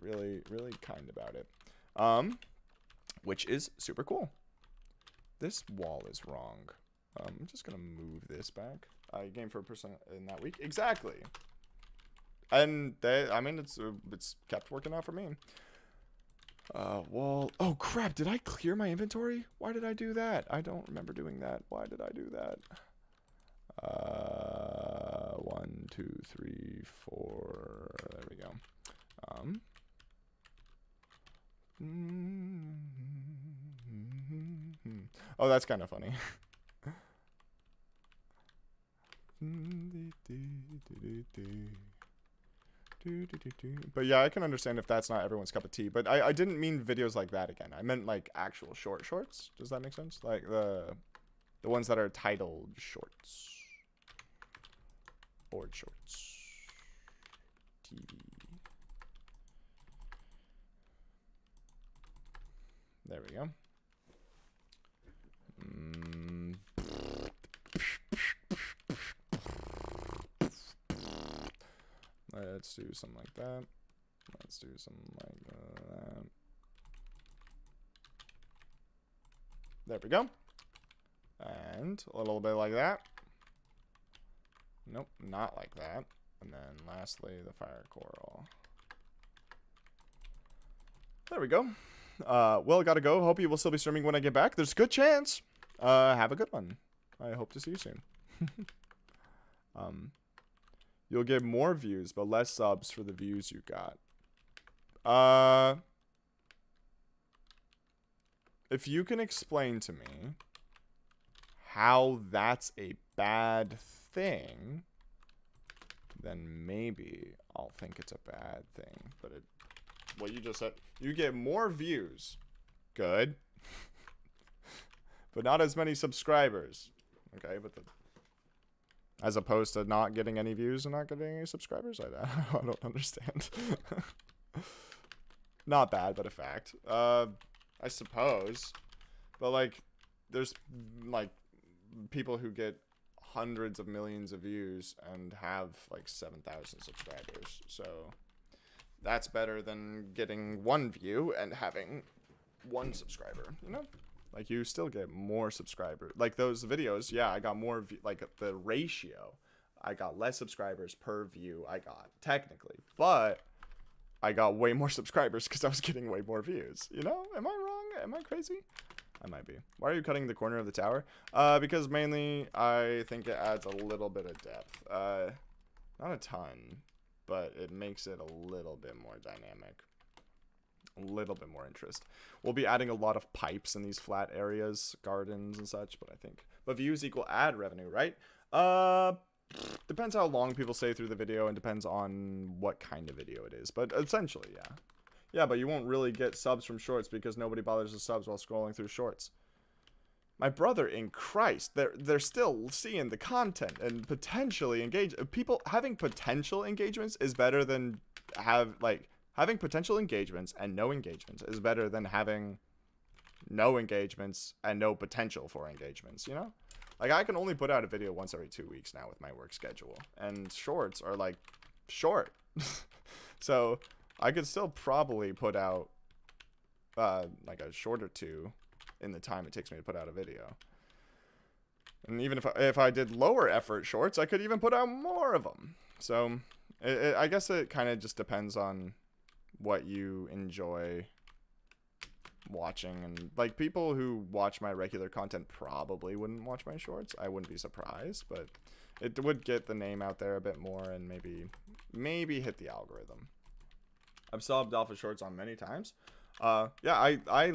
really kind about it, which is super cool. This wall is wrong. I'm just gonna move this back. I game for a person in that week exactly, and I mean it's kept working out for me. Wall. Oh crap! Did I clear my inventory? Why did I do that? I don't remember doing that. Why did I do that? 1, 2, 3, 4. There we go. Oh, that's kind of funny. But yeah, I can understand if that's not everyone's cup of tea. But I didn't mean videos like that again. I meant like actual shorts. Does that make sense? Like the ones that are titled shorts. Board shorts. TV. There we go. Let's do something like that. Let's do something like that. There we go. And a little bit like that. Nope, not like that. And then lastly, the fire coral. There we go. Well, gotta go. Hope you will still be streaming when I get back. There's a good chance. Have a good one. I hope to see you soon. You'll get more views, but less subs for the views you got. If you can explain to me how that's a bad thing, then maybe I'll think it's a bad thing. But what you just said, you get more views. Good. But not as many subscribers. Okay, but as opposed to not getting any views and not getting any subscribers? I don't understand. Not bad, but a fact. I suppose. But, like, there's, like, people who get hundreds of millions of views and have, like, 7,000 subscribers. So, that's better than getting one view and having one subscriber, you know? Like, you still get more subscribers. Like, those videos, yeah, I got more, like, the ratio. I got less subscribers per view I got, technically. But I got way more subscribers because I was getting way more views. You know? Am I wrong? Am I crazy? I might be. Why are you cutting the corner of the tower? Because mainly I think it adds a little bit of depth. Not a ton, but it makes it a little bit more dynamic. A little bit more interest. We'll be adding a lot of pipes in these flat areas, gardens and such, but views equal ad revenue, right? Depends how long people stay through the video and depends on what kind of video it is, but essentially, yeah. Yeah, but you won't really get subs from shorts because nobody bothers to subs while scrolling through shorts. My brother in Christ, they're still seeing the content and potentially engage. People having potential engagements is better than having potential engagements and no engagements is better than having no engagements and no potential for engagements, you know? Like, I can only put out a video once every 2 weeks now with my work schedule. And shorts are, like, short. So, I could still probably put out, like, a short or two in the time it takes me to put out a video. And even if I did lower effort shorts, I could even put out more of them. So, I guess it kind of just depends on what you enjoy watching, and like people who watch my regular content probably wouldn't watch my shorts. I wouldn't be surprised, but it would get the name out there a bit more and maybe hit the algorithm. I've subbed off of shorts on many times. Yeah, I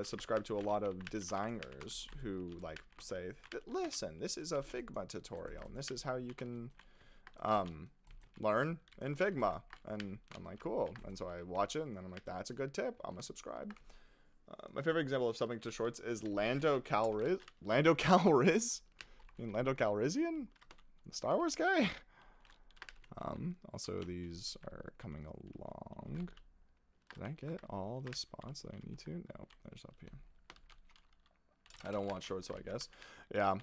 subscribe to a lot of designers who like say, listen, this is a Figma tutorial and this is how you can learn in Figma. And I'm like, cool. And so I watch it and then I'm like, that's a good tip. I'm gonna subscribe. My favorite example of subbing to shorts is Lando Calrissian? You mean Lando Calrissian? The Star Wars guy? Also these are coming along. Did I get all the spots that I need to? No, there's up here. I don't watch shorts, so I guess. Yeah.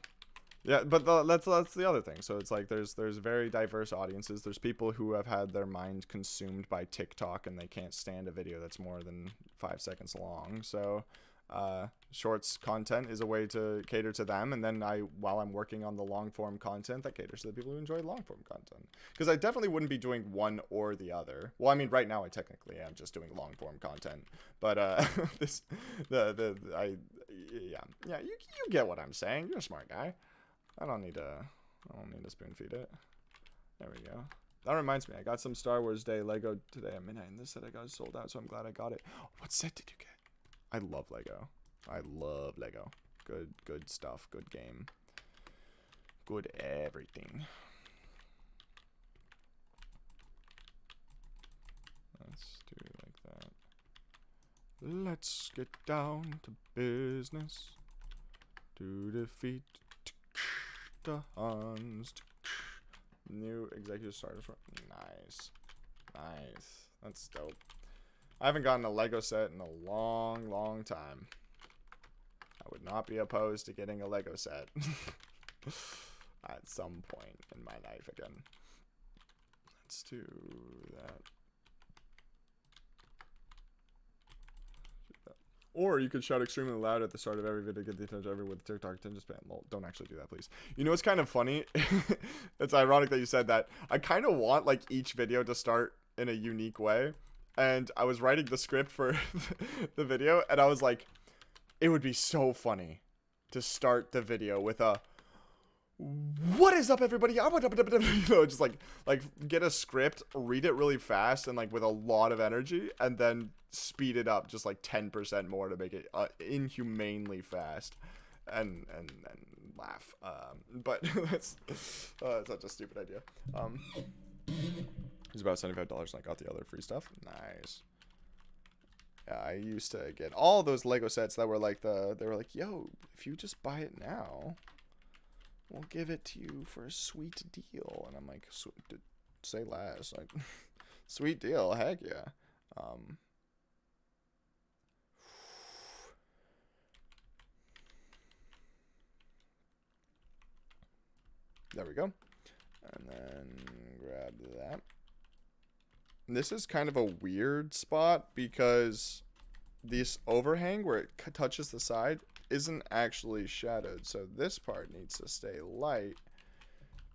Yeah, but that's the other thing. So it's like there's very diverse audiences. There's people who have had their mind consumed by TikTok and they can't stand a video that's more than 5 seconds long. So shorts content is a way to cater to them. And then while I'm working on the long form content, that caters to the people who enjoy long form content. Because I definitely wouldn't be doing one or the other. Well, I mean, right now I technically am just doing long form content. But yeah, you get what I'm saying. You're a smart guy. I don't need to spoon feed it. There we go. That reminds me, I got some Star Wars Day Lego today at midnight, and this set I got sold out, so I'm glad I got it. What set did you get? I love Lego. I love Lego. Good stuff. Good game. Good everything. Let's do it like that. Let's get down to business to defeat the Huns. New executive starters. Nice. That's dope. I haven't gotten a Lego set in a long time. I would not be opposed to getting a Lego set at some point in my life again. Let's do that. Or you could shout extremely loud at the start of every video, get the attention of everyone with TikTok attention span. Well, don't actually do that, please. You know what's kind of funny? It's ironic that you said that. I kind of want like each video to start in a unique way. And I was writing the script for the video, and I was like, it would be so funny to start the video with a "What is up, everybody?" You know, just like get a script, read it really fast and like with a lot of energy, and then speed it up just like 10% more to make it inhumanely fast, and laugh. But that's such a stupid idea. It's about $75, and I got the other free stuff. Nice. Yeah, I used to get all those Lego sets that were like they were like, yo, if you just buy it now, we'll give it to you for a sweet deal. And I'm like, say less. Like, sweet deal, heck yeah. There we go. And then grab that. This is kind of a weird spot because this overhang where it touches the side isn't actually shadowed. So this part needs to stay light,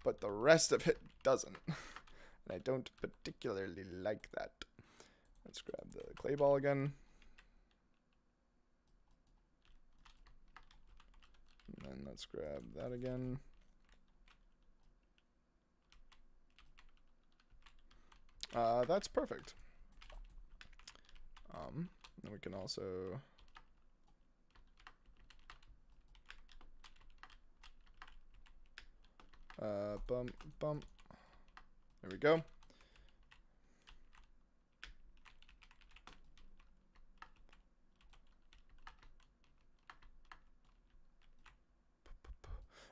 but the rest of it doesn't. And I don't particularly like that. Let's grab the clay ball again. And then let's grab that again. That's perfect. Then we can also bump. There we go.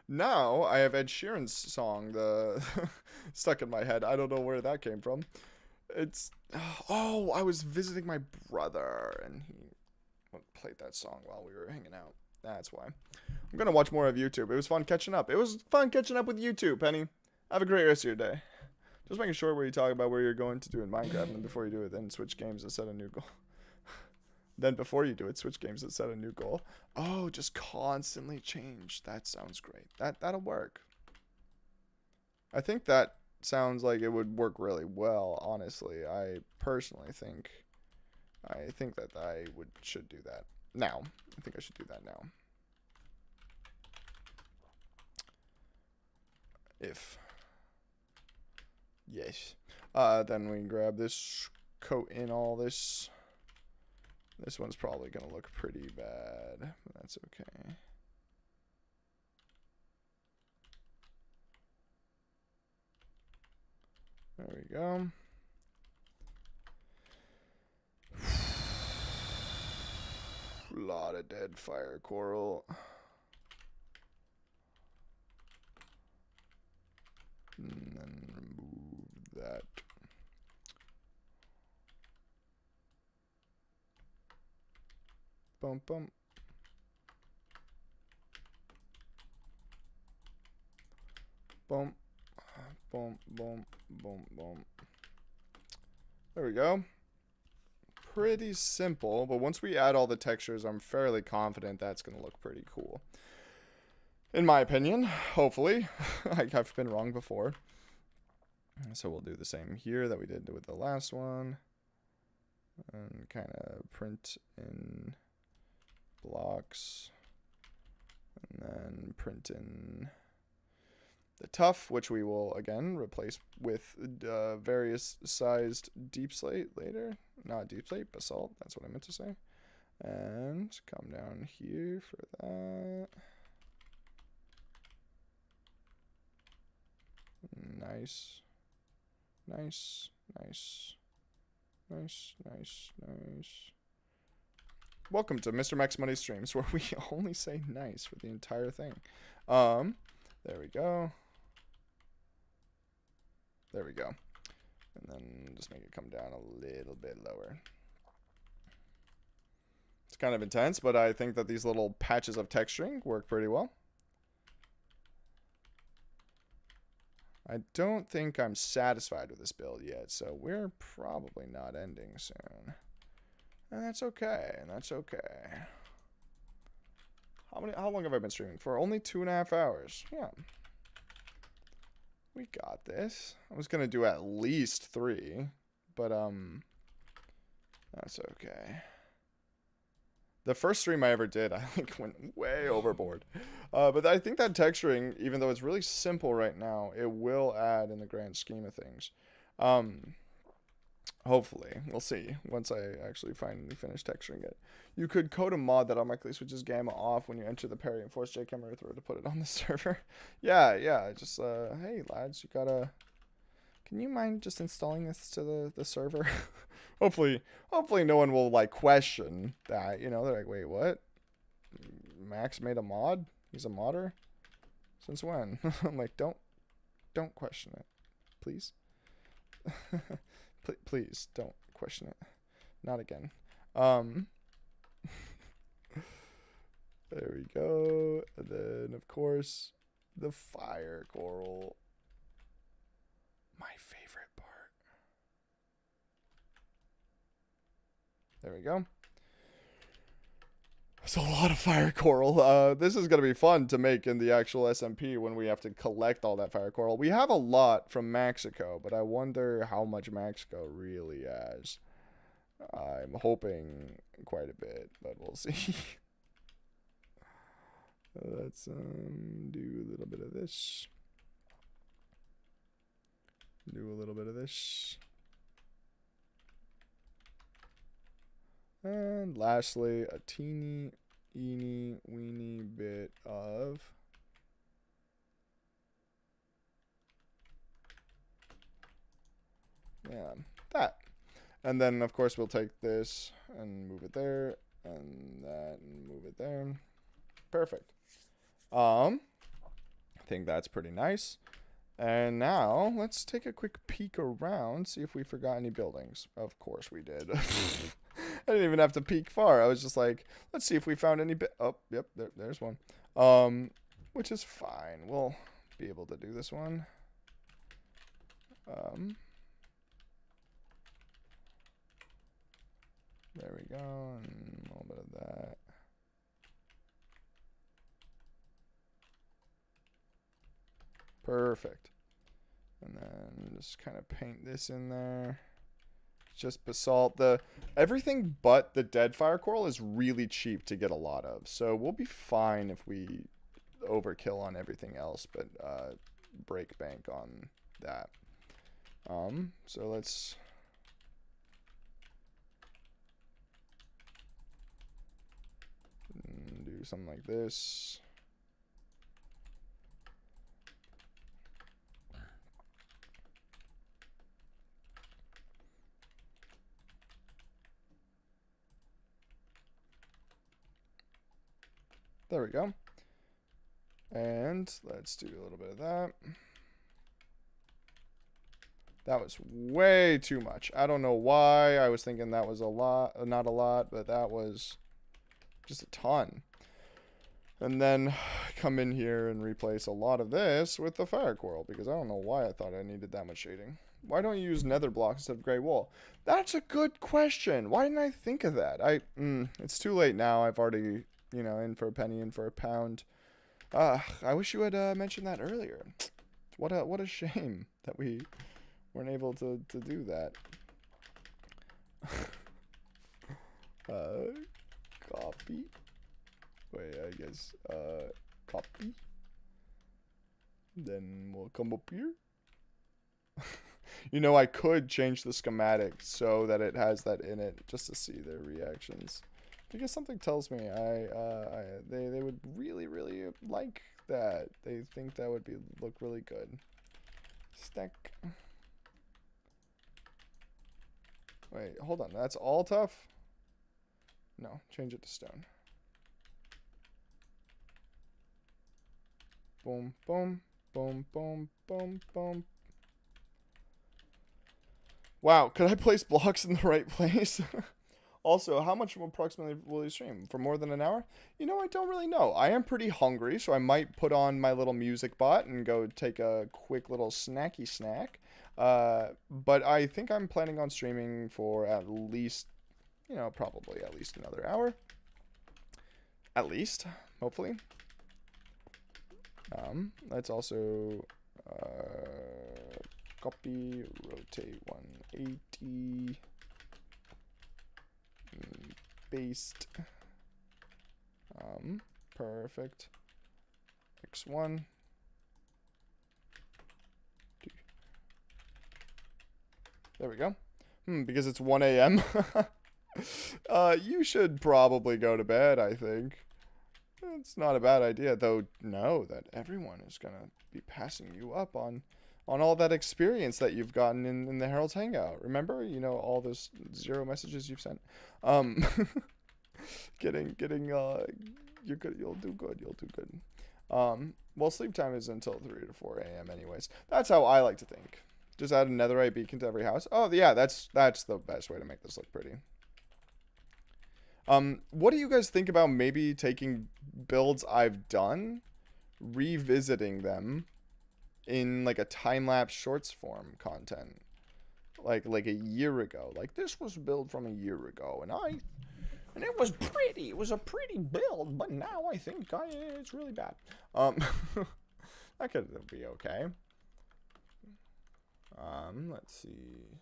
Now I have Ed Sheeran's song stuck in my head. I don't know where that came from. It's I was visiting my brother and he played that song while we were hanging out. That's why. I'm gonna watch more of YouTube. It was fun catching up. It was fun catching up with you too, Penny. Have a great rest of your day. Just making sure where you talk about where you're going to do in Minecraft, and then before you do it, then switch games and set a new goal. Then before you do it, switch games and set a new goal. Oh, just constantly change. That sounds great. That'll work. I think that sounds like it would work really well, honestly. I personally think that I should do that now. I think I should do that now. If yes. Then we can grab this, coat in all this. This one's probably gonna look pretty bad, but that's okay. There we go. Lot of dead fire coral. And then remove that. Bump, bump. Bump. Bump, bump, bump, bump. There we go. Pretty simple, but once we add all the textures, I'm fairly confident that's going to look pretty cool. In my opinion, hopefully. I've been wrong before. So we'll do the same here that we did with the last one. And kind of print in blocks. And then print in the tuff, which we will again replace with various sized deep slate later. Not deep slate, basalt. That's what I meant to say. And come down here for that. Nice. Nice. Nice. Nice. Nice. Nice. Welcome to Mr. Max Money Streams, where we only say nice for the entire thing. There we go. There we go. And then just make it come down a little bit lower. It's kind of intense, but I think that these little patches of texturing work pretty well. I don't think I'm satisfied with this build yet, so we're probably not ending soon. And that's okay, that's okay. How long have I been streaming for? Only 2.5 hours. Yeah. We got this. I was gonna do at least 3, but that's okay. The first stream I ever did, I like went way overboard. But I think that texturing, even though it's really simple right now, it will add in the grand scheme of things. Hopefully. We'll see once I actually finally finish texturing it. You could code a mod that automatically switches gamma off when you enter the parry and force jcamera through to put it on the server. Yeah. Just, hey, lads, you gotta... Can you mind just installing this to the server? Hopefully no one will, like, question that, you know? They're like, wait, what? Max made a mod? He's a modder? Since when? I'm like, don't question it. Please? Please, don't question it. Not again. There we go. And then, of course, the fire coral. My favorite part. There we go. There's a lot of fire coral. This is going to be fun to make in the actual SMP when we have to collect all that fire coral. We have a lot from Mexico, but I wonder how much Mexico really has. I'm hoping quite a bit, but we'll see. Let's do a little bit of this. Do a little bit of this. And lastly, a teeny, weeny bit of that. And then, of course, we'll take this and move it there, and that, and move it there. Perfect. I think that's pretty nice. And now, let's take a quick peek around, see if we forgot any buildings. Of course we did. I didn't even have to peek far. I was just like, let's see if we found any oh, yep, there's one. Which is fine. We'll be able to do this one. There we go, and a little bit of that. Perfect. And then just kind of paint this in there. Just basalt. Everything but the dead fire coral is really cheap to get a lot of. So we'll be fine if we overkill on everything else, but break bank on that. So let's do something like this. There we go. And let's do a little bit of that. That was way too much. I don't know why I was thinking that was a lot, not a lot, but that was just a ton. And then come in here and replace a lot of this with the fire coral, because I don't know why I thought I needed that much shading. Why don't you use nether blocks instead of gray wool? That's a good question. Why didn't I think of that? It's too late now. I've already, you know, in for a penny, in for a pound. I wish you had mentioned that earlier. What a shame that we weren't able to do that. Copy. Wait, I guess, copy. Then we'll come up here. You know, I could change the schematic so that it has that in it, just to see their reactions. Because something tells me they would really like that. They think that would look really good. Stack. Wait, hold on. That's all tough? No, change it to stone. Boom, boom, boom, boom, boom, boom. Wow, could I place blocks in the right place? Also, how much approximately will you stream? For more than an hour? You know, I don't really know. I am pretty hungry, so I might put on my little music bot and go take a quick little snacky snack. But I think I'm planning on streaming for at least, you know, probably at least another hour. At least, hopefully. Let's also copy, rotate 180, paste. Perfect. X1. There we go. Because it's 1 a.m. You should probably go to bed, I think. It's not a bad idea, though. Know that everyone is gonna be passing you up on all that experience that you've gotten in the Herald's Hangout. Remember, you know, all those 0 messages you've sent. Getting. You're good. You'll do good. You'll do good. Well, sleep time is until 3 to 4 a.m. anyways. That's how I like to think. Just add a netherite beacon to every house. Oh yeah, that's the best way to make this look pretty. What do you guys think about maybe taking builds I've done, revisiting them in like a time-lapse shorts form content? Like a year ago. Like this was a build from a year ago and it was pretty. It was a pretty build, but now I think it's really bad. That could be okay. Let's see.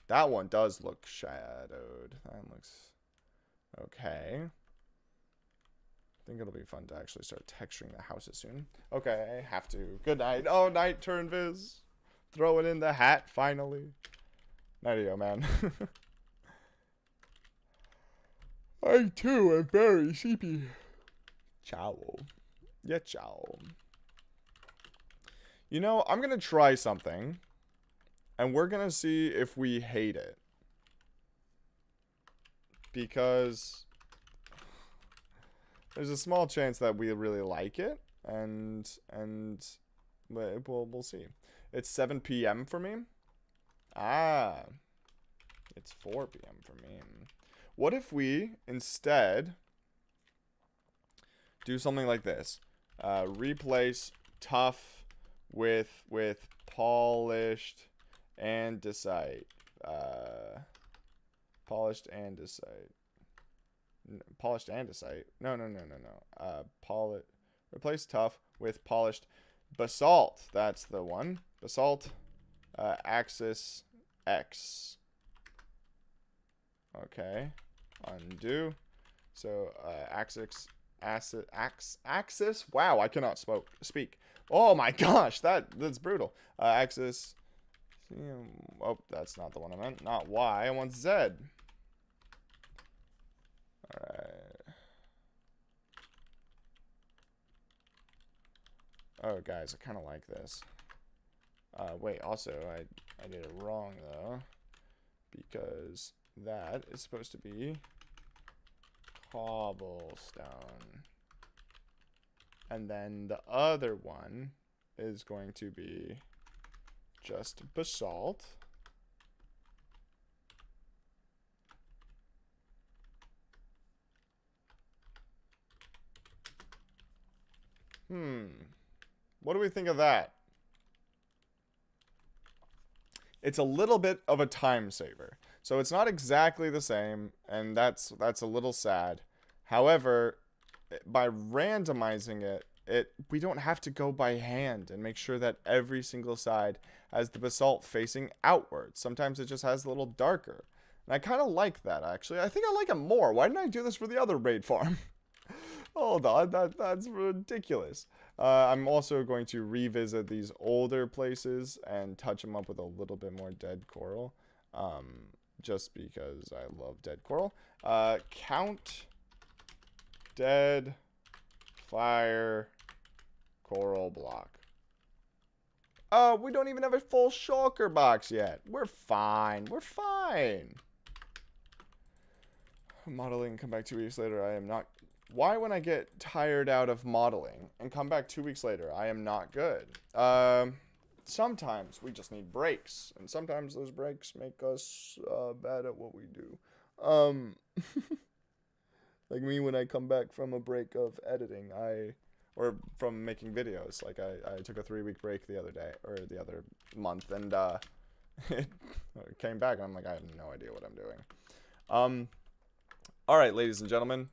That one does look shadowed. That looks okay. I think it'll be fun to actually start texturing the houses soon. Okay, I have to. Good night. Oh, night turn viz. Throw it in the hat, finally. Nighty-o, man. I, too, am very sleepy. Ciao. Yeah, ciao. You know, I'm going to try something. And we're going to see if we hate it. Because there's a small chance that we really like it. And we'll see. It's 7 p.m. for me. Ah. It's 4 p.m. for me. What if we instead do something like this? Replace tough with polished andesite. Polished andesite. Polished andesite. No. Replace tough with polished basalt. That's the one. Basalt. Axis X. Okay. Undo. So axis. Wow, I cannot speak. Oh my gosh, that's brutal. Axis. Oh, that's not the one I meant. Not Y. I want Z. Alright. Oh, guys, I kind of like this. Wait, also, I did it wrong, though. Because that is supposed to be cobblestone. And then the other one is going to be just basalt. What do we think of that? It's a little bit of a time saver. So it's not exactly the same, and that's a little sad. However, by randomizing it, we don't have to go by hand and make sure that every single side has the basalt facing outwards. Sometimes it just has a little darker. And I kind of like that, actually. I think I like it more. Why didn't I do this for the other raid farm? Hold on, that's ridiculous. I'm also going to revisit these older places and touch them up with a little bit more dead coral. Just because I love dead coral. Count dead fire coral block. Oh, we don't even have a full shulker box yet. We're fine. We're fine. Modeling, come back 2 weeks later. I am not. Why, when I get tired out of modeling and come back 2 weeks later, I am not good? Sometimes we just need breaks, and sometimes those breaks make us bad at what we do. Um, like me when I come back from a break of editing, or from making videos. Like I took a 3-week break the other day, or the other month, and it came back, and I'm like, I have no idea what I'm doing. All right, ladies and gentlemen,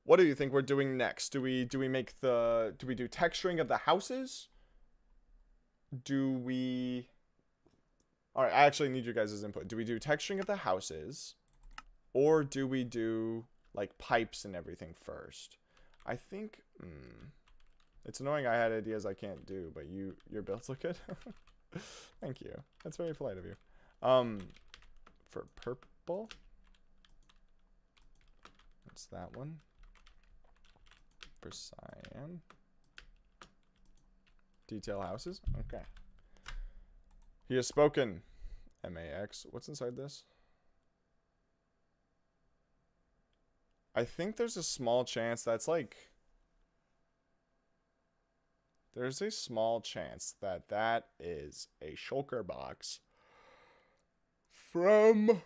what do you think we're doing next? Do we do texturing of the houses? Do we? All right, I actually need you guys' input. Do we do texturing of the houses, or do we do like pipes and everything first? I think it's annoying I had ideas I can't do, but your builds look good. Thank you. That's very polite of you. For purple, what's that one? For cyan, detail houses. Okay. He has spoken. MAX. What's inside this? I think there's a small chance that's like. There's a small chance that that is a shulker box from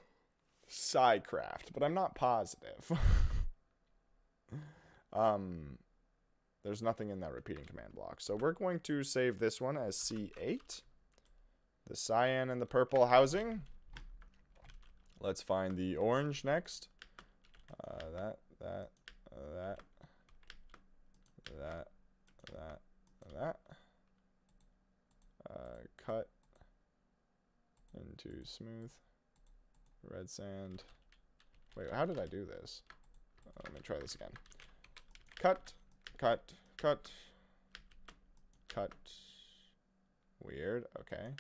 Sidecraft, but I'm not positive. There's nothing in that repeating command block. So we're going to save this one as C8. The cyan and the purple housing. Let's find the orange next. That. Cut into smooth. Red sand. Wait, how did I do this? Let me try this again. Cut. Weird. Okay.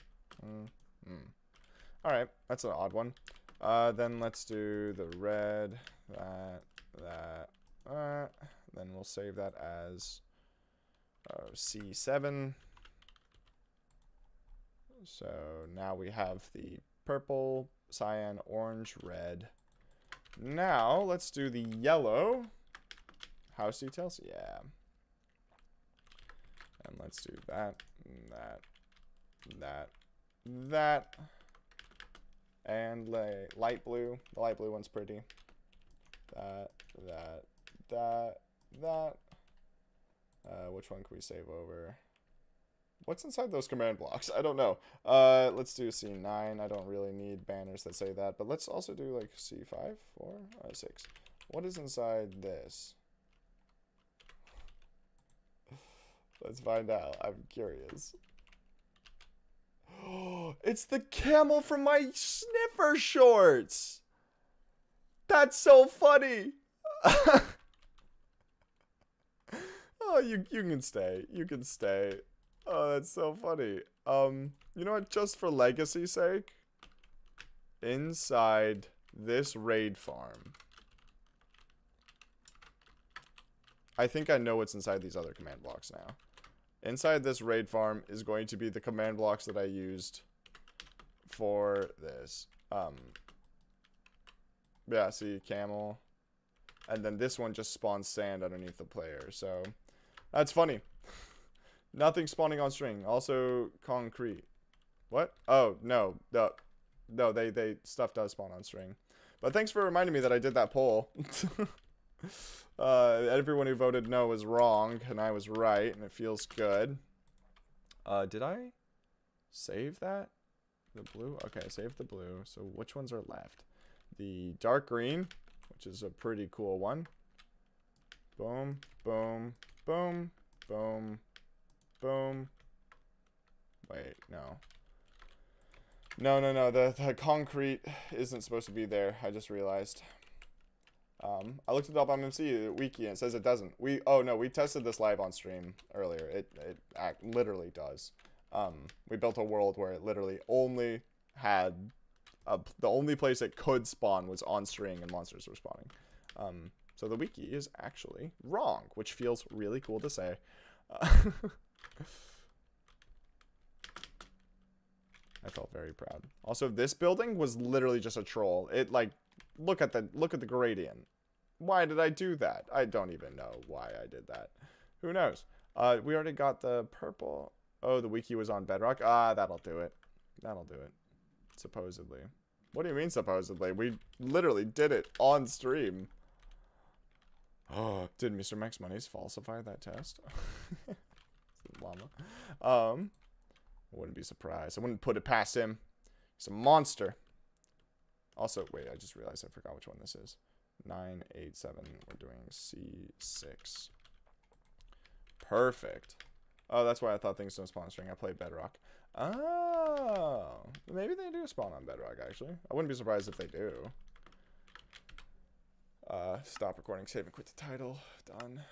Alright, that's an odd one. Then let's do the red, that. Then we'll save that as C7. So now we have the purple, cyan, orange, red. Now let's do the yellow. House details? Yeah. And let's do that. And light blue. The light blue one's pretty. That. Which one can we save over? What's inside those command blocks? I don't know. Let's do C9. I don't really need banners that say that. But let's also do like C5, 4, 6. What is inside this? Let's find out. I'm curious. It's the camel from my sniffer shorts. That's so funny. Oh, you can stay. You can stay. Oh, that's so funny. You know what? Just for legacy's sake, inside this raid farm, I think I know what's inside these other command blocks now. Inside this raid farm is going to be the command blocks that I used for this. Yeah, see, camel. And then this one just spawns sand underneath the player. So, that's funny. Nothing spawning on string. Also, concrete. What? Oh, no. No, stuff does spawn on string. But thanks for reminding me that I did that poll. Everyone who voted no was wrong, and I was right, and it feels good. Did I save that? The blue? Okay, save the blue. So which ones are left? The dark green, which is a pretty cool one. Boom, boom, boom, boom, boom. Wait, no. No. The concrete isn't supposed to be there. I just realized. I looked it up on MC Wiki and it says it doesn't. We tested this live on stream earlier. It literally does. We built a world where it literally only had the only place it could spawn was on string and monsters were spawning. So the wiki is actually wrong, which feels really cool to say. I felt very proud. Also, this building was literally just a troll. It like look at the gradient. Why did I do that? I don't even know why I did that. Who knows? We already got the purple. Oh, the wiki was on bedrock. That'll do it. That'll do it. Supposedly. What do you mean supposedly? We literally did it on stream. Oh, did Mr. Max Money's falsify that test? Llama. I wouldn't be surprised. I wouldn't put it past him. He's a monster. Also, wait, I just realized I forgot which one this is. 987. We're doing C6. Perfect. Oh, that's why I thought things don't spawn on string. I played Bedrock. Oh, maybe they do spawn on Bedrock, actually. I wouldn't be surprised if they do. Stop recording, save and quit the title. Done.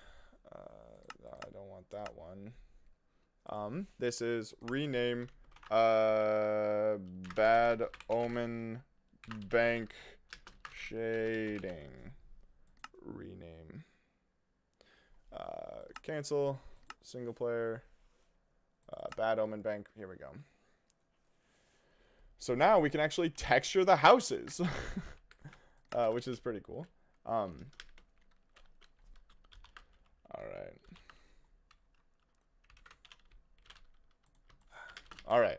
I don't want that one. This is rename, Bad Omen Bank Shading. Rename. Cancel. Single player. Bad Omen Bank. Here we go. So now we can actually texture the houses. Which is pretty cool. Alright. Alright.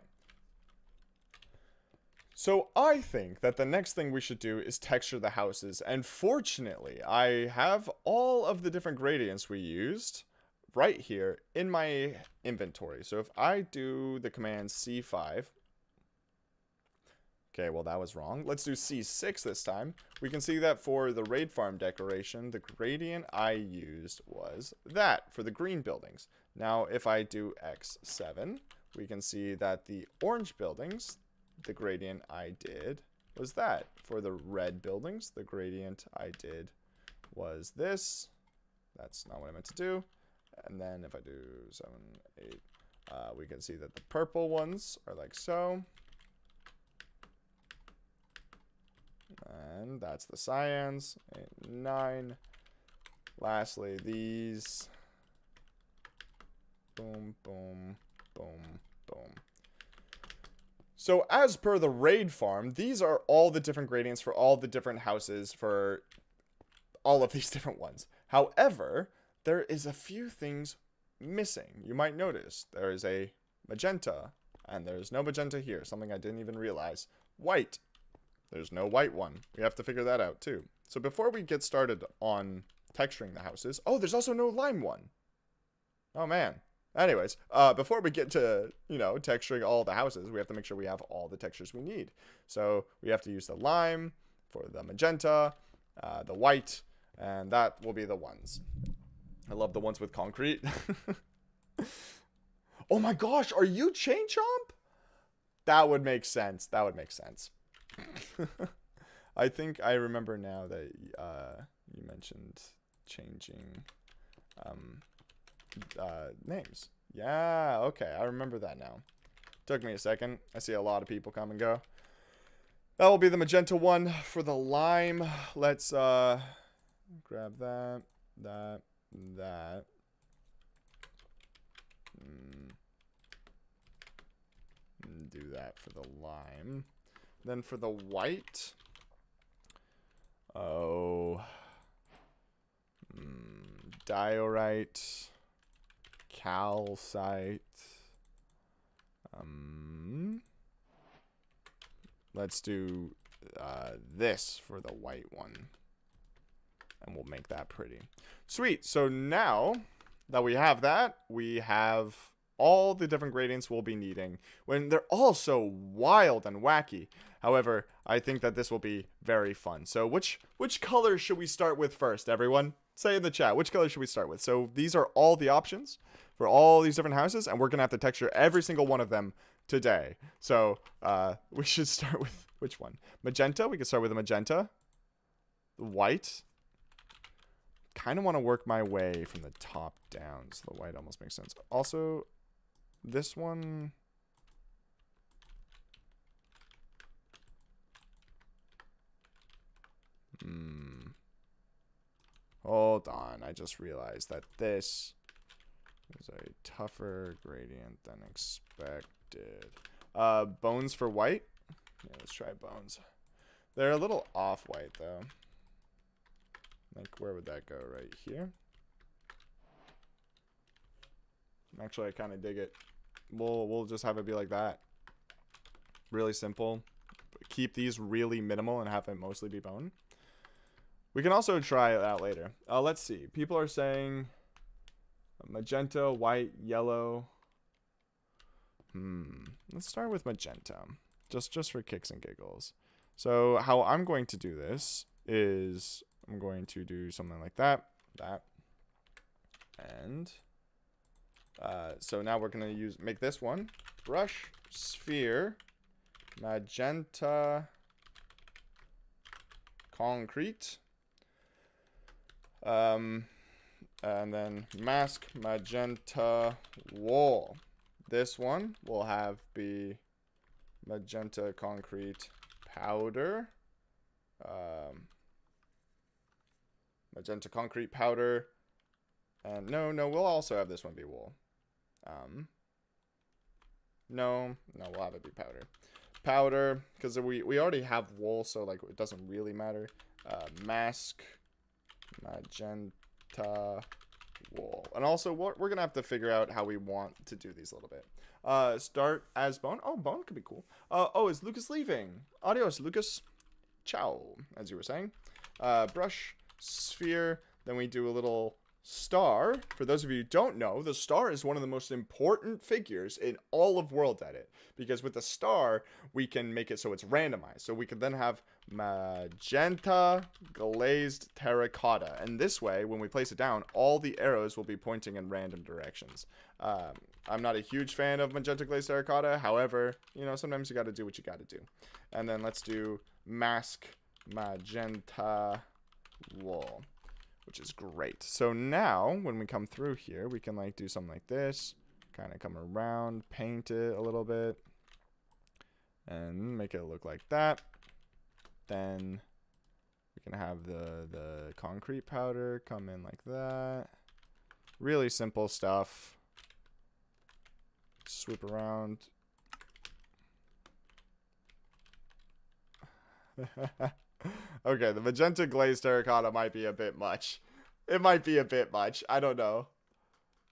So I think that the next thing we should do is texture the houses. And fortunately, I have all of the different gradients we used right here in my inventory. So if I do the command C5. Okay, well that was wrong. Let's do C6 this time. We can see that for the raid farm decoration, the gradient I used was that for the green buildings. Now if I do X7, we can see that the orange buildings, the gradient I did was that. For the red buildings, the gradient I did was this. That's not what I meant to do. And then if I do 7, 8, we can see that the purple ones are like so. And that's the cyans. 8, 9. Lastly, these. Boom, boom, boom, boom. So as per the raid farm, these are all the different gradients for all the different houses for all of these different ones. However, there is a few things missing. You might notice there is a magenta, and there's no magenta here. Something I didn't even realize. White. There's no white one. We have to figure that out too. So before we get started on texturing the houses, oh, there's also no lime one. Oh man. Anyways, before we get to, texturing all the houses, we have to make sure we have all the textures we need. So we have to use the lime for the magenta, the white, and that will be the ones. I love the ones with concrete. Oh my gosh, are you Chain Chomp? That would make sense. That would make sense. I think I remember now that you mentioned changing names. Yeah, okay, I remember that now. Took me a second. I see a lot of people come and go. That will be the magenta one. For the lime, let's grab that. Do that for the lime. Then for the white, diorite, calcite. Let's do this for the white one, and we'll make that pretty. Sweet. So now that we have that, we have all the different gradients we'll be needing when they're all so wild and wacky. However, I think that this will be very fun. So which color should we start with first, everyone? Say in the chat, which color should we start with? So these are all the options for all these different houses, and we're going to have to texture every single one of them today. So we should start with which one? Magenta. We can start with a magenta. White. Kind of want to work my way from the top down, so the white almost makes sense. Also, this one. Hold on, I just realized that this is a tougher gradient than expected. Bones for white? Yeah, let's try bones. They're a little off-white, though. Like, where would that go? Right here? Actually, I kind of dig it. We'll just have it be like that. Really simple. But keep these really minimal and have it mostly be bone. We can also try it out later. Let's see. People are saying magenta, white, yellow. Let's start with magenta. Just for kicks and giggles. So how I'm going to do this is I'm going to do something like that. And so now we're going to make this one. Brush, sphere, magenta, concrete. And then mask, magenta, wall. This one will have be magenta, concrete, powder. Magenta, concrete, powder. And no, we'll also have this one be wool. No, we'll have it be powder. Powder, because we already have wool, so like it doesn't really matter. Mask, magenta, wool. And also, we're going to have to figure out how we want to do these a little bit. Start as bone. Oh, bone could be cool. Oh, is Lucas leaving? Adios, Lucas. Ciao, as you were saying. Brush, sphere. Then we do a little star. For those of you who don't know, the star is one of the most important figures in all of World Edit, because with the star we can make it so it's randomized. So we could then have magenta glazed terracotta, and this way when we place it down, all the arrows will be pointing in random directions. I'm not a huge fan of magenta glazed terracotta, however, you know, sometimes you got to do what you got to do. And then let's do mask magenta wall, which is great. So now when we come through here, we can like do something like this, kind of come around, paint it a little bit, and make it look like that. Then we can have the concrete powder come in like that. Really simple stuff. Swoop around. Okay, the magenta glazed terracotta might be a bit much. It might be a bit much. I don't know.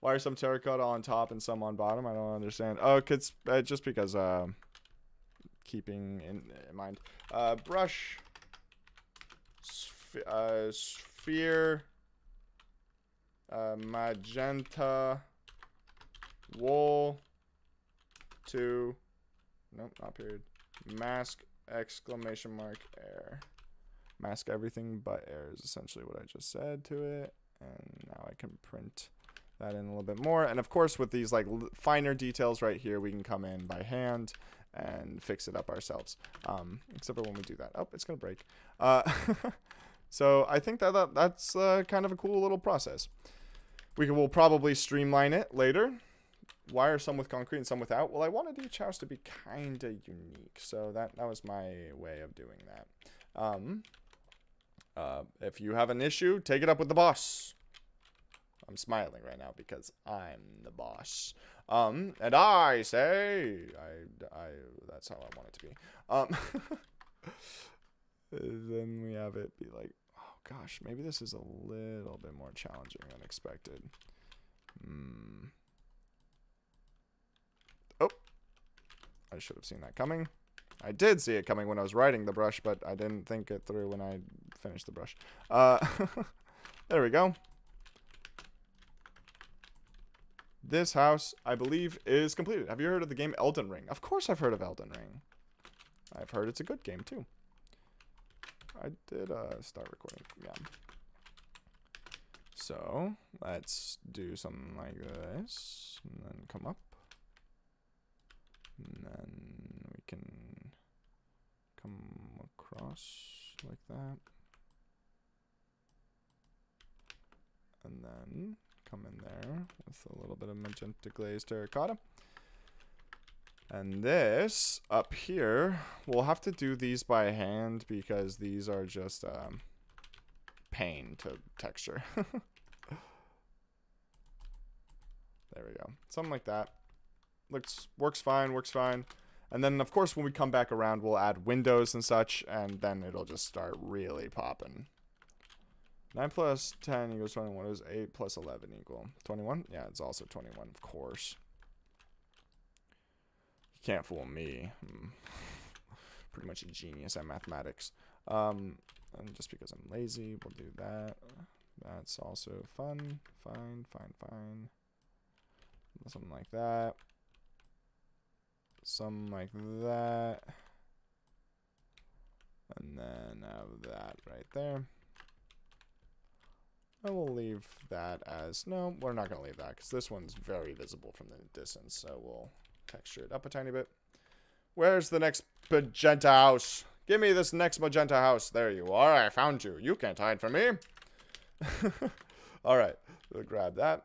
Why are some terracotta on top and some on bottom? I don't understand. Oh, it's just because keeping in mind. Brush, sphere, magenta, wool, nope, not period. Mask, exclamation mark, air. Mask everything but air is essentially what I just said to it. And now I can print that in a little bit more. And of course, with these like finer details right here, we can come in by hand and fix it up ourselves. Except for when we do that. Oh, it's gonna break. So I think that's kind of a cool little process. We'll probably streamline it later. Why are some with concrete and some without? Well, I wanted each house to be kind of unique, so that was my way of doing that. If you have an issue, take it up with the boss. I'm smiling right now because I'm the boss. And I say, that's how I want it to be. Then we have it be like, oh gosh, maybe this is a little bit more challenging than expected. Oh, I should have seen that coming. I did see it coming when I was writing the brush, but I didn't think it through when I finished the brush. There we go. This house, I believe, is completed. Have you heard of the game Elden Ring? Of course I've heard of Elden Ring. I've heard it's a good game, too. I did start recording, yeah. So, let's do something like this, and then come up. And then we can come across like that. And then come in there with a little bit of magenta glazed terracotta. And this up here, we'll have to do these by hand because these are just pain to texture. There we go. Something like that. Works fine. And then, of course, when we come back around, we'll add windows and such, and then it'll just start really popping. 9 plus 10 equals 21. What is 8 plus 11 equal? 21? Yeah, it's also 21, of course. You can't fool me. pretty much a genius at mathematics. And just because I'm lazy, we'll do that. That's also fun. Fine. Something like that. Something like that. And then have that right there. I will leave that as... No, we're not going to leave that because this one's very visible from the distance. So we'll texture it up a tiny bit. Where's the next magenta house? Give me this next magenta house. There you are. I found you. You can't hide from me. Alright. We'll grab that.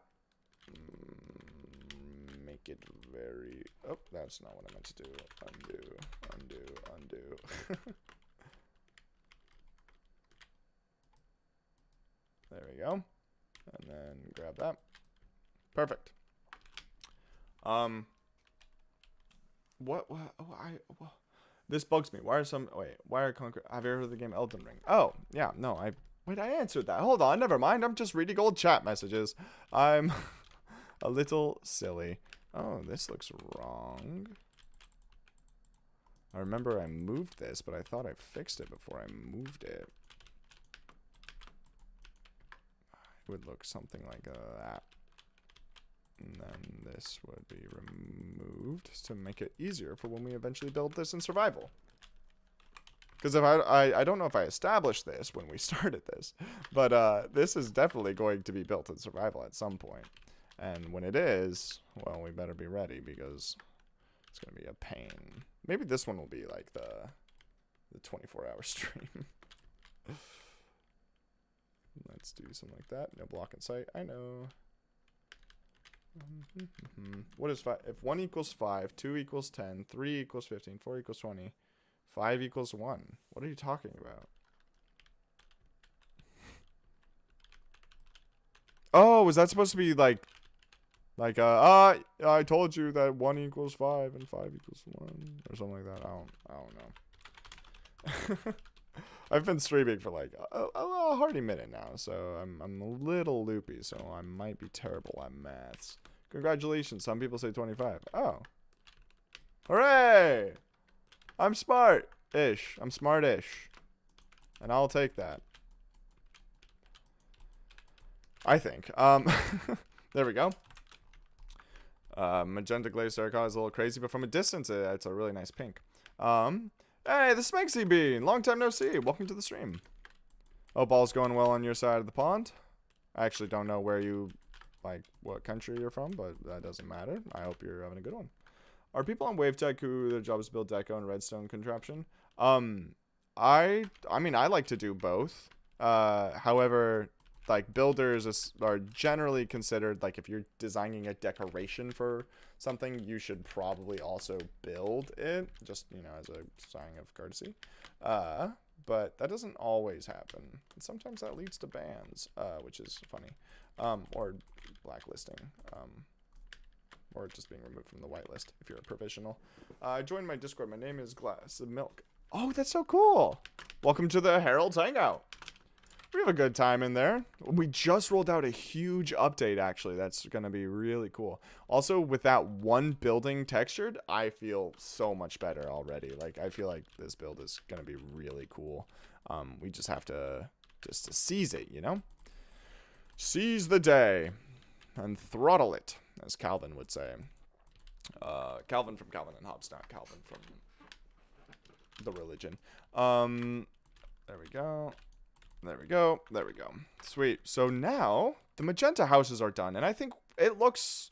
Make it very... Oh, that's not what I meant to do. Undo. There we go. And then grab that. Perfect. This bugs me. Why are concrete... Have you heard of the game Elden Ring? Oh, yeah, no, Wait, I answered that. Hold on, never mind. I'm just reading old chat messages. I'm a little silly. Oh, this looks wrong. I remember I moved this, but I thought I fixed it before I moved it. It would look something like that. And then this would be removed to make it easier for when we eventually build this in survival. Because if I don't know if I established this when we started this, but this is definitely going to be built in survival at some point. And when it is, well, we better be ready because it's going to be a pain. Maybe this one will be like the 24-hour stream. Let's do something like that. No block in sight. I know. What is 5? If 1 equals 5, 2 equals 10, 3 equals 15, 4 equals 20, 5 equals 1. What are you talking about? Oh, was that supposed to be like I told you that 1 equals 5 and 5 equals 1 or something like that. I don't know. I've been streaming for like a hearty minute now, so I'm a little loopy, so I might be terrible at maths. Congratulations, some people say 25. Oh. Hooray! I'm smart-ish. I'm smart-ish. And I'll take that. I think. There we go. Magenta glazed terracotta is a little crazy, but from a distance, it's a really nice pink. Hey, the Smanksy Bean! Long time no see. Welcome to the stream. Hope all's going well on your side of the pond. I actually don't know where you, like, what country you're from, but that doesn't matter. I hope you're having a good one. Are people on Wave Tech who their job is to build deco and redstone contraption? I mean, I like to do both. However, like, builders are generally considered, like, if you're designing a decoration for something, you should probably also build it, just, you know, as a sign of courtesy. But that doesn't always happen. And sometimes that leads to bans, which is funny. Or blacklisting. Or just being removed from the whitelist if you're a provisional. Join my Discord. My name is Glass of Milk. Oh, that's so cool. Welcome to the Herald's Hangout. We have a good time in there. We just rolled out a huge update, actually. That's going to be really cool. Also, with that one building textured, I feel so much better already. Like, I feel like this build is going to be really cool. We just have to seize it, you know? Seize the day and throttle it, as Calvin would say. Calvin from Calvin and Hobbes, not Calvin from the religion. There we go. There we go. There we go. Sweet. So now the magenta houses are done, and I think it looks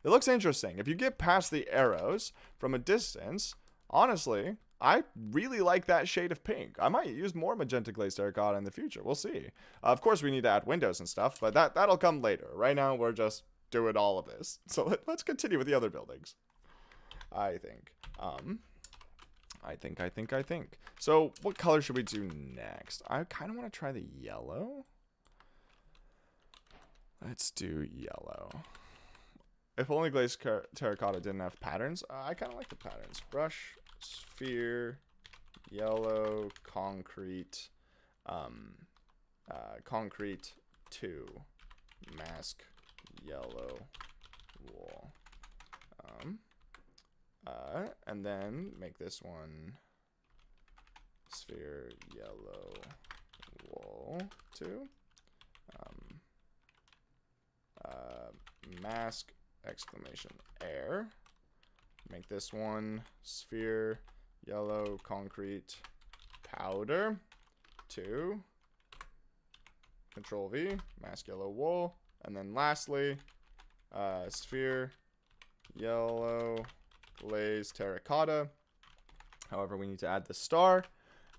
interesting. If you get past the arrows from a distance, honestly, I really like that shade of pink. I might use more magenta glazed terracotta in the future. We'll see. Of course, we need to add windows and stuff, but that'll come later. Right now, we're just doing all of this. So let's continue with the other buildings. I think. I think. So, what color should we do next? I kind of want to try the yellow. Let's do yellow. If only glazed terracotta didn't have patterns. I kind of like the patterns. Brush, sphere, yellow, concrete, concrete 2, mask, yellow, wall. And then make this one sphere yellow wool 2. Mask exclamation air. Make this one sphere yellow concrete powder 2. Control V, mask yellow wool, and then lastly, sphere yellow glazed terracotta. However, we need to add the star,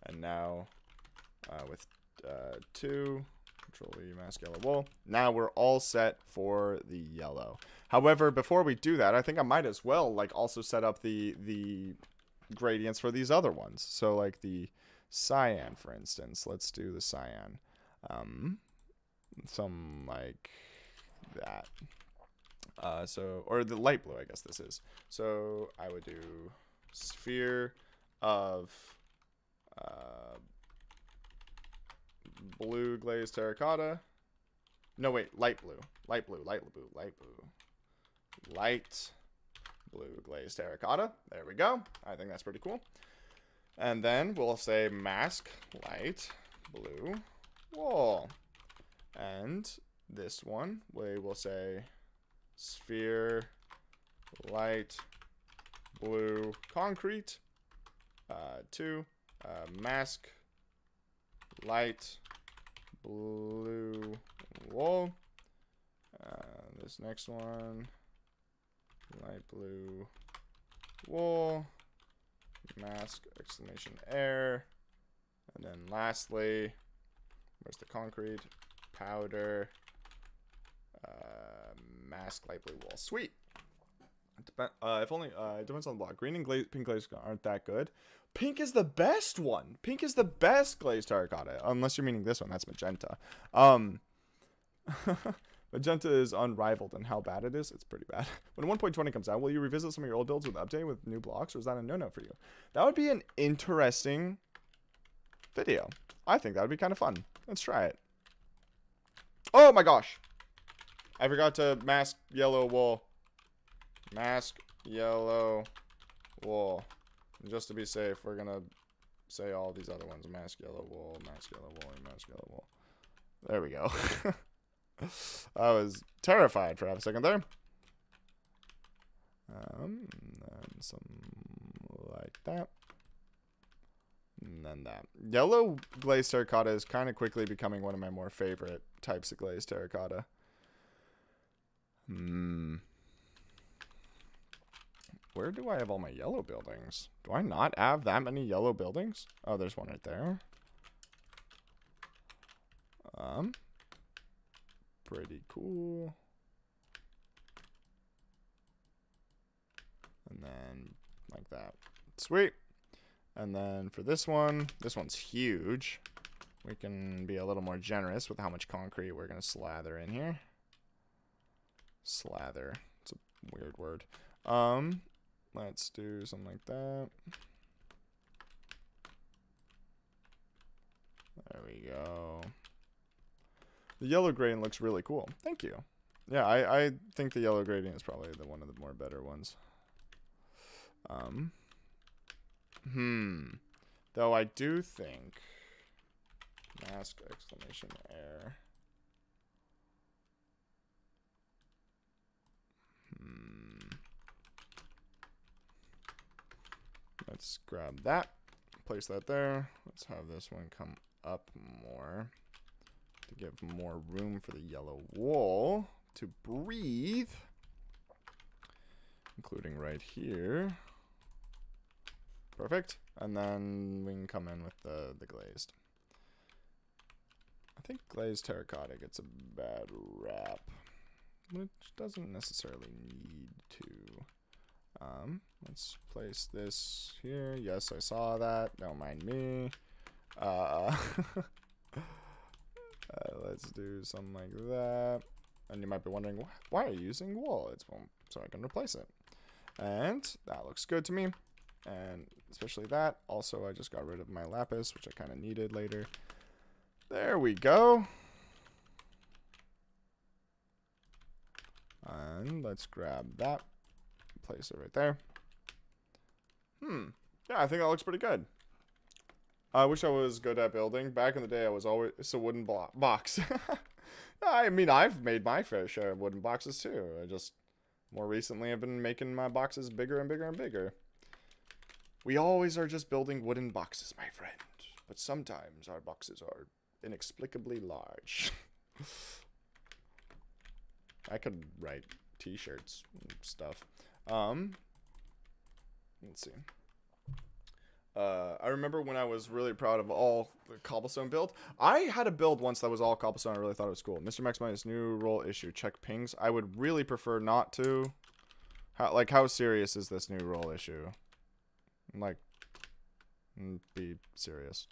and now with 2, Control V, mask yellow wool. Now we're all set for the yellow. However, before we do that, I think I might as well like also set up the gradients for these other ones. So like the cyan, for instance. Let's do the cyan. Some like that. Or the light blue, I guess this is. So I would do sphere of blue glazed terracotta. No, wait, light blue. Light blue glazed terracotta. There we go. I think that's pretty cool. And then we'll say mask light blue wool. And this one, we will say sphere light blue concrete 2 mask light blue wool. This next one, light blue wool, mask exclamation air, and then lastly, where's the concrete powder, mask light blue wool. Sweet. If only it depends on the block. Green and pink glaze aren't that good. Pink is the best one. Pink is the best glazed terracotta, unless you're meaning this one. That's magenta. Magenta is unrivaled in how bad it is. It's pretty bad. When 1.20 comes out, will you revisit some of your old builds with update with new blocks, or is that a no-no for you? That would be an interesting video. I think that would be kind of fun. Let's try it. Oh my gosh. I forgot to mask yellow wool. Mask yellow wool. And just to be safe, we're gonna say all these other ones. Mask yellow wool, mask yellow wool, mask yellow wool. There we go. I was terrified for half a second there. And then some like that. And then that. Yellow glazed terracotta is kind of quickly becoming one of my more favorite types of glazed terracotta. Where do I have all my yellow buildings? Do I not have that many yellow buildings? Oh, there's one right there. Pretty cool. And then like that. Sweet. And then for this one's huge. We can be a little more generous with how much concrete we're going to slather in here. Slather. It's a weird word. Let's do something like that. There we go. The yellow gradient looks really cool. Thank you. Yeah, I think the yellow gradient is probably one of the more better ones. Though I do think mask exclamation air. Let's grab that, place that there. Let's have this one come up more to give more room for the yellow wool to breathe, including right here. Perfect. And then we can come in with the glazed. I think glazed terracotta gets a bad rap, which doesn't necessarily need to. Let's place this here. Yes, I saw that. Don't mind me. Let's do something like that. And you might be wondering, why are you using wool? It's so I can replace it. And that looks good to me. And especially that. Also, I just got rid of my lapis, which I kind of needed later. There we go. And let's grab that. Place it right there. Yeah, I think that looks pretty good. I wish I was good at building. Back in the day, I was always a wooden box. I mean, I've made my fair share of wooden boxes too. I just more recently have been making my boxes bigger and bigger and bigger. We always are just building wooden boxes, my friend. But sometimes our boxes are inexplicably large. I could write t-shirts and stuff. Let's see. I remember when I was really proud of all the cobblestone build. I had a build once that was all cobblestone. I really thought it was cool. Mr. Max Minus new role issue. Check pings. I would really prefer not to. How serious is this new role issue? Like, be serious.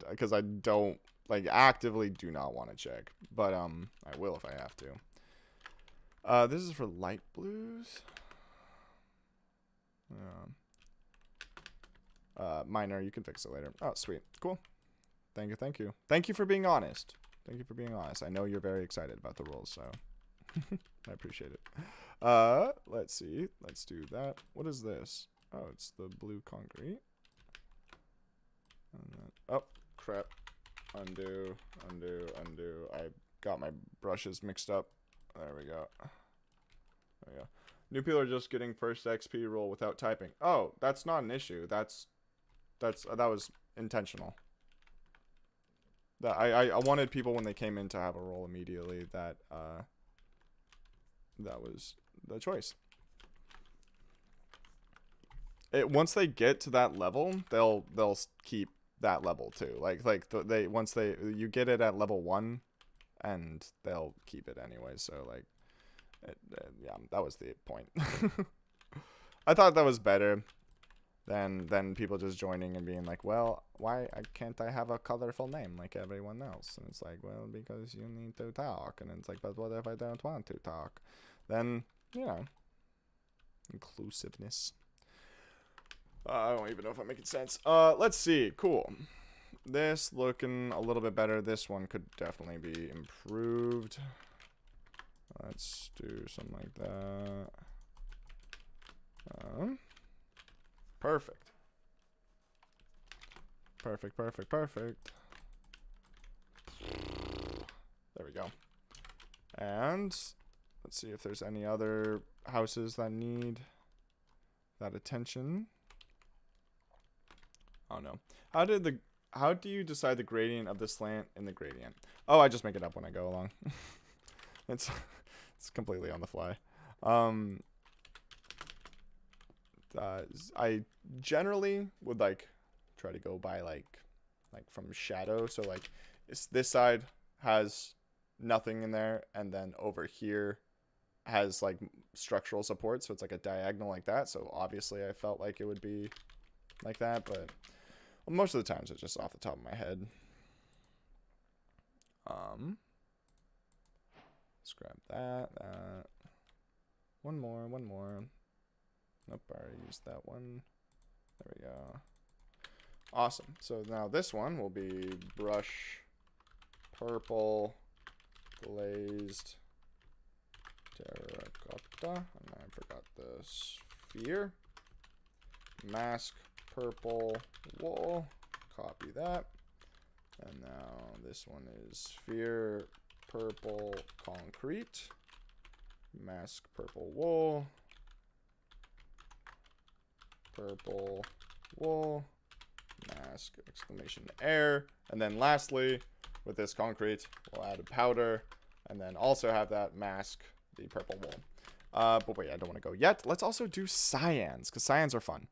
Because I don't, like, actively do not want to check. But, I will if I have to. This is for light blues. Minor, you can fix it later. Oh, sweet. Cool. Thank you, thank you. Thank you for being honest. Thank you for being honest. I know you're very excited about the rules, so I appreciate it. Let's see. Let's do that. What is this? Oh, it's the blue concrete. And then, oh, crap. Undo, undo, undo. I got my brushes mixed up. There we go. There we go. New people are just getting first XP roll without typing. Oh, that's not an issue. That was intentional. That I wanted people when they came in to have a roll immediately. That was the choice. Once they get to that level, they'll keep that level too. Once you get it at level 1, and they'll keep it anyway. So like. Yeah, that was the point. I thought that was better than people just joining and being like, well, why can't I have a colorful name like everyone else? And it's like, well, because you need to talk. And it's like, but what if I don't want to talk? Then, you know, inclusiveness. I don't even know if I'm making sense. Let's see. Cool. This looking a little bit better. This one could definitely be improved. Let's do something like that. Perfect. Perfect, perfect, perfect. There we go. And let's see if there's any other houses that need that attention. Oh no. How do you decide the gradient of the slant in the gradient? Oh, I just make it up when I go along. It's completely on the fly. I generally would like try to go by like from shadow. So like this side has nothing in there, and then over here has like structural support, so it's like a diagonal like that. So obviously I felt like it would be like that, but well, most of the times it's just off the top of my head. Let's grab that. One more. Nope, I already used that one. There we go. Awesome. So now this one will be brush purple glazed terracotta. And I forgot the sphere. Mask purple wool. Copy that. And now this one is sphere purple concrete. Mask purple wool. Purple wool. Mask exclamation air. And then lastly, with this concrete, we'll add a powder. And then also have that mask the purple wool. But wait, I don't want to go yet. Let's also do cyans, because cyans are fun.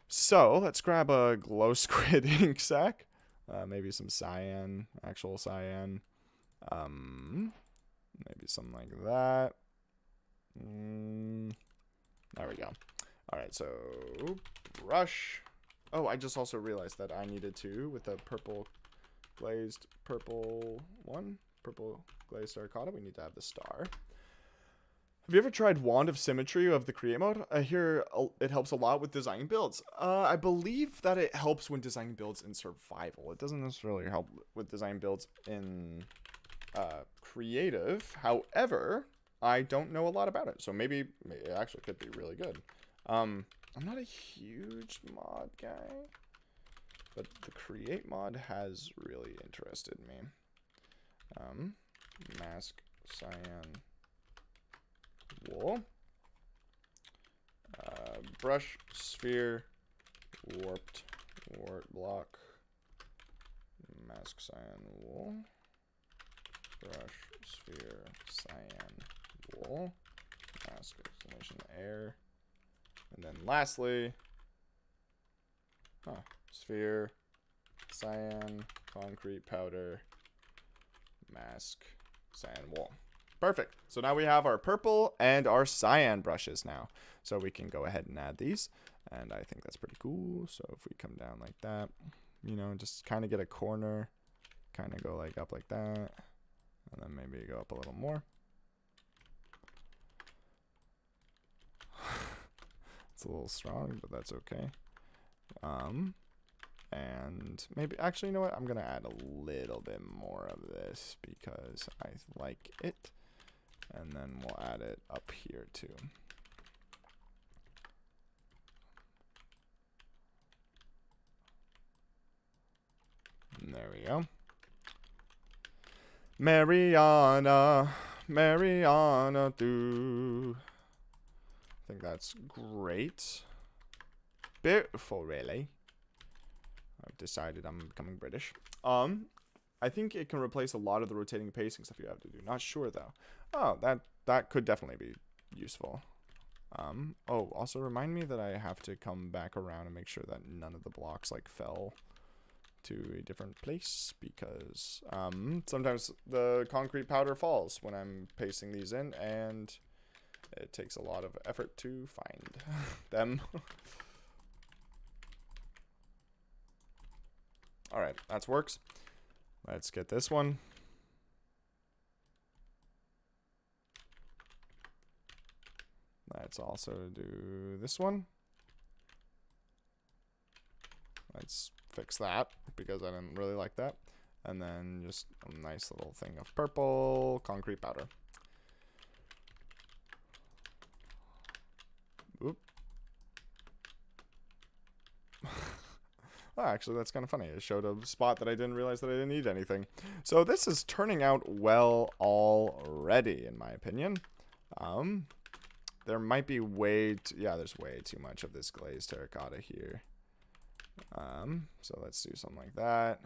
So let's grab a glow squid ink sac. Maybe some cyan, actual cyan. Maybe something like that. There we go. Alright, so brush. Oh, I just also realized that I needed to, with the purple glazed purple one, purple glazed terracotta, we need to have the star. Have you ever tried Wand of Symmetry of the Create mode? I hear it helps a lot with designing builds. I believe that it helps when designing builds in survival. It doesn't necessarily help with design builds in creative. However, I don't know a lot about it. So maybe it actually could be really good. I'm not a huge mod guy, but the create mod has really interested me. Mask, cyan, wool, brush, sphere, warped, wart block, mask, cyan, wool, brush, sphere, cyan, wool, mask, exclamation, air, and then lastly, sphere, cyan, concrete powder, mask, cyan, wool. Perfect. So now we have our purple and our cyan brushes now. So we can go ahead and add these. And I think that's pretty cool. So if we come down like that, you know, just kind of get a corner, kind of go like up like that, and then maybe go up a little more. It's a little strong, but that's okay. And maybe, actually, you know what? I'm going to add a little bit more of this because I like it. And then we'll add it up here too. And there we go. Mariana, Mariana, do. I think that's great. Beautiful, really. I've decided I'm becoming British. I think it can replace a lot of the rotating pacing stuff you have to do. Not sure though. Oh, that could definitely be useful. Oh, also remind me that I have to come back around and make sure that none of the blocks like fell to a different place because sometimes the concrete powder falls when I'm pasting these in and it takes a lot of effort to find them. Alright, that works. Let's get this one. Let's also do this one. Let's fix that because I didn't really like that. And then just a nice little thing of purple concrete powder. Oop. Oh, actually, that's kind of funny. It showed a spot that I didn't realize that I didn't need anything. So this is turning out well already, in my opinion. There might be there's way too much of this glazed terracotta here. So let's do something like that.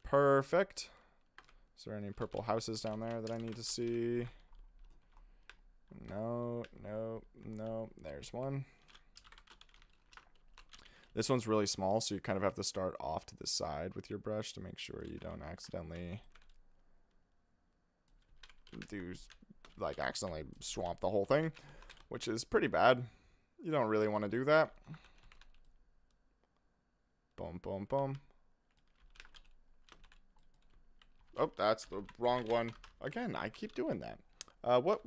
Perfect. Is there any purple houses down there that I need to see? No, no, no. There's one. This one's really small, so you kind of have to start off to the side with your brush to make sure you don't accidentally accidentally swamp the whole thing, which is pretty bad. You don't really want to do that. Boom, boom, boom. Oh, that's the wrong one. Again, I keep doing that. What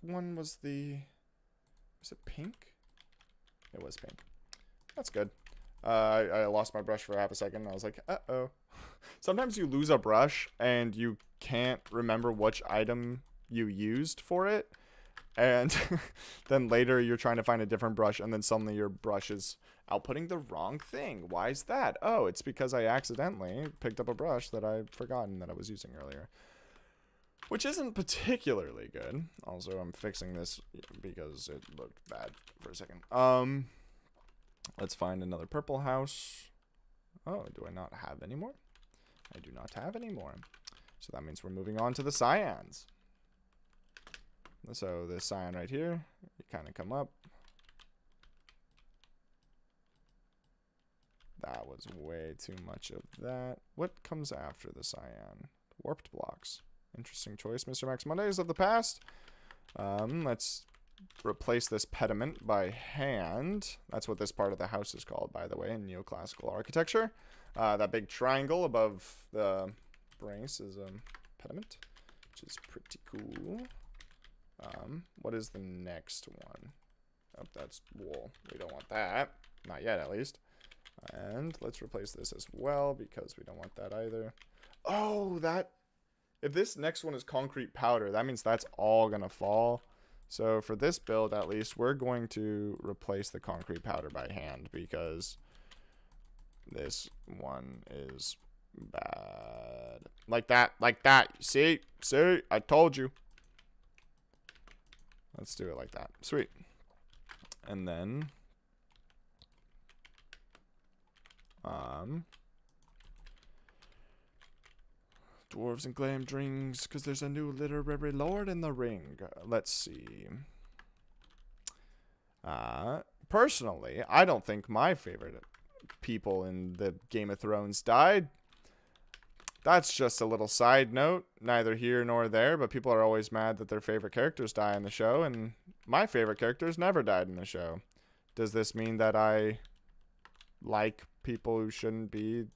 one was was it pink? It was pink. That's good. I lost my brush for half a second. And I was like, uh-oh. Sometimes you lose a brush and you can't remember which item you used for it. And then later you're trying to find a different brush and then suddenly your brush is outputting the wrong thing. Why is that? Oh, it's because I accidentally picked up a brush that I'd forgotten that I was using earlier. Which isn't particularly good. Also, I'm fixing this because it looked bad for a second. Let's find another purple house. Oh, do I not have any more? I do not have any more. So that means we're moving on to the cyans. So this cyan right here, you kind of come up. That was way too much of that. What comes after the cyan? Warped blocks. Interesting choice, Mr. Max Mondays of the past. Let's replace this pediment by hand. That's what this part of the house is called, by the way, in neoclassical architecture. That big triangle above the brace is a pediment, which is pretty cool. What is the next one? Oh, that's wool. We don't want that. Not yet, at least. And let's replace this as well, because we don't want that either. Oh, if this next one is concrete powder, that means that's all gonna fall. So for this build, at least, we're going to replace the concrete powder by hand because this one is bad. Like that, like that. See? See? I told you. Let's do it like that. Sweet. And then dwarves and glam drinks, because there's a new literary lord in the ring. Let's see. Personally, I don't think my favorite people in the Game of Thrones died. That's just a little side note, neither here nor there, but people are always mad that their favorite characters die in the show, and my favorite characters never died in the show. Does this mean that I like people who shouldn't be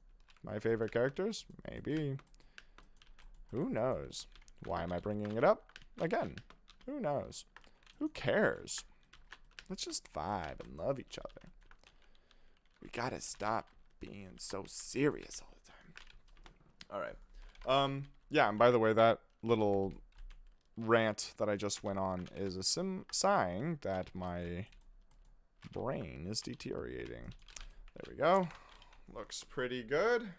my favorite characters? Maybe. Who knows? Why am I bringing it up? Again, who knows? Who cares? Let's just vibe and love each other. We gotta stop being so serious all the time. Alright. Yeah, and by the way, that little rant that I just went on is a sign that my brain is deteriorating. There we go. Looks pretty good.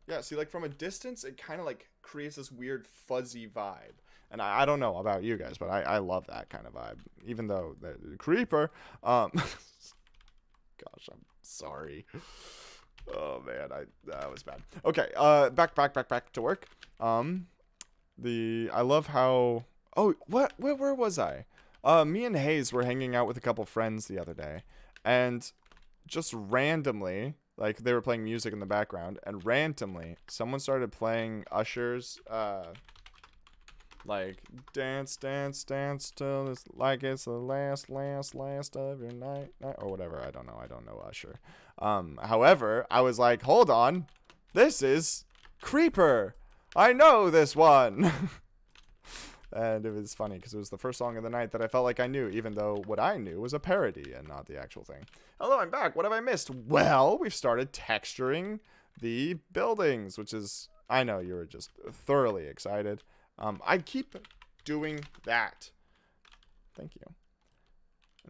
Yeah, see, like, from a distance, it kind of, like, creates this weird fuzzy vibe. And I don't know about you guys, but I love that kind of vibe. Even though the creeper, gosh, I'm sorry. Oh, man, that was bad. Okay, back to work. I love how, oh, where was I? Me and Hayes were hanging out with a couple friends the other day. And just randomly, like, they were playing music in the background, and randomly, someone started playing Usher's, like, dance, dance, dance till it's like it's the last of your night, or whatever. I don't know Usher. However, I was like, hold on, this is Creeper. I know this one. And it was funny because it was the first song of the night that I felt like I knew, even though what I knew was a parody and not the actual thing. Hello, I'm back. What have I missed? Well, we've started texturing the buildings, which is, I know you were just thoroughly excited. I keep doing that. Thank you.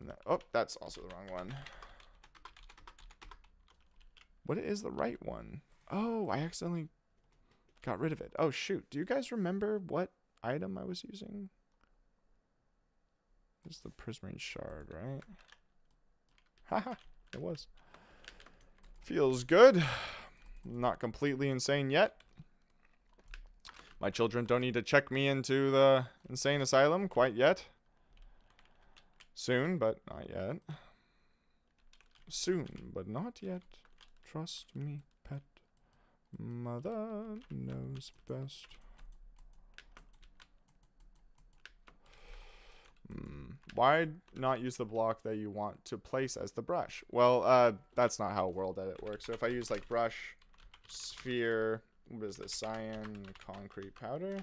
And oh, that's also the wrong one. What is the right one? Oh, I accidentally got rid of it. Oh, shoot. Do you guys remember what item I was using? It's the prismarine shard, right? Haha, it was. Feels good. Not completely insane yet. My children don't need to check me into the insane asylum quite yet. Soon, but not yet. Soon, but not yet. Trust me, pet. Mother knows best. Why not use the block that you want to place as the brush? Well, that's not how World Edit works. So if I use, like, brush, sphere, what is this, cyan, concrete powder,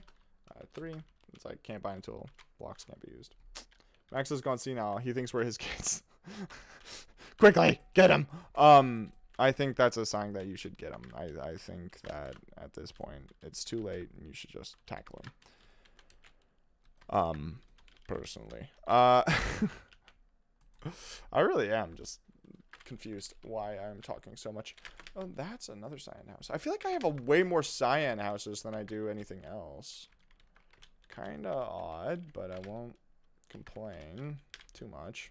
3, it's like, can't bind tool, blocks can't be used. Max has gone senile. He thinks we're his kids. Quickly, get him! I think that's a sign that you should get him. I think that at this point, it's too late, and you should just tackle him. Personally. I really am just confused why I'm talking so much. Oh, that's another cyan house. I feel like I have a way more cyan houses than I do anything else. Kinda odd, but I won't complain too much.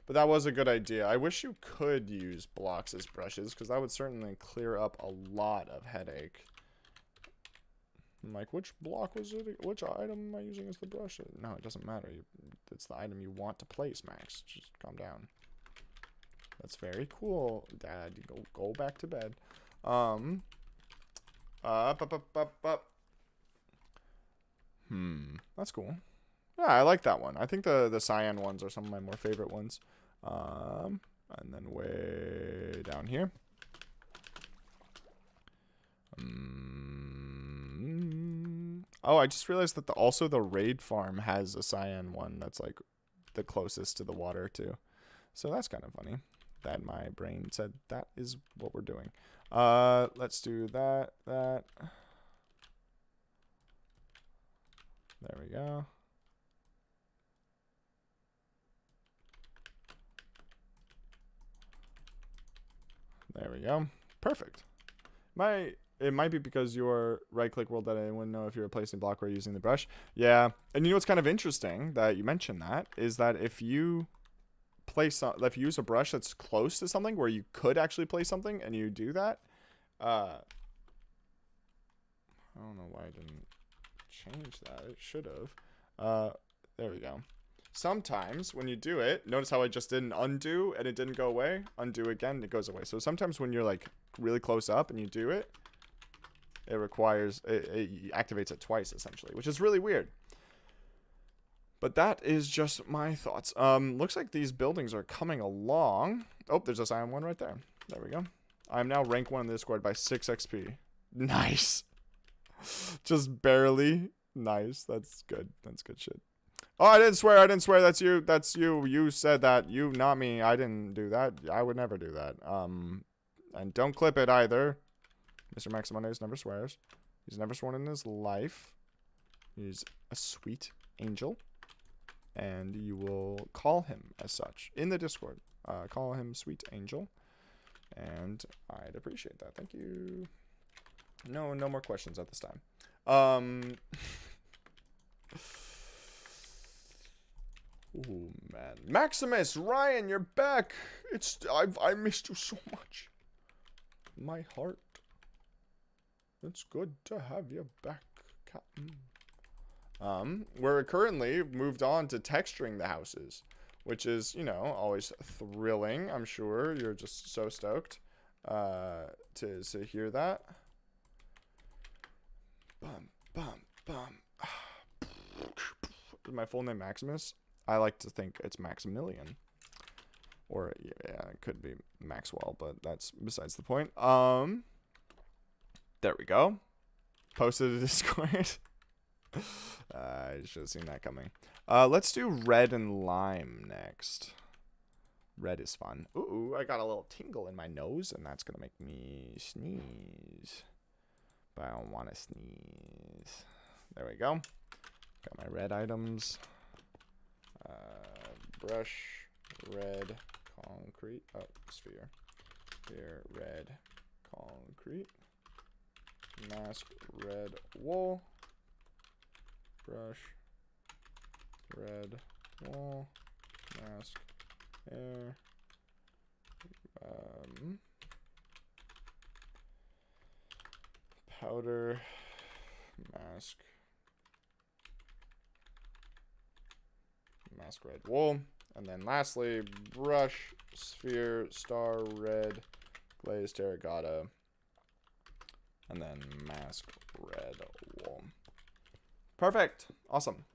But that was a good idea. I wish you could use blocks as brushes, because that would certainly clear up a lot of headache. I'm like, which block was it? Which item am I using as the brush? No, it doesn't matter. It's the item you want to place, Max. Just calm down. That's very cool, Dad. You go back to bed. That's cool. Yeah, I like that one. I think the cyan ones are some of my more favorite ones. And then way down here. Oh, I just realized that also the raid farm has a cyan one that's like the closest to the water too. So that's kind of funny. that my brain said that is what we're doing. Let's do that. There we go. There we go. Perfect. It might be because your right-click world that I wouldn't know if you're replacing block or using the brush. Yeah, and you know what's kind of interesting that you mentioned that is that if you if you use a brush that's close to something where you could actually place something and you do that, I don't know why I didn't change that. It should have. There we go. Sometimes when you do it, notice how I just didn't undo and it didn't go away. Undo again, it goes away. So sometimes when you're like really close up and you do it, it requires, it activates it twice essentially, which is really weird. But that is just my thoughts. Looks like these buildings are coming along. Oh, there's a cyan one right there. There we go. I'm now rank 1 in the Discord by 6 XP. Nice. Just barely. Nice. That's good. That's good shit. Oh, I didn't swear. I didn't swear. That's you. That's you. You said that. You, not me. I didn't do that. I would never do that. And don't clip it either. Mr. Maximondes never swears. He's never sworn in his life. He's a sweet angel. And you will call him as such in the Discord. Call him Sweet Angel. And I'd appreciate that. Thank you. No more questions at this time. Oh man, Maximus, Ryan, you're back. I missed you so much. My heart. It's good to have you back, Captain. We're currently moved on to texturing the houses, which is, you know, always thrilling. I'm sure you're just so stoked to hear that. Bum, bum, bum. Is my full name Maximus? I like to think it's Maximilian. Or, yeah, it could be Maxwell, but that's besides the point. There we go. Posted to Discord. I should have seen that coming. Let's do red and lime next. Red is fun. Ooh, I got a little tingle in my nose, and that's gonna make me sneeze. But I don't want to sneeze. There we go. Got my red items. Brush, red, concrete. Oh, sphere. Sphere, red, concrete. Mask, red, wool. Brush, red, wall, mask, air, powder, mask, red, wool, and then lastly, brush, sphere, star, red, glazed terracotta, and then mask, red, wool. Perfect. Awesome.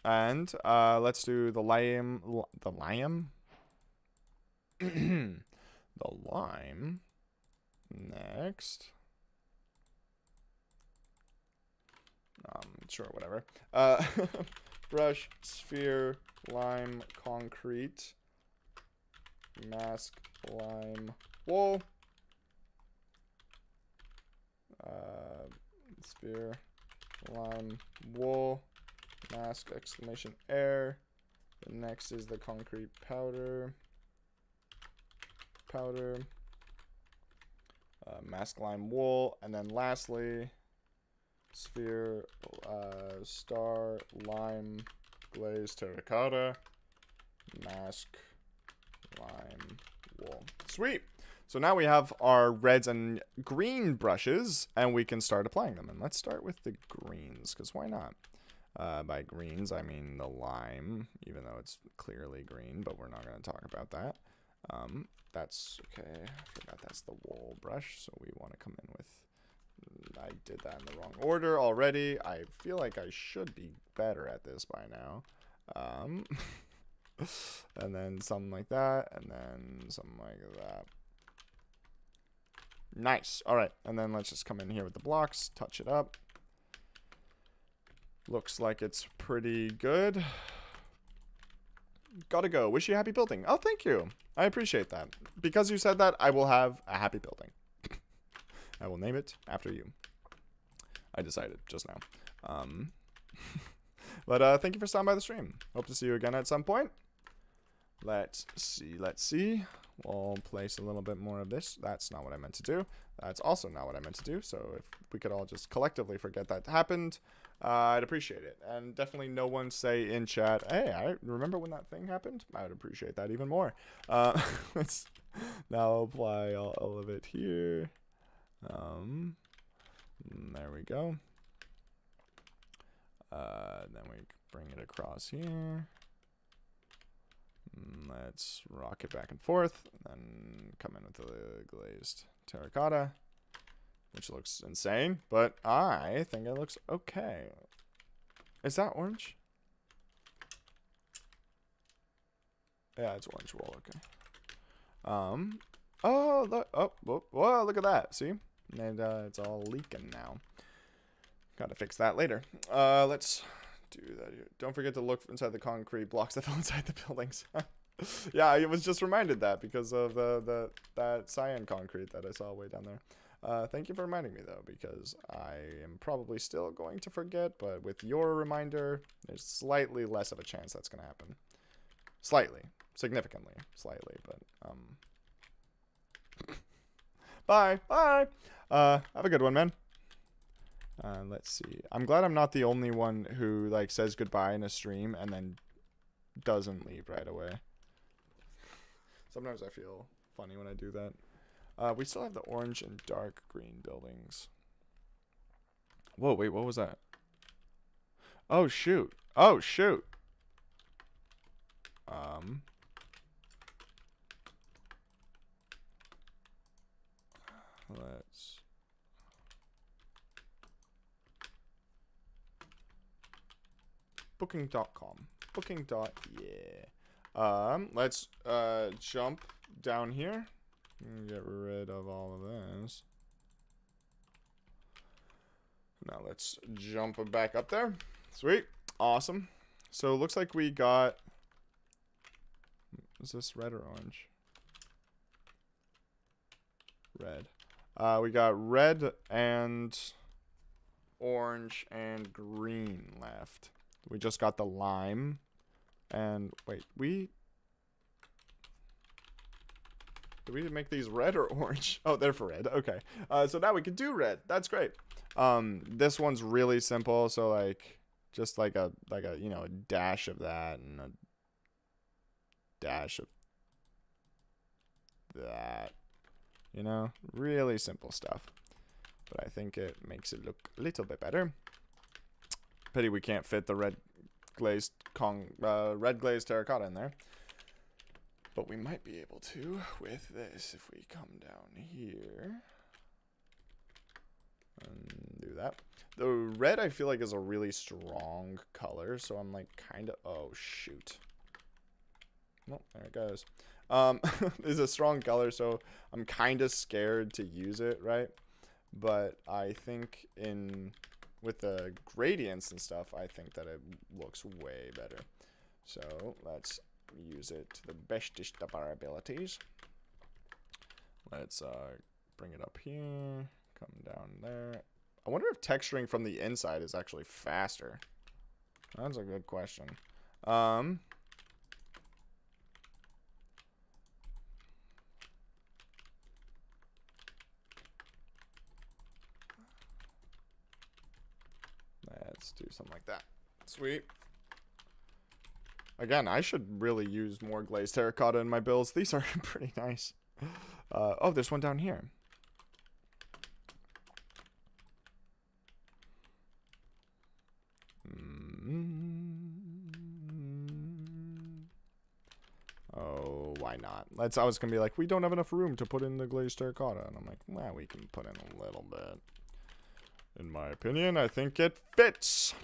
And let's do the lime. The lime? The lime. Next. Sure, whatever. Brush, sphere, lime, concrete, mask, lime, wool. Sphere, lime, wool, mask, exclamation, air. The next is the concrete powder. Mask, lime, wool, and then lastly, sphere, star, lime, glaze, terracotta, mask, lime, wool. Sweet. So now we have our reds and green brushes, and we can start applying them. And let's start with the greens, because why not? By greens, I mean the lime, even though it's clearly green, but we're not going to talk about that. That's okay. I forgot that's the wool brush, so we want to come in with... I did that in the wrong order already. I feel like I should be better at this by now. And then something like that, and then something like that. Nice. All right, and then let's just come in here with the blocks, touch it up. Looks like it's pretty good. Gotta go. Wish you a happy building. Oh, thank you. I appreciate that. Because you said that, I will have a happy building. I will name it after you. I decided just now. But thank you for stopping by the stream. Hope to see you again at some point. Let's see. We'll place a little bit more of this. That's not what I meant to do. That's also not what I meant to do. So if we could all just collectively forget that happened, I'd appreciate it. And definitely no one say in chat, hey, I remember when that thing happened? I would appreciate that even more. Let's now apply all of it here. There we go. Then we bring it across here. Let's rock it back and forth. Then come in with the glazed terracotta, which looks insane, but I think it looks okay. Is that orange? Yeah, it's orange wool. Okay. Oh, look! Oh, whoa! Look at that. See, and it's all leaking now. Gotta fix that later. Let's do that here. Don't forget to look inside the concrete blocks that fell inside the buildings. Yeah, I was just reminded that because of that cyan concrete that I saw way down there. Thank you for reminding me though, because I am probably still going to forget, but with your reminder, there's slightly less of a chance that's gonna happen. Slightly. Significantly. Slightly, but Bye. Have a good one, man. Let's see. I'm glad I'm not the only one who like says goodbye in a stream and then doesn't leave right away. Sometimes I feel funny when I do that. We still have the orange and dark green buildings. Whoa, wait, what was that? Oh shoot. Oh shoot. Let's booking.com. Yeah. Let's jump down here and get rid of all of this. Now let's jump back up there. Sweet. Awesome. So it looks like we got, is this red or orange? Red. We got red and orange and green left. We just got the lime. And wait, did we make these red or orange? Oh, they're for red. Okay. So now we can do red. That's great. This one's really simple. So like, just like a, you know, a dash of that and a dash of that, you know, really simple stuff. But I think it makes it look a little bit better. Pity we can't fit the red glazed terracotta in there. But we might be able to with this if we come down here and do that. The red I feel like is a really strong color, so I'm like kind of, oh shoot. Oh, there it goes. It's a strong color, so I'm kind of scared to use it, right? But I think with the gradients and stuff, I think that it looks way better. So let's use it to the bestest of our abilities. Let's bring it up here, come down there. I wonder if texturing from the inside is actually faster. That's a good question. Let's do something like that. Sweet. Again, I should really use more glazed terracotta in my builds. These are pretty nice. Oh, there's one down here. Oh, why not? I was gonna be like, we don't have enough room to put in the glazed terracotta. And I'm like, well, we can put in a little bit. In my opinion, I think it fits.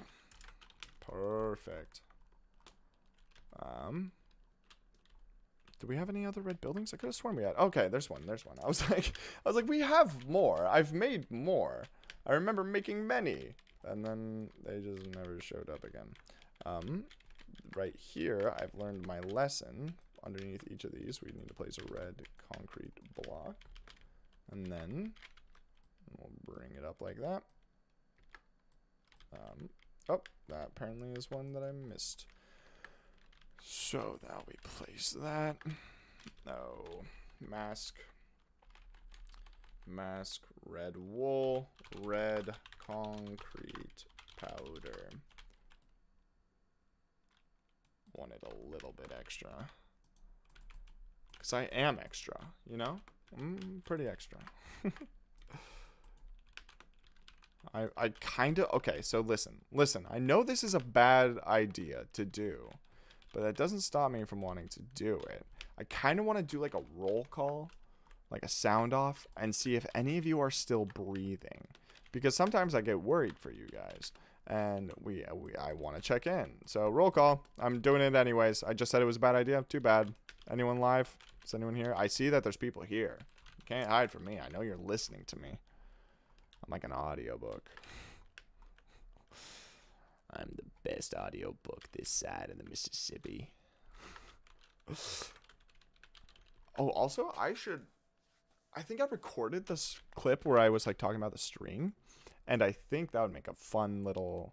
Perfect. Do we have any other red buildings? I could have sworn we had. Okay, there's one. I was like, we have more. I've made more. I remember making many. And then they just never showed up again. right here, I've learned my lesson. Underneath each of these, we need to place a red concrete block. And then we'll bring it up like that. Oh, that apparently is one that I missed. So now we place that. No. Mask, red wool, red concrete powder. Want it a little bit extra. Because I am extra, you know? I'm pretty extra. I kind of... Okay, so listen. I know this is a bad idea to do. But that doesn't stop me from wanting to do it. I kind of want to do like a roll call. Like a sound off. And see if any of you are still breathing. Because sometimes I get worried for you guys. And I want to check in. So roll call. I'm doing it anyways. I just said it was a bad idea. Too bad. Anyone live? Is anyone here? I see that there's people here. You can't hide from me. I know you're listening to me. I'm like an audiobook. I'm the best audiobook this side of the Mississippi. Oh, also, I think I recorded this clip where I was like talking about the stream. And I think that would make a fun little,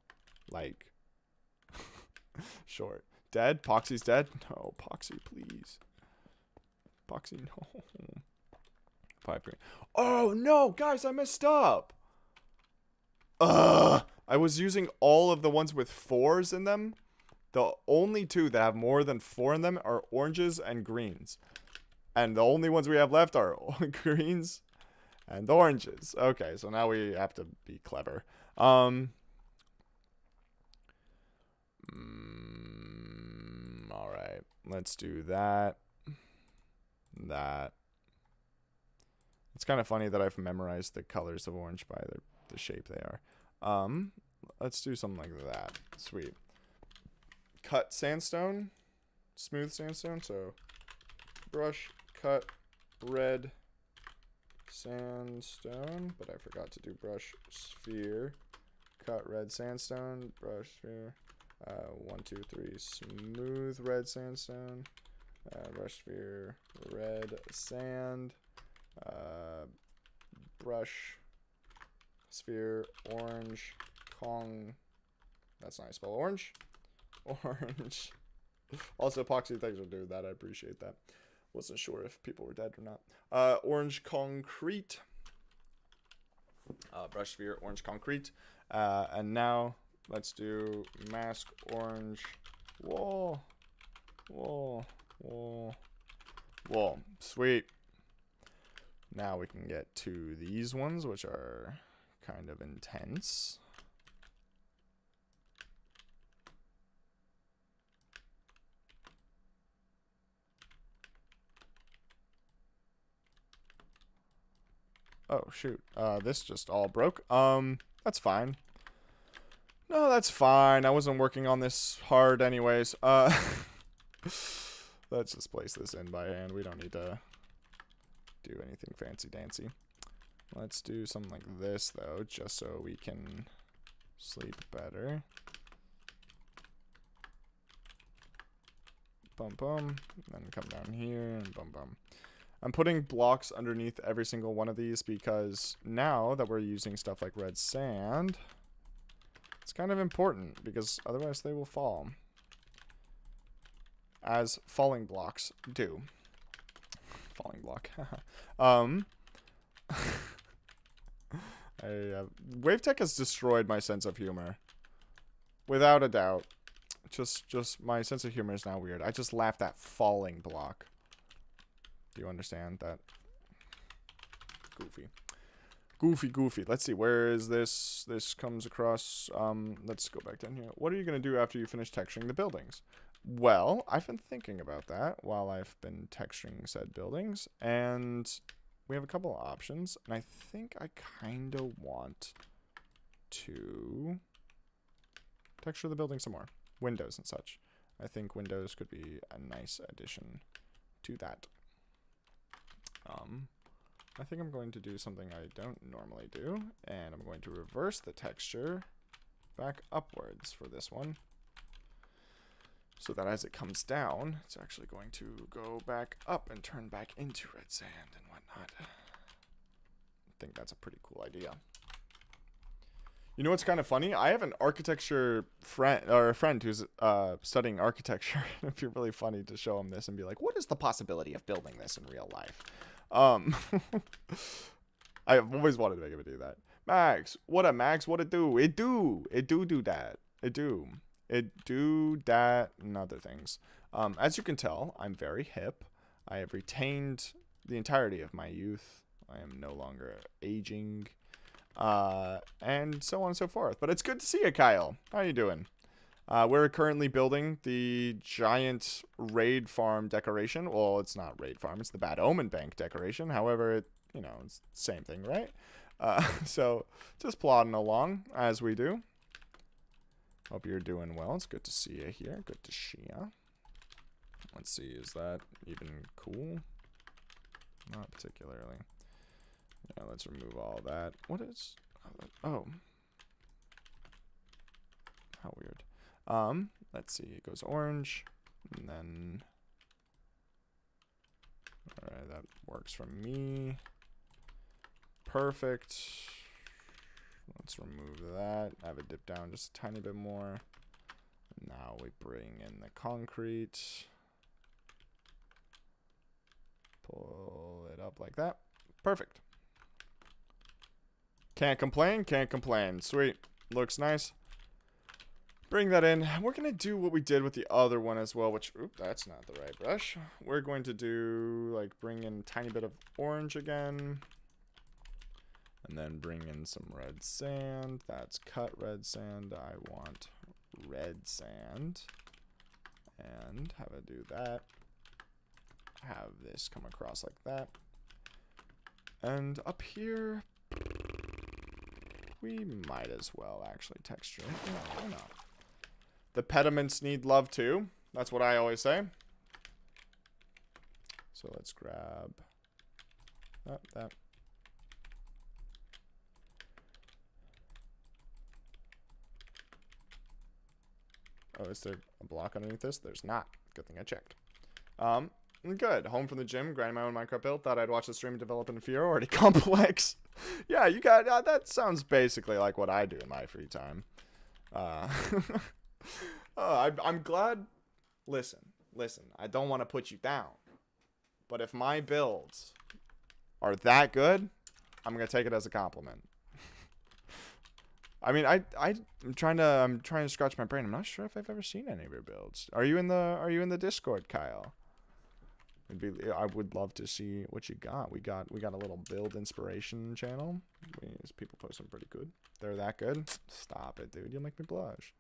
like, short. Dead? Poxy's dead? No, Poxy, please. Poxy, no. 5 green. Oh, no, guys, I messed up. I was using all of the ones with 4s in them. The only 2 that have more than 4 in them are oranges and greens. And the only ones we have left are greens and oranges. Okay, so now we have to be clever. Alright, let's do that. It's kind of funny that I've memorized the colors of orange by the shape they are. Let's do something like that. Sweet. Cut sandstone. Smooth sandstone. So, brush, cut, red sandstone. But I forgot to do brush, sphere. Cut, red sandstone. Brush, sphere. 1, 2, 3. Smooth red sandstone. Brush, sphere. Red sand. Brush, sphere, orange, Kong. That's not how I spell orange. Orange. Also, Epoxy, thanks for doing that. I appreciate that. Wasn't sure if people were dead or not. Orange concrete. Brush, sphere, orange concrete. And now let's do mask, orange, wall. Sweet. Now we can get to these ones, which are kind of intense. Oh, shoot. This just all broke. That's fine. No, that's fine. I wasn't working on this hard anyways. Let's just place this in by hand. We don't need to do anything fancy dancy. Let's do something like this though, just so we can sleep better. Bum bum. Then come down here and bum bum. I'm putting blocks underneath every single one of these because now that we're using stuff like red sand, it's kind of important because otherwise they will fall. As falling blocks do. Falling block. WaveTech has destroyed my sense of humor. Without a doubt. Just my sense of humor is now weird. I just laughed at falling block. Do you understand that? Goofy. Let's see, where is this? This comes across. Let's go back down here. What are you going to do after you finish texturing the buildings? Well, I've been thinking about that while I've been texturing said buildings. And we have a couple of options. And I think I kind of want to texture the building some more. Windows and such. I think windows could be a nice addition to that. I think I'm going to do something I don't normally do, and I'm going to reverse the texture back upwards for this one. so that as it comes down, it's actually going to go back up and turn back into red sand and whatnot. I think that's a pretty cool idea. You know what's kind of funny? I have an architecture friend, or a friend who's studying architecture. It'd be really funny to show him this and be like, what is the possibility of building this in real life? I've always wanted to make him do that. Max, what up, Max? What it do? It do that. It do that and other things. As you can tell, I'm very hip. I have retained the entirety of my youth. I am no longer aging. And so on and so forth. But it's good to see you, Kyle. How are you doing? We're currently building the giant raid farm decoration. Well, it's not raid farm. It's the Bad Omen Bank decoration. However, it's the same thing, right? So just plodding along as we do. Hope you're doing well. It's good to see you here. Good to see you. Let's see. Is that even cool? Not particularly. Yeah, let's remove all that. What is... Oh. How weird. Let's see. It goes orange. And then... Alright, that works for me. Perfect. Let's remove that. Have it dip down just a tiny bit more. Now we bring in the concrete. Pull it up like that. Perfect. Can't complain, can't complain. Sweet. Looks nice. Bring that in. We're going to do what we did with the other one as well, which, oop, that's not the right brush. We're going to do, like, bring in a tiny bit of orange again. And then bring in some red sand. That's cut red sand. I want red sand. And have it do that. Have this come across like that. And up here... we might as well actually texture it. Yeah, why not? The pediments need love too. That's what I always say. So let's grab that. Oh, is there a block underneath this? There's not. Good thing I checked. Good. Home from the gym, grinding my own Minecraft build. Thought I'd watch the stream develop in inferiority complex. Yeah, you got that. Sounds basically like what I do in my free time. I'm glad. Listen. I don't want to put you down, but if my builds are that good, I'm gonna take it as a compliment. I mean, I'm trying to scratch my brain. I'm not sure if I've ever seen any of your builds. Are you in the Discord, Kyle? I would love to see what you got. We got a little build inspiration channel. People post them pretty good. They're that good. Stop it, dude. You'll make me blush.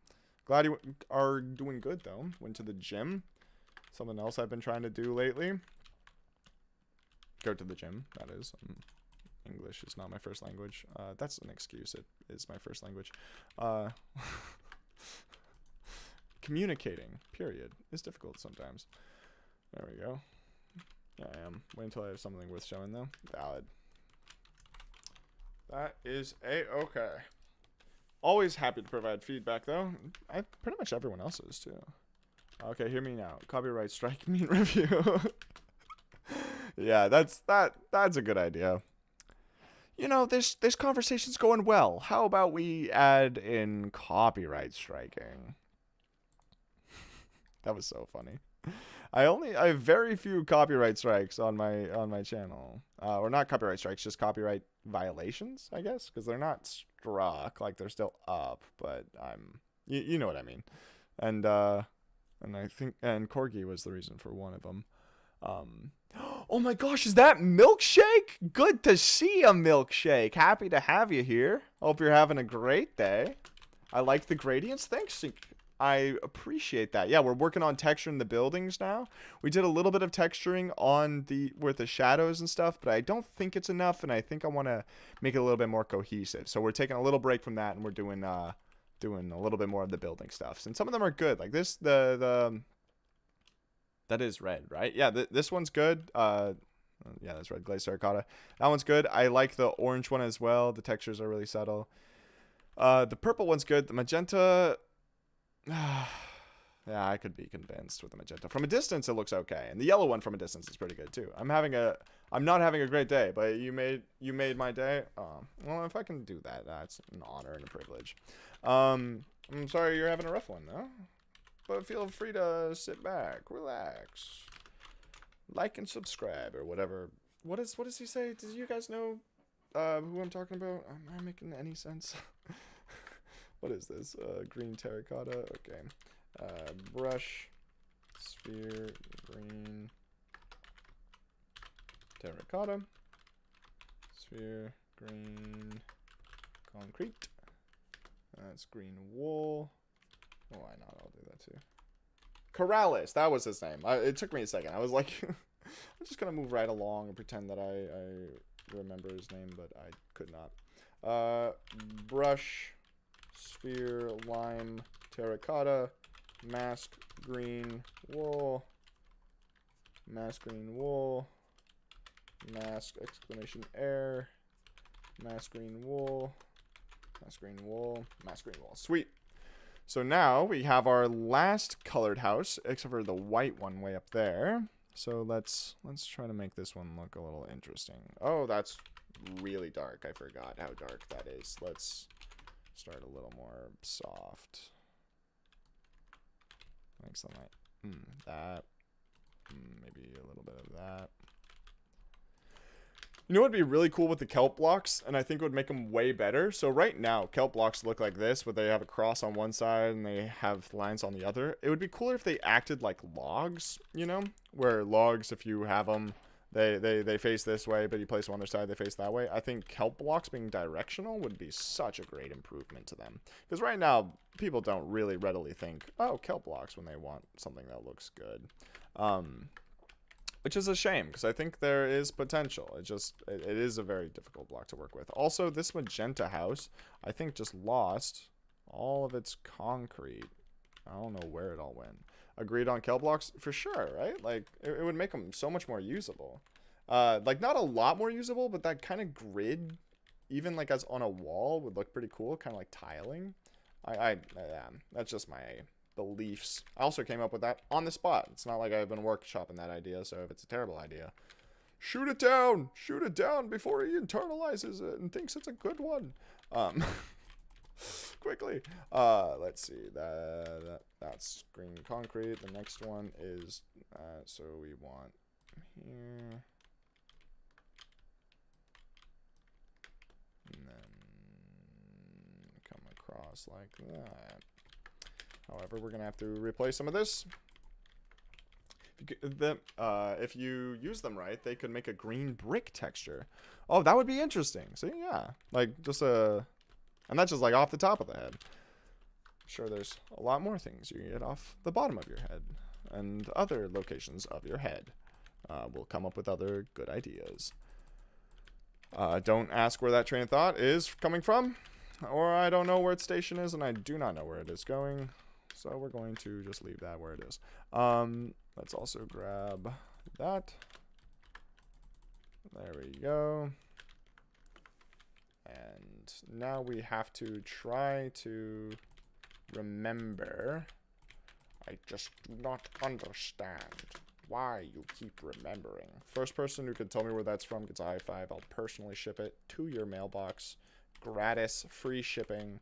Glad you are doing good though. Went to the gym. Something else I've been trying to do lately. Go to the gym. That is. English is not my first language. That's an excuse. It is my first language. Communicating, period, is difficult sometimes. There we go. Yeah, I am. Wait until I have something worth showing, though. Valid. That is a-okay. Always happy to provide feedback, though. Pretty much everyone else is, too. Okay, hear me now. Copyright strike mean review. Yeah, that's a good idea. You know, this conversation's going well. How about we add in copyright striking? That was so funny. I have very few copyright strikes on my channel. Or not copyright strikes, just copyright violations, I guess, because they're not struck, like they're still up, but you know what I mean. And I think Corgi was the reason for one of them. Oh my gosh, is that Milkshake? Good to see a Milkshake. Happy to have you here. Hope you're having a great day. I like the gradients. Thanks. I appreciate that. Yeah, we're working on texturing the buildings now. We did a little bit of texturing on with the shadows and stuff, but I don't think it's enough, and I think I want to make it a little bit more cohesive. So we're taking a little break from that, and we're doing a little bit more of the building stuff. And some of them are good. Like this, that is red, right? Yeah, this one's good. Yeah, that's red glazed terracotta. That one's good. I like the orange one as well. The textures are really subtle. The purple one's good. The magenta... Yeah, I could be convinced with the magenta. From a distance, it looks okay. And the yellow one from a distance is pretty good, too. I'm not having a great day, but you made my day. Well, if I can do that, that's an honor and a privilege. I'm sorry you're having a rough one, though. But feel free to sit back, relax, like and subscribe, or whatever. What does he say? Do you guys know who I'm talking about? Am I making any sense? What is this? Green terracotta. Okay. Brush, sphere, green, terracotta, sphere, green, concrete. That's green wool. Oh, why not? I'll do that too. Corrales, that was his name. It took me a second. I was like, I'm just gonna move right along and pretend that I remember his name, but I could not. Brush, sphere, lime, terracotta. Mask green wool, mask green wool, mask exclamation air, mask green wool, mask green wool, mask green wool. Sweet. So now we have our last colored house, except for the white one way up there. So let's try to make this one look a little interesting. Oh, that's really dark. I forgot how dark that is. Let's start a little more soft. Like something like that. Maybe a little bit of that. You know what would be really cool with the kelp blocks, and I think would make them way better? So right now, kelp blocks look like this, where they have a cross on one side and they have lines on the other. It would be cooler if they acted like logs, you know? Where logs, if you have them, they face this way, but you place them on their side, they face that way. I think kelp blocks being directional would be such a great improvement to them. Because right now, people don't really readily think, oh, kelp blocks, when they want something that looks good. Which is a shame, because I think there is potential. It is a very difficult block to work with. Also, this magenta house, I think just lost all of its concrete. I don't know where it all went. Agreed on kelp blocks? For sure, right? Like, it would make them so much more usable. Like, not a lot more usable, but that kind of grid, even like as on a wall, would look pretty cool. Kind of like tiling. That's just my beliefs. I also came up with that on the spot. It's not like I've been workshopping that idea, so if it's a terrible idea, shoot it down! Shoot it down before he internalizes it and thinks it's a good one. Quickly. Let's see. That's green concrete. The next one is, so we want here. And then come across like that. However, we're going to have to replace some of this. If you use them right, they could make a green brick texture. Oh, that would be interesting. See, yeah. Like, just a... And that's just, like, off the top of the head. Sure, there's a lot more things you get off the bottom of your head. And other locations of your head. We'll come up with other good ideas. Don't ask where that train of thought is coming from. Or I don't know where its station is, and I do not know where it is going. So we're going to just leave that where it is. Let's also grab that. There we go. And now we have to try to remember. I just do not understand why you keep remembering. First person who can tell me where that's from gets a high five. I'll personally ship it to your mailbox. Gratis, free shipping.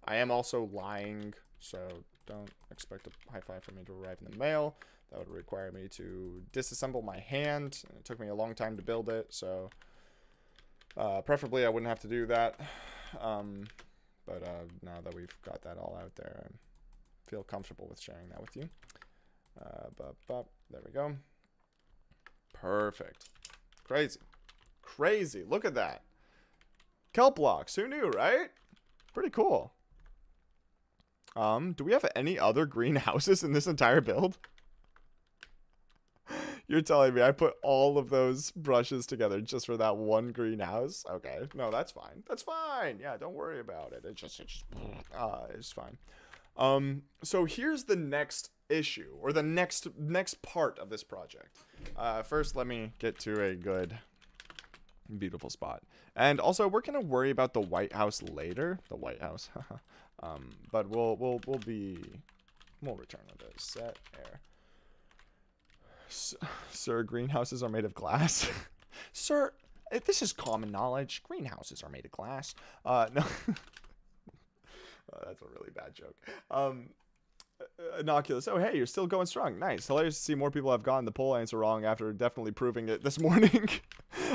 I am also lying, so don't expect a high five from me to arrive in the mail. That would require me to disassemble my hand. It took me a long time to build it, so preferably I wouldn't have to do that. But now that we've got that all out there, I feel comfortable with sharing that with you. There we go. Perfect. Crazy. Crazy. Look at that. Kelp blocks. Who knew, right? Pretty cool. Do we have any other greenhouses in this entire build? You're telling me I put all of those brushes together just for that one greenhouse? Okay. No, that's fine. That's fine. Yeah, don't worry about it. It's fine. So here's the next issue, or the next part of this project. First, let me get to a good Beautiful spot. And also, we're gonna worry about the White House later. The White House. But we'll return to this. Set air. Sir, greenhouses are made of glass. Sir, this is common knowledge. Greenhouses are made of glass. No. That's a really bad joke. Innocuous. Oh, hey, you're still going strong. Nice. Hilarious to see more people have gotten the poll answer wrong after definitely proving it this morning.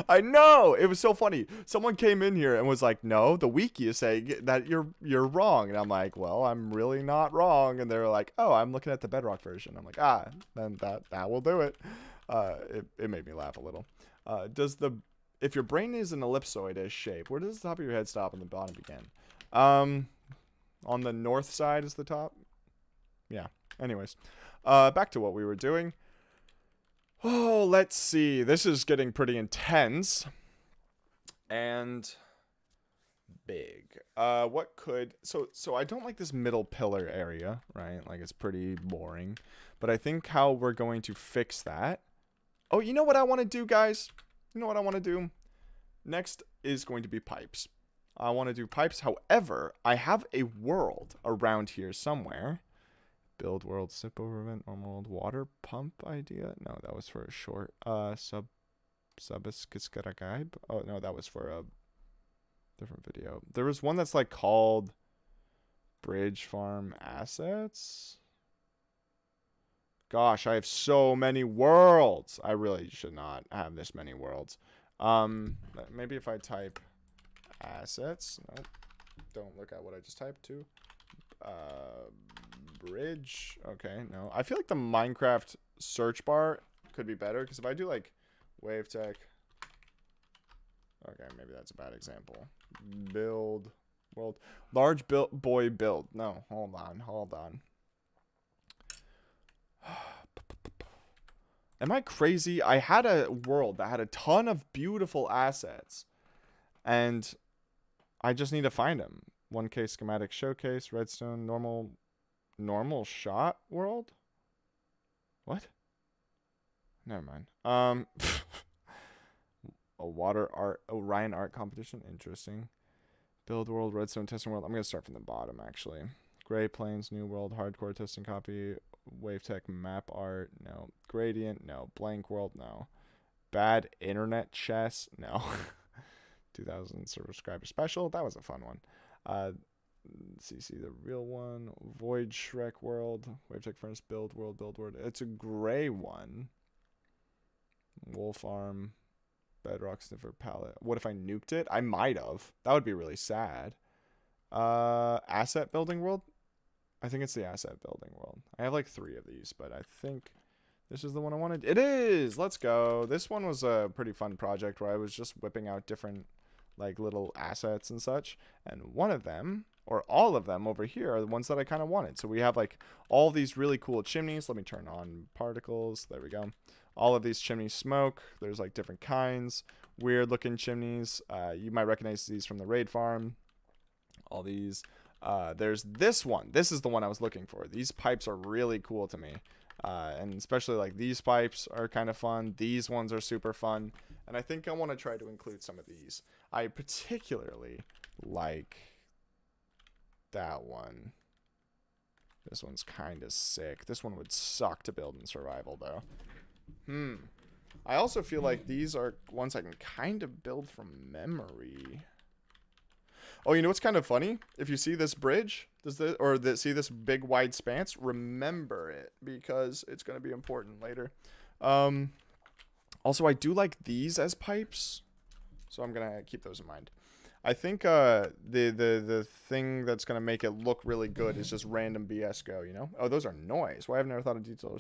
I know. It was so funny. Someone came in here and was like, no, the wiki is saying that you're wrong. And I'm like, well, I'm really not wrong. And they're like, oh, I'm looking at the Bedrock version. I'm like, then that will do it. It made me laugh a little. If your brain is an ellipsoid-ish shape, where does the top of your head stop and the bottom begin? On the north side is the top. Yeah. Anyways, back to what we were doing. Oh, let's see. This is getting pretty intense and big. So I don't like this middle pillar area, right? Like, it's pretty boring. But I think how we're going to fix that. Oh, you know what I want to do, guys? You know what I want to do? Next is going to be pipes. I want to do pipes. However, I have a world around here somewhere. Build world, sip over event, normal world, water pump idea. No, that was for a short. Subiskiskaragibe. Oh no, that was for a different video. There was one that's like called Bridge Farm Assets. Gosh, I have so many worlds. I really should not have this many worlds. Maybe if I type assets. Nope. Don't look at what I just typed to. Bridge. Okay, no. I feel like the Minecraft search bar could be better, because if I do like wave tech. Okay, maybe that's a bad example. Build world. Large boy build. No, hold on. Am I crazy? I had a world that had a ton of beautiful assets, and I just need to find them. 1K schematic showcase, redstone, normal shot world? What? Never mind. A water art, Orion art competition. Interesting. Build world, redstone testing world. I'm going to start from the bottom, actually. Gray plains, new world, hardcore testing copy, wavetech map art. No. Gradient. No. Blank world. No. Bad internet chess. No. 2000 subscriber special. That was a fun one. CC the real one. Void Shrek world. Wavetech furnace build world. It's a gray one. Wolf arm. Bedrock sniffer palette. What if I nuked it? I might have. That would be really sad. Asset building world. I think it's the asset building world. I have like 3 of these, but I think this is the one I wanted. It is. Let's go. This one was a pretty fun project where I was just whipping out different like little assets and such, and one of them, or all of them over here, are the ones that I kind of wanted. So we have like all these really cool chimneys. Let me turn on particles. There we go. All of these chimneys smoke. There's like different kinds, weird looking chimneys. You might recognize these from the raid farm. All these. There's this one. This is the one I was looking for. These pipes are really cool to me. And especially like these pipes are kind of fun. These ones are super fun. And I think I want to try to include some of these. I particularly like that one. This one's kind of sick. This one would suck to build in survival though. I also feel like these are ones I can kind of build from memory. Oh, you know what's kind of funny? If you see this bridge, see this big wide span, remember it, because it's going to be important later. Also, I do like these as pipes, so I'm going to keep those in mind. I think the thing that's going to make it look really good is just random BS go, you know? Oh, those are noise. Why have I never thought of detail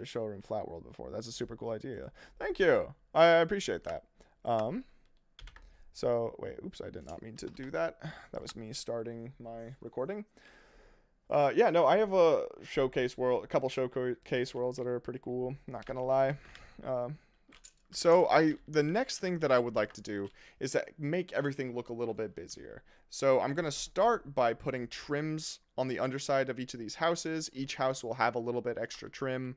showroom flat world before? That's a super cool idea. Thank you. I appreciate that. So, wait, oops, I did not mean to do that. That was me starting my recording. Yeah, no, I have a couple showcase worlds that are pretty cool, not gonna lie. The next thing that I would like to do is that make everything look a little bit busier. So I'm gonna start by putting trims on the underside of each of these houses. Each house will have a little bit extra trim.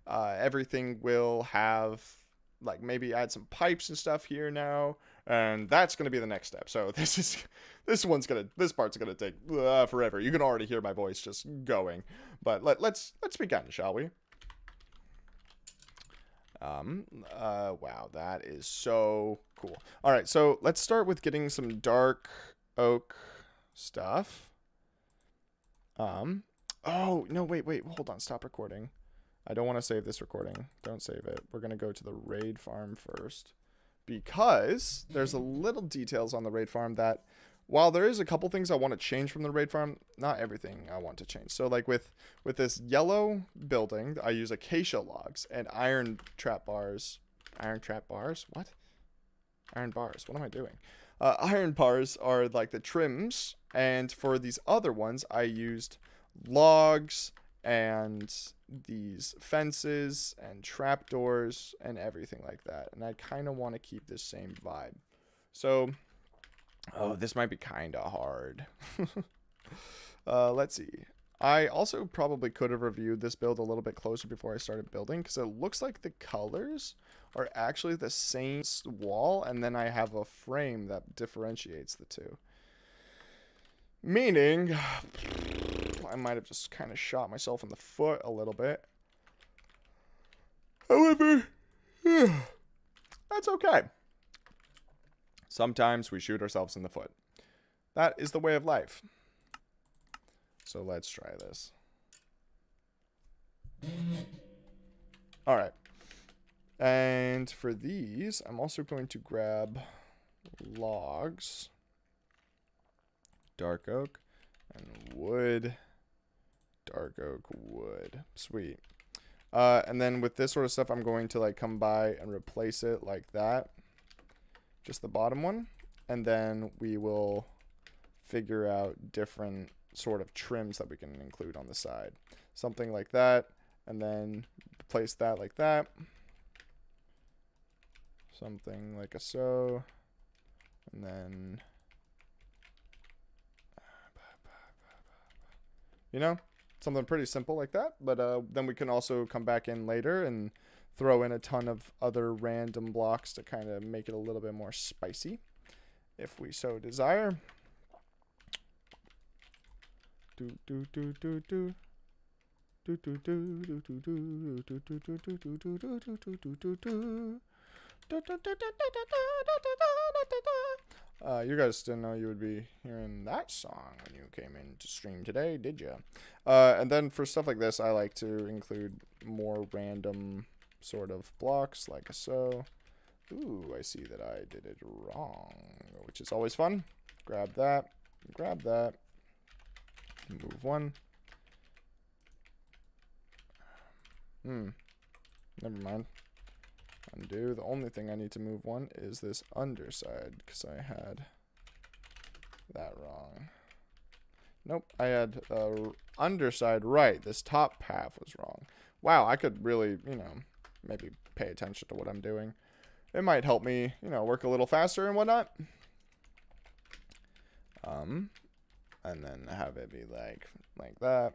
Everything will have like maybe add some pipes and stuff here now, and that's going to be the next step. So this part's going to take forever. You can already hear my voice just going, but let's begin, shall we? Wow, that is so cool. All right, so let's start with getting some dark oak stuff. Oh, no, wait, hold on, stop recording. I don't want to save this recording. Don't save it. We're going to go to the raid farm first, because there's a little details on the raid farm that, while there is a couple things I want to change from the raid farm, not everything I want to change. So like with this yellow building, I use acacia logs and iron trap bars. Iron trap bars? What? Iron bars. What am I doing? Iron bars are like the trims, and for these other ones, I used logs and these fences and trapdoors and everything like that. And I kind of want to keep this same vibe. So, oh, this might be kind of hard. Let's see. I also probably could have reviewed this build a little bit closer before I started building, because it looks like the colors are actually the same wall, and then I have a frame that differentiates the two. Meaning, I might have just kind of shot myself in the foot a little bit. However, that's okay. Sometimes we shoot ourselves in the foot. That is the way of life. So let's try this. All right. And for these, I'm also going to grab logs, dark oak, and wood, dark oak, wood. Sweet. And then with this sort of stuff, I'm going to like come by and replace it like that. Just the bottom one. And then we will figure out different sort of trims that we can include on the side. Something like that. And then place that like that. Something like a so. And then, you know, something pretty simple like that. But then we can also come back in later and throw in a ton of other random blocks to kind of make it a little bit more spicy, if we so desire. Do do do do do. Do do do do do do do do do do do do do do do do do do. You guys didn't know you would be hearing that song when you came in to stream today, did you? And then for stuff like this, I like to include more random sort of blocks, like so. Ooh, I see that I did it wrong, which is always fun. Grab that, move one. Never mind. Undo. The only thing I need to move one is this underside, because I had that wrong. Nope, I had underside right. This top half was wrong. Wow, I could really, you know, maybe pay attention to what I'm doing. It might help me, you know, work a little faster and whatnot. And then have it be like that.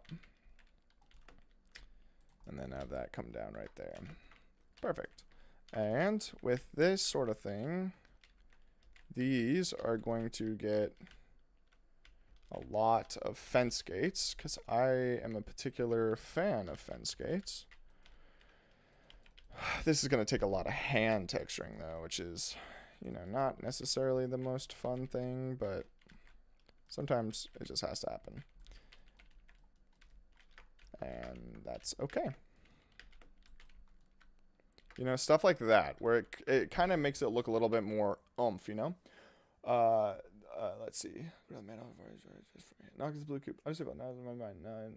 And then have that come down right there. Perfect. And with this sort of thing, these are going to get a lot of fence gates, because I am a particular fan of fence gates. This is going to take a lot of hand texturing, though, which is, you know, not necessarily the most fun thing, but sometimes it just has to happen. And that's okay. You know, stuff like that, where it kind of makes it look a little bit more oomph, you know? Let's see. Knock this blue cube. I was about now in my mind.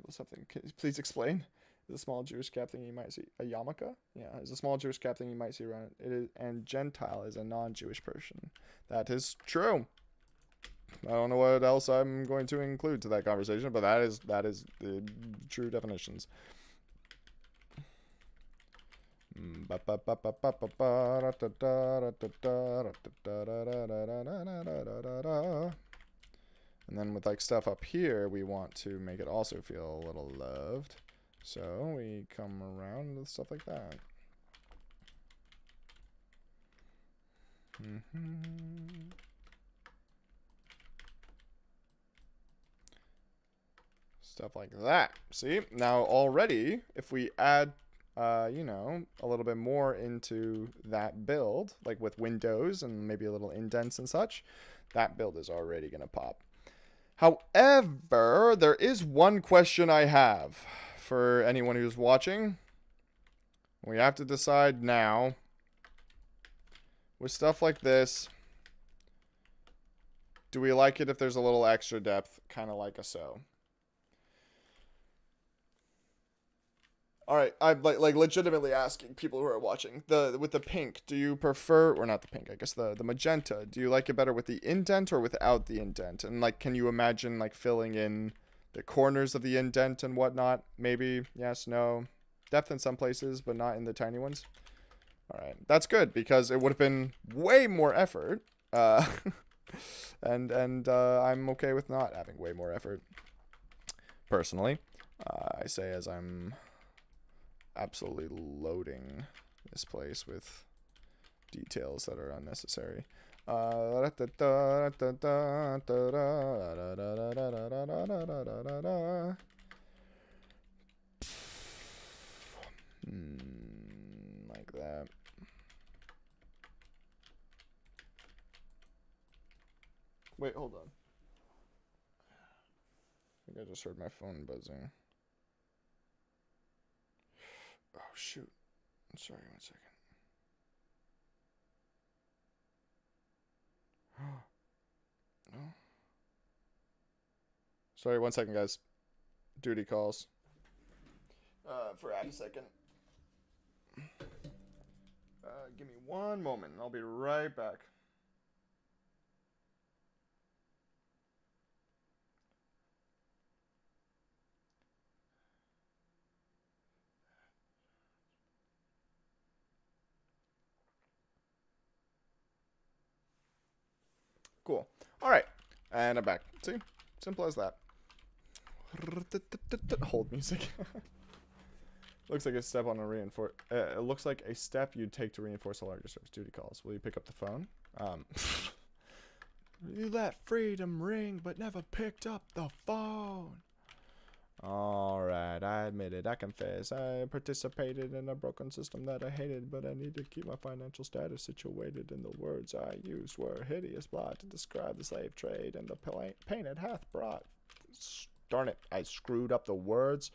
Something. Can you please explain? Is a small Jewish cap thing you might see. A yarmulke? Yeah, is a small Jewish cap thing you might see around it. It is, and Gentile is a non-Jewish person. That is true. I don't know what else I'm going to include to that conversation, but that is the true definitions. And then with like stuff up here, we want to make it also feel a little loved. So we come around with stuff like that. Stuff like that. See? Now already, if we add, you know, a little bit more into that build, like with windows and maybe a little indents and such, that build is already going to pop. However, there is one question I have for anyone who's watching. We have to decide now. With stuff like this, do we like it if there's a little extra depth, kind of like a so? All right, I'm like legitimately asking people who are watching with the pink. Do you prefer, or not the pink? I guess the magenta. Do you like it better with the indent or without the indent? And like, can you imagine like filling in the corners of the indent and whatnot? Maybe yes, no. Depth in some places, but not in the tiny ones. All right, that's good because it would have been way more effort. And I'm okay with not having way more effort. Personally, I say as I'm absolutely loading this place with details that are unnecessary. Like that. Wait, hold on. I think I just heard my phone buzzing. Oh, shoot. I'm sorry, 1 second. No. Sorry, 1 second, guys. Duty calls. For half a second. Give me 1 moment, and I'll be right back. Cool. All right, and I'm back. See, simple as that. Hold music. Looks like a step on a reinforce. It looks like a step you'd take to reinforce a larger service duty calls. Will you pick up the phone? You let freedom ring, but never picked up the phone. Alright, I admit it, I confess. I participated in a broken system that I hated, but I need to keep my financial status situated, and the words I used were hideous blot to describe the slave trade and the pain it hath brought. Darn it, I screwed up the words.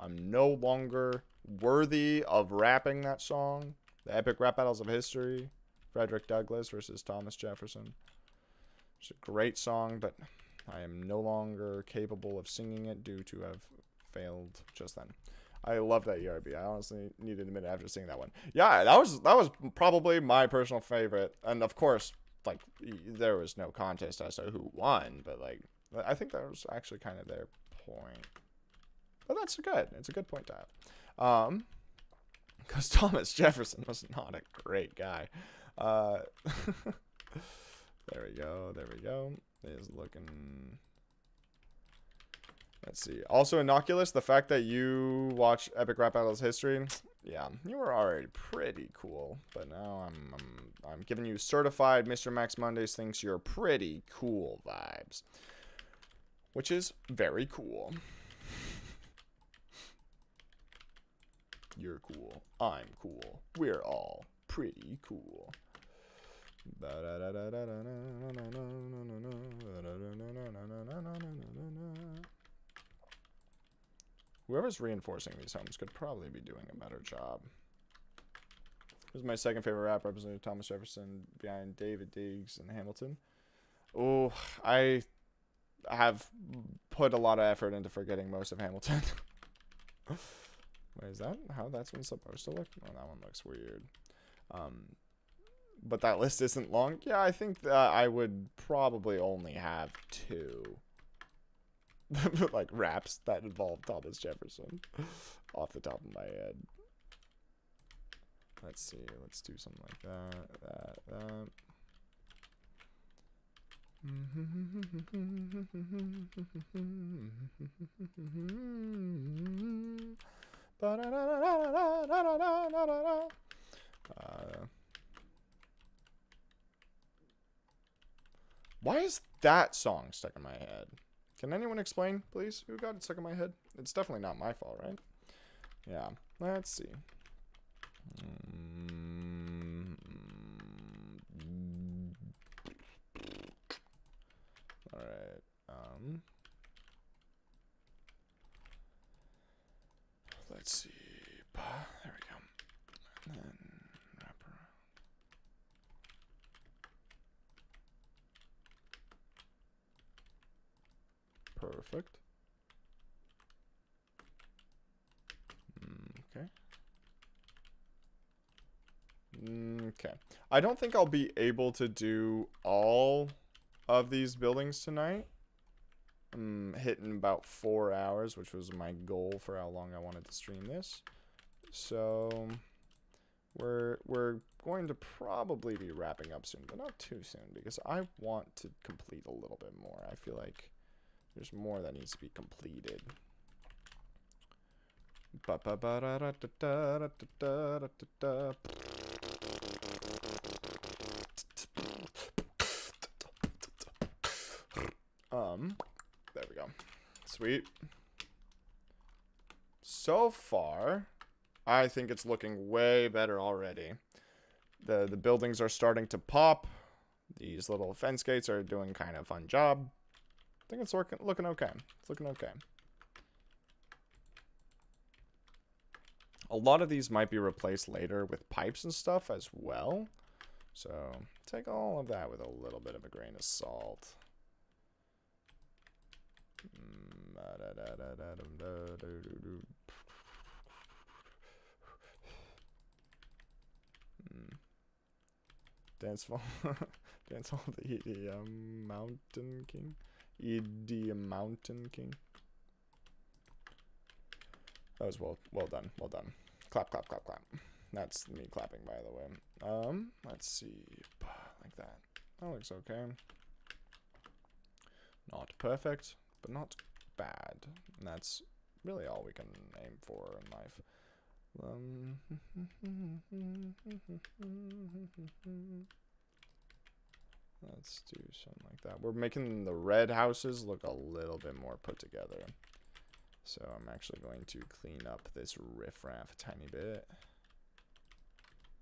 I'm no longer worthy of rapping that song. The epic rap battles of history. Frederick Douglass versus Thomas Jefferson. It's a great song, but I am no longer capable of singing it due to have failed just then. I love that ERB. I honestly needed a minute after seeing that one. Yeah, that was probably my personal favorite. And of course, like, there was no contest as to who won, but like, I think that was actually kind of their point. But that's good. It's a good point to have. Because Thomas Jefferson was not a great guy. There we go. There we go. It is looking... Let's see. Also, Innocuous, the fact that you watch Epic Rap Battles History, yeah, you were already pretty cool. But now I'm giving you certified Mr. Max Mondays thinks you're pretty cool vibes. Which is very cool. You're cool. I'm cool. We're all pretty cool. Whoever's reinforcing these homes could probably be doing a better job. This is my second favorite rap representative, Thomas Jefferson, behind David Diggs and Hamilton. Oh, I have put a lot of effort into forgetting most of Hamilton. Wait, is that how that's one supposed to look? Oh, that one looks weird. But that list isn't long. Yeah, I think that I would probably only have 2. Like, raps that involve Thomas Jefferson. Off the top of my head. Let's see. Let's do something like that. Why is that song stuck in my head? Can anyone explain, please? Who got it stuck in my head? It's definitely not my fault, right? Yeah. Let's see. All right. Let's see. There we go. And then wrap around. Perfect. Okay. Okay. I don't think I'll be able to do all of these buildings tonight. I'm hitting about 4 hours, which was my goal for how long I wanted to stream this. So we're going to probably be wrapping up soon, but not too soon, because I want to complete a little bit more. I feel like there's more that needs to be completed. There we go. Sweet. So far, I think it's looking way better already. The buildings are starting to pop. These little fence gates are doing kind of a fun job. I think it's looking okay. It's looking okay. A lot of these might be replaced later with pipes and stuff as well. So take all of that with a little bit of a grain of salt. Dance hall, dance hall, the Mountain King, the Mountain King. That was well done, well done. Clap, clap, clap, clap. That's me clapping, by the way. Let's see, like that. That looks okay. Not perfect, but not bad. And that's really all we can aim for in life. Let's do something like that. We're making the red houses look a little bit more put together. So I'm actually going to clean up this riffraff a tiny bit.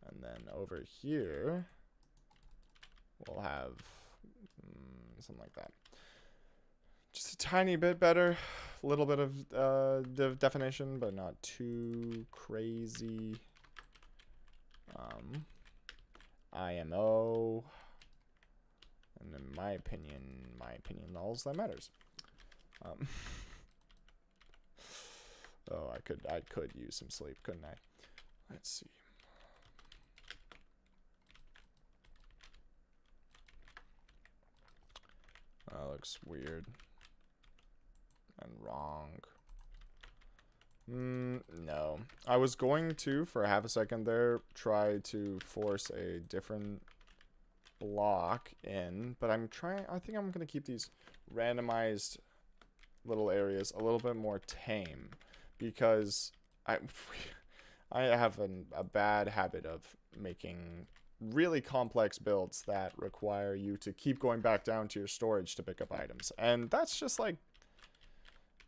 And then over here, we'll have something like that. Just a tiny bit better. A little bit of definition, but not too crazy. IMO. And in my opinion, all that matters. Oh, I could use some sleep, couldn't I? Let's see. That looks weird and wrong. No. I was going to, for half a second there, try to force a different block in, but I think I'm gonna keep these randomized little areas a little bit more tame, because I have a bad habit of making really complex builds that require you to keep going back down to your storage to pick up items, and that's just like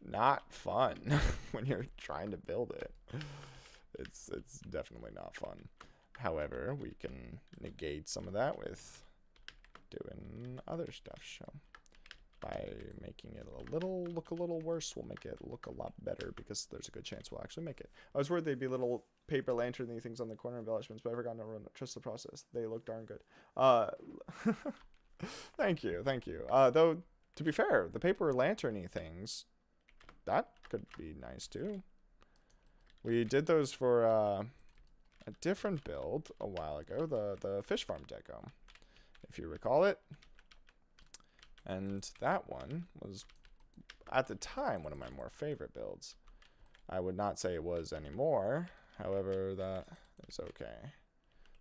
not fun when you're trying to build it. It's definitely not fun. However, we can negate some of that with doing other stuff. So by making it look a little worse, we'll make it look a lot better, because there's a good chance we'll actually make it. I was worried they'd be little paper lantern-y things on the corner embellishments, but I forgot to trust the process. They look darn good. Thank you. Though, to be fair, the paper lantern-y things, that could be nice too. We did those for a different build a while ago, the fish farm deco, if you recall it. And that one was, at the time, one of my more favorite builds. I would not say it was anymore. However, that is okay.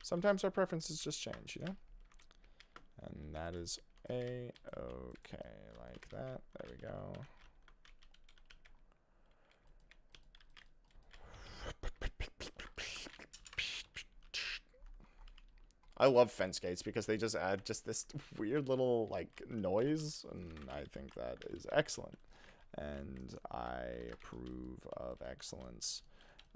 Sometimes our preferences just change, you know? And that is okay, like that. There we go. I love fence gates because they just add just this weird little like noise, and I think that is excellent. And I approve of excellence.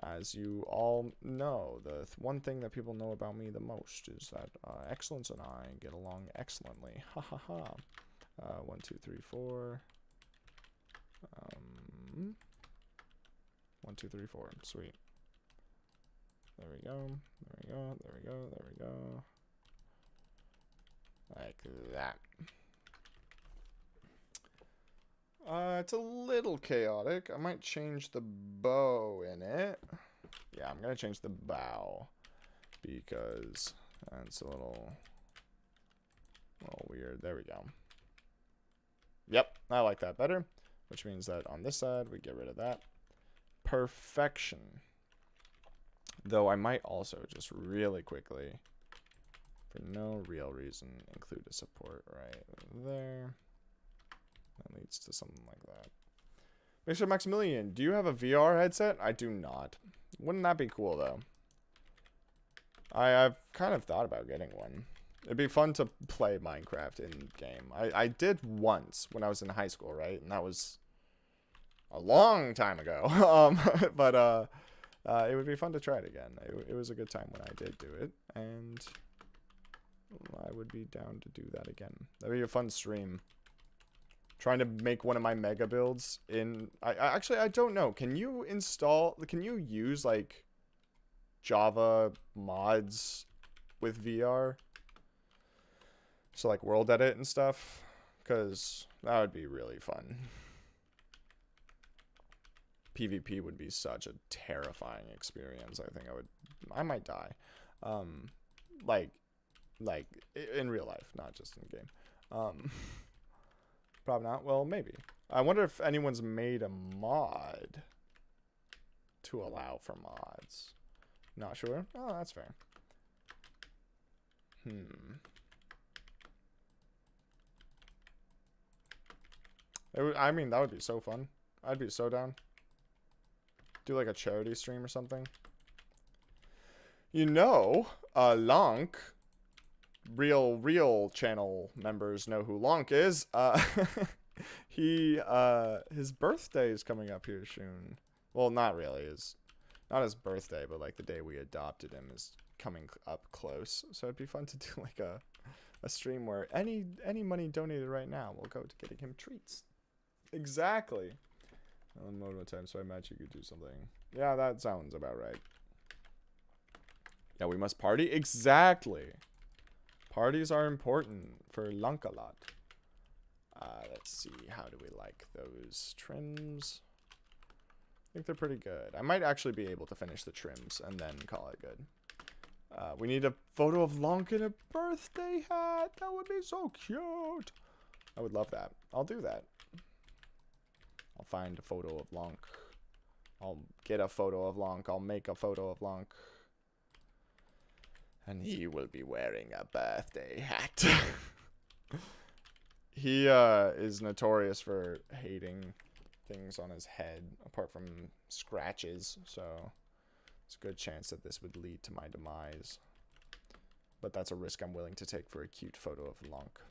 As you all know, the one thing that people know about me the most is that excellence and I get along excellently. Ha ha ha. 1, 2, 3, 4. 1, 2, 3, 4. Sweet. There we go. There we go. There we go. There we go. Like that. It's a little chaotic. I might change the bow in it. Yeah, I'm gonna change the bow because that's a little weird. There we go. Yep, I like that better, which means that on this side we get rid of that. Perfection. Though I might also just really quickly, for no real reason, include a support right there. That leads to something like that. Mr. Maximilian, do you have a VR headset? I do not. Wouldn't that be cool, though? I've kind of thought about getting one. It'd be fun to play Minecraft in-game. I did once when I was in high school, right? And that was a long time ago. But it would be fun to try it again. It was a good time when I did do it. And I would be down to do that again. That'd be a fun stream. Trying to make one of my mega builds in... Actually, I don't know. Can you use, like, Java mods with VR? So, like, world edit and stuff? Because that would be really fun. PvP would be such a terrifying experience. I might die. Like, in real life, not just in game. Probably not. Well, maybe. I wonder if anyone's made a mod to allow for mods. Not sure. Oh, that's fair. I mean, that would be so fun. I'd be so down. Do like a charity stream or something. You know, Lonk, real channel members know who Lonk is. His birthday is coming up here soon. Well, not really. Not his birthday, but like the day we adopted him is coming up close. So it'd be fun to do like a stream where any money donated right now will go to getting him treats. Exactly. Mode one time, so I imagine you could do something. Yeah, that sounds about right. Yeah, we must party. Exactly. Parties are important for Lunkalot. Let's see. How do we like those trims? I think they're pretty good. I might actually be able to finish the trims and then call it good. We need a photo of Lonk in a birthday hat. That would be so cute. I would love that. I'll do that. I'll find a photo of Lonk. I'll get a photo of Lonk. I'll make a photo of Lonk. And he will be wearing a birthday hat. He is notorious for hating things on his head, apart from scratches, so it's a good chance that this would lead to my demise. But that's a risk I'm willing to take for a cute photo of Lonk.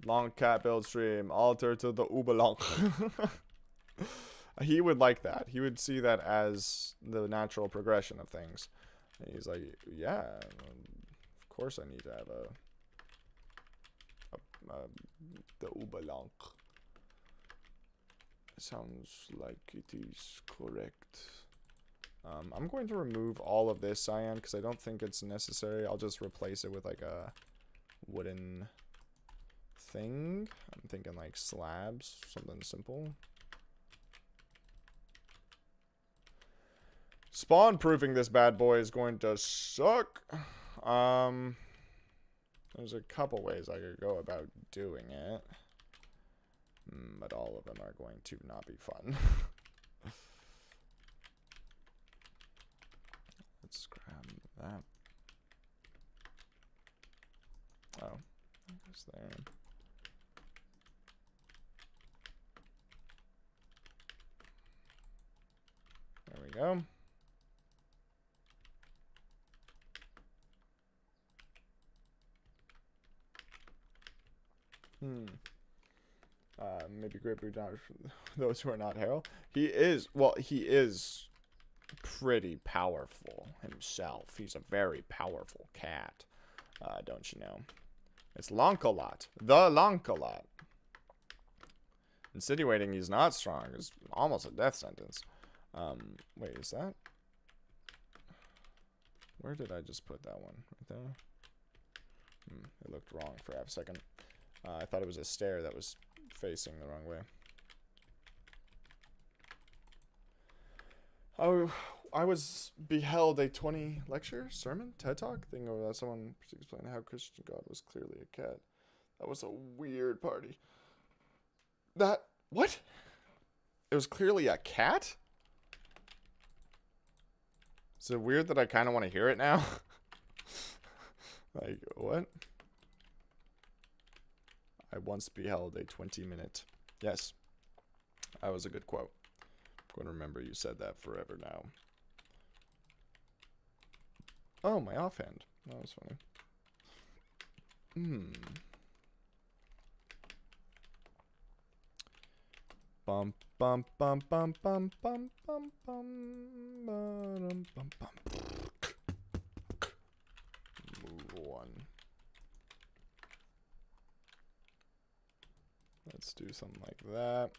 Long cat build stream, alter to the Uberlonk. He would like that. He would see that as the natural progression of things. And he's like, yeah, of course I need to have the Uberlonk. Sounds like it is correct. I'm going to remove all of this cyan because I don't think it's necessary. I'll just replace it with like a wooden thing. I'm thinking like slabs, something simple. Spawn proofing this bad boy is going to suck. There's a couple ways I could go about doing it. But all of them are going to not be fun. Let's grab that. Oh, I guess there. There we go. Maybe Great Blue Dodge for those who are not Harold. He is, well, he is pretty powerful himself. He's a very powerful cat. Don't you know? It's Lonkalot. The Lonkalot. Insinuating he's not strong is almost a death sentence. Wait, is that? Where did I just put that one? Right there? It looked wrong for half a second. I thought it was a stair that was facing the wrong way. Oh, I beheld a 20 lecture, sermon, TED Talk thing over that someone explained how Christian God was clearly a cat. That was a weird party. What? It was clearly a cat? Is it weird that I kind of want to hear it now? Like, what? I once beheld a 20-minute. Yes. That was a good quote. I'm going to remember you said that forever now. Oh, my offhand. That was funny. Bum bum bum bum bum bum bum bum bum bum bum. Move one. Let's do something like that.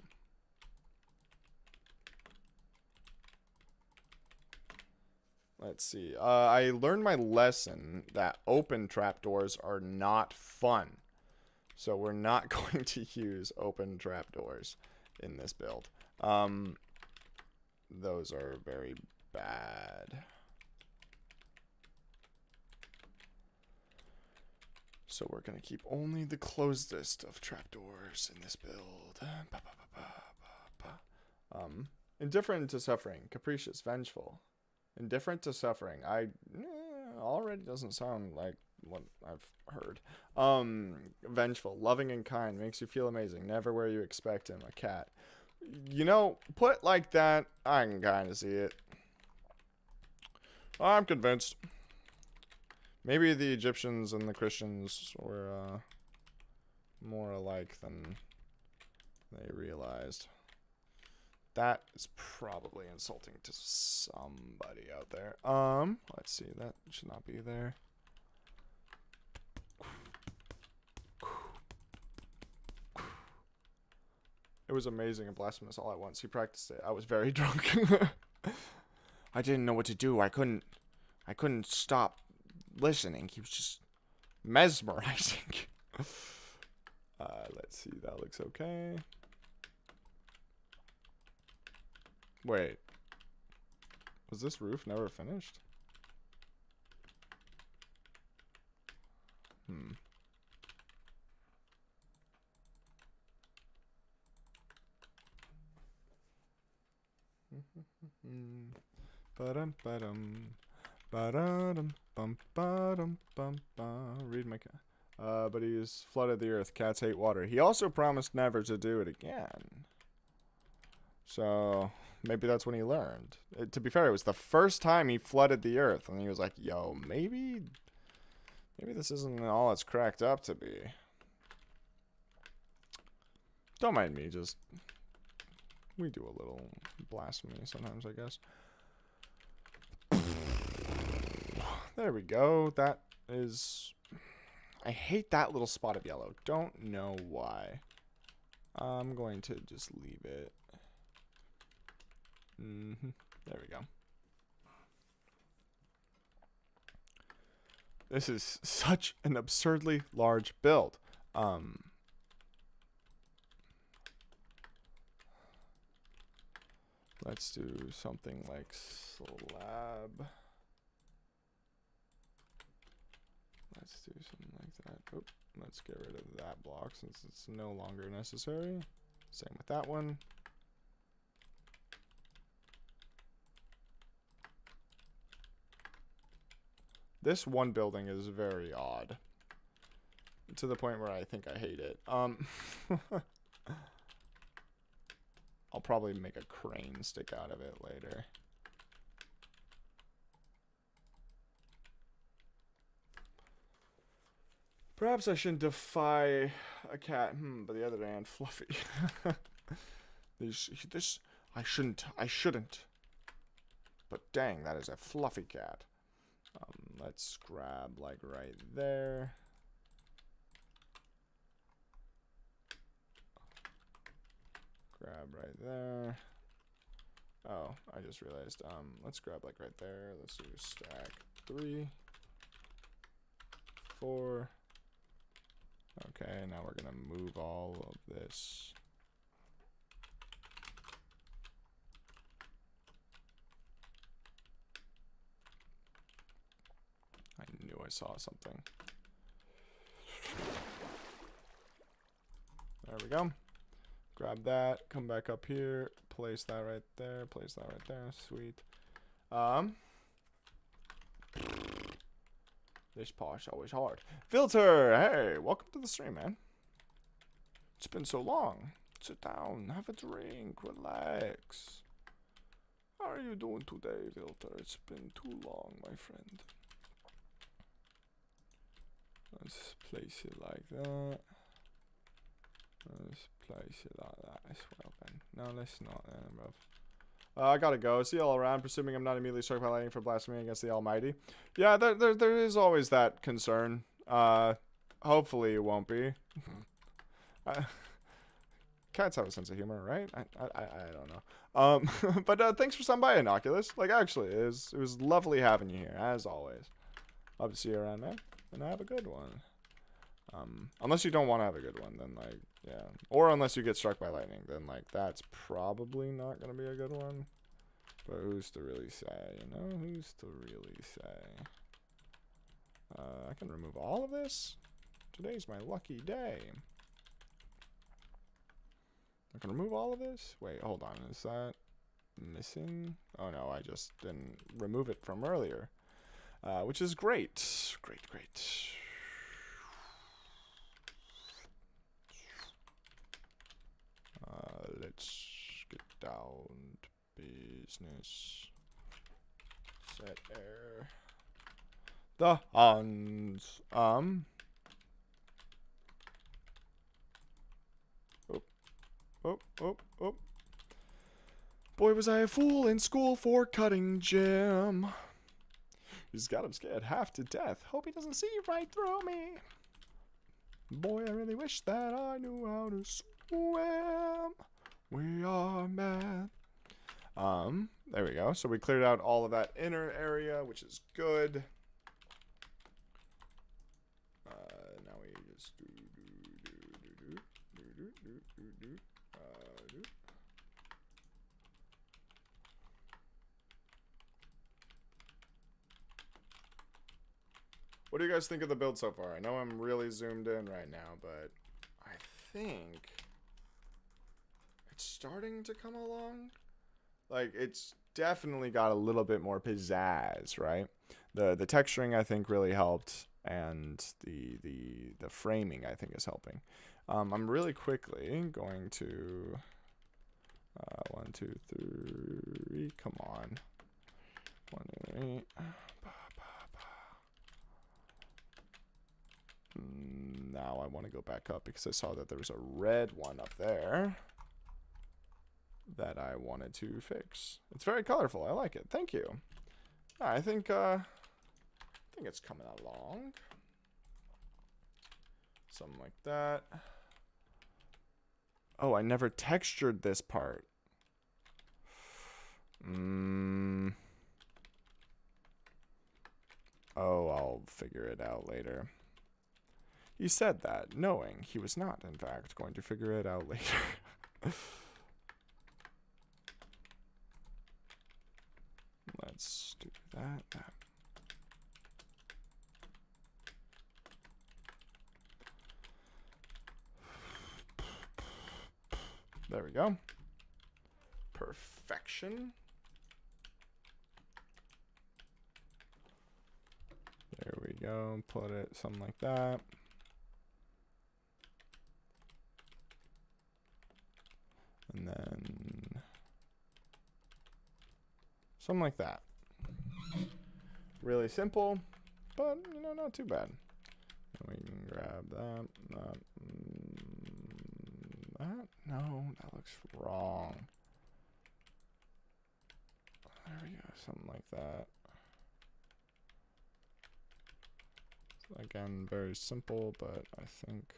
Let's see. I learned my lesson that open trapdoors are not fun. So we're not going to use open trapdoors in this build. Those are very bad. So we're going to keep only the closedest of trapdoors in this build. Indifferent to suffering. Capricious. Vengeful. Indifferent to suffering. Already doesn't sound like what I've heard. Vengeful. Loving and kind. Makes you feel amazing. Never where you expect him. A cat. You know, put like that, I can kind of see it. I'm convinced. Maybe the Egyptians and the Christians were more alike than they realized. That is probably insulting to somebody out there. Let's see. That should not be there. It was amazing and blasphemous all at once. He practiced it. I was very drunk. I didn't know what to do. I couldn't stop listening. He was just mesmerizing. Let's see. That looks okay. Wait. Was this roof never finished? Ba-dum, ba-dum. Ba-da-dum, bum, ba-dum, bum, ba. Read my cat. But he's flooded the earth. Cats hate water. He also promised never to do it again. So maybe that's when he learned. To be fair, it was the first time he flooded the earth, and he was like, "Yo, maybe this isn't all it's cracked up to be." Don't mind me. Just we do a little blasphemy sometimes, I guess. There we go. That is... I hate that little spot of yellow. Don't know why. I'm going to just leave it. There we go. This is such an absurdly large build. Let's do something like slab. Let's do something like that. Oop, let's get rid of that block since it's no longer necessary. Same with that one. This one building is very odd. To the point where I think I hate it. I'll probably make a crane stick out of it later. Perhaps I shouldn't defy a cat. But the other hand, Fluffy. this, I shouldn't. But dang, that is a fluffy cat. Let's grab, like, right there. Grab right there. Oh, I just realized. Let's grab, like, right there. Let's do stack 3, 4. Okay, now we're gonna move all of this. I knew I saw something. There we go. Grab that, come back up here, place that right there, place that right there. Sweet. This posh always hard. Filter, hey, welcome to the stream, man. It's been so long. Sit down, have a drink, relax. How are you doing today, Filter? It's been too long, my friend. Let's place it like that. Let's place it like that as well, then. No, let's not, bruv. I gotta go. See you all around, presuming I'm not immediately struck by lightning for blasphemy against the Almighty. Yeah, there is always that concern. Hopefully it won't be. Cats have a sense of humor, right? I don't know. But thanks for stopping by, Innocuous. Like, actually, it was lovely having you here, as always. Love to see you around, man. And have a good one. Unless you don't want to have a good one, then, like, yeah. Or unless you get struck by lightning, then, like, that's probably not going to be a good one. But who's to really say, you know? Who's to really say? I can remove all of this. Today's my lucky day. I can remove all of this? Wait, hold on. Is that missing? Oh, no, I just didn't remove it from earlier. Which is great. Great. Let's get down to business. Set air. The Hans. Oh. Boy, was I a fool in school for cutting Jim. He's got him scared half to death. Hope he doesn't see right through me. Boy, I really wish that I knew how to swim. We are mad. There we go. So we cleared out all of that inner area, which is good. Now we just do. What do you guys think of the build so far? I know I'm really zoomed in right now, but I think it's starting to come along. Like, it's definitely got a little bit more pizzazz, right? The texturing, I think, really helped, and the framing, I think, is helping. I'm really quickly going to 1, 2, 3. Come on, 1, 2, 3. Now I want to go back up because I saw that there was a red one up there that I wanted to fix. It's very colorful. I like it. Thank you. I think it's coming along. Something like that. Oh, I never textured this part. Oh, I'll figure it out later. He said that, knowing he was not, in fact, going to figure it out later. Let's do that. There we go. Perfection. There we go. Put it something like that. And then something like that. Really simple, but, you know, not too bad. we can grab that. That? No, that looks wrong. There we go, something like that. So again, very simple, but I think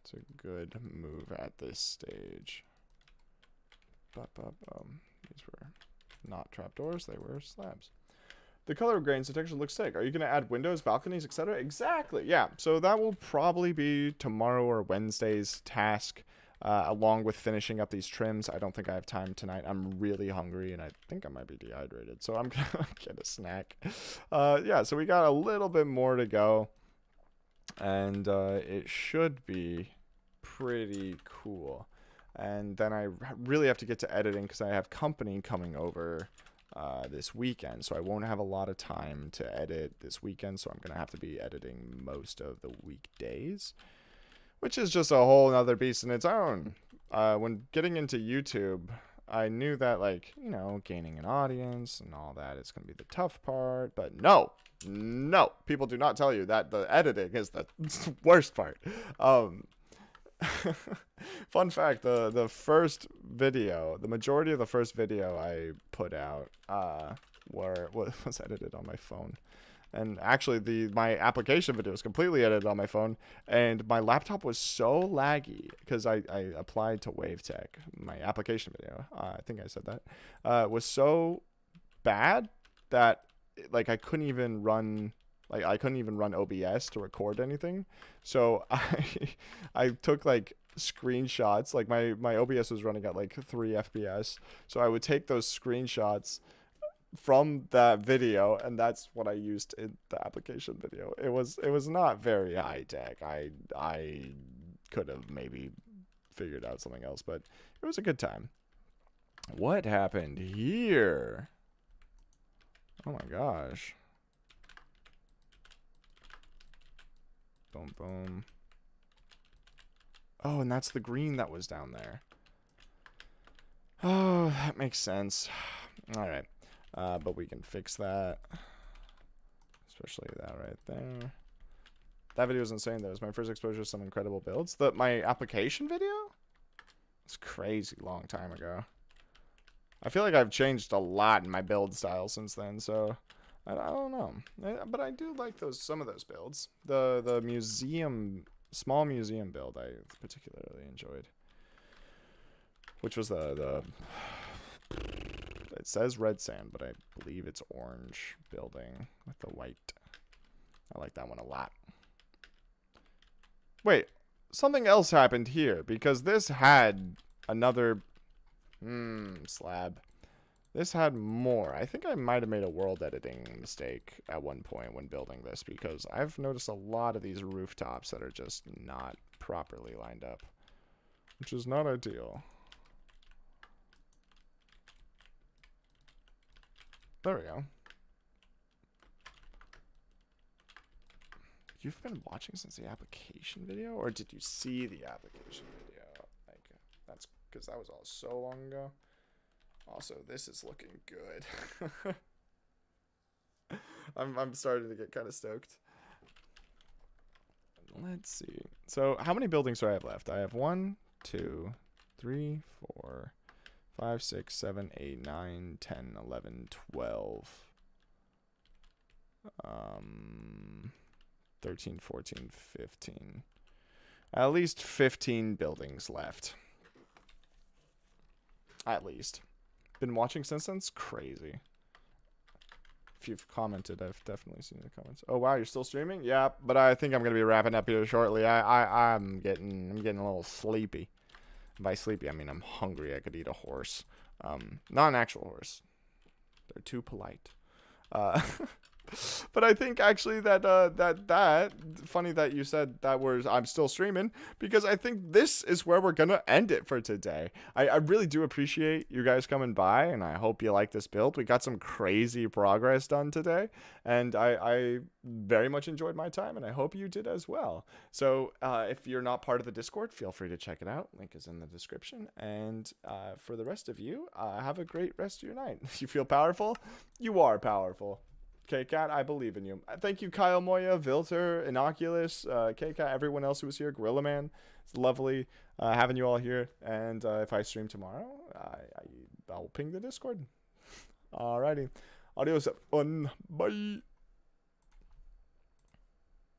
it's a good move at this stage. These were not trapdoors, they were slabs. The color grains, the texture looks sick. Are you going to add windows, balconies, etc.? Exactly, yeah. So that will probably be tomorrow or Wednesday's task, along with finishing up these trims. I don't think I have time tonight. I'm really hungry, and I think I might be dehydrated. So I'm going to get a snack. Yeah, so we got a little bit more to go. And it should be pretty cool. And then I really have to get to editing because I have company coming over this weekend, so I won't have a lot of time to edit this weekend, so I'm gonna have to be editing most of the weekdays, which is just a whole nother beast in its own. When getting into YouTube, I knew that, like, you know, gaining an audience and all that is gonna be the tough part, but no, people do not tell you that the editing is the worst part. Fun fact, the first video, the majority of the first video I put out was edited on my phone. And actually my application video was completely edited on my phone, and my laptop was so laggy because I applied to WaveTech. My application video, I think I said that, was so bad that like I couldn't even run OBS to record anything. So I took like screenshots. Like my OBS was running at like 3 FPS. So I would take those screenshots from that video, and that's what I used in the application video. It was not very high tech. I could have maybe figured out something else, but it was a good time. What happened here? Oh my gosh. Boom, boom. Oh, and that's the green that was down there. Oh, that makes sense. All right. But we can fix that. Especially that right there. That video was insane, though. It was my first exposure to some incredible builds. My application video? It's crazy long time ago. I feel like I've changed a lot in my build style since then, so I don't know. But I do like some of those builds. The small museum build I particularly enjoyed. Which was it says red sand, but I believe it's orange building with the white. I like that one a lot. Wait, something else happened here, because this had another slab. This had more. I think I might have made a world editing mistake at one point when building this, because I've noticed a lot of these rooftops that are just not properly lined up, which is not ideal. There we go. You've been watching since the application video, or did you see the application video? Like, that's because that was all so long ago. Also, this is looking good. I'm starting to get kind of stoked. Let's see. So, how many buildings do I have left? I have 1, 2, 3, 4, 5, 6, 7, 8, 9, 10, 11, 12. 13, 14, 15. At least 15 buildings left. At least. Been watching since then? It's crazy. If you've commented, I've definitely seen the comments. Oh wow, you're still streaming? Yeah, but I think I'm gonna be wrapping up here shortly. I'm getting a little sleepy. By sleepy, I mean I'm hungry. I could eat a horse. Not an actual horse. They're too polite. But I think actually that funny that you said that was I'm still streaming, because I think this is where we're gonna end it for today. I really do appreciate you guys coming by, and I hope you like this build. We got some crazy progress done today, and I very much enjoyed my time, and I hope you did as well. So if you're not part of the Discord, feel free to check it out. Link is in the description. And for the rest of you, have a great rest of your night. You feel powerful? You are powerful. K-Cat, I believe in you. Thank you, Kyle Moya, Vilter, Innocuous, K-Cat, everyone else who was here, Gorilla Man. It's lovely having you all here. And if I stream tomorrow, I'll ping the Discord. Alrighty. Adios, everyone. Bye.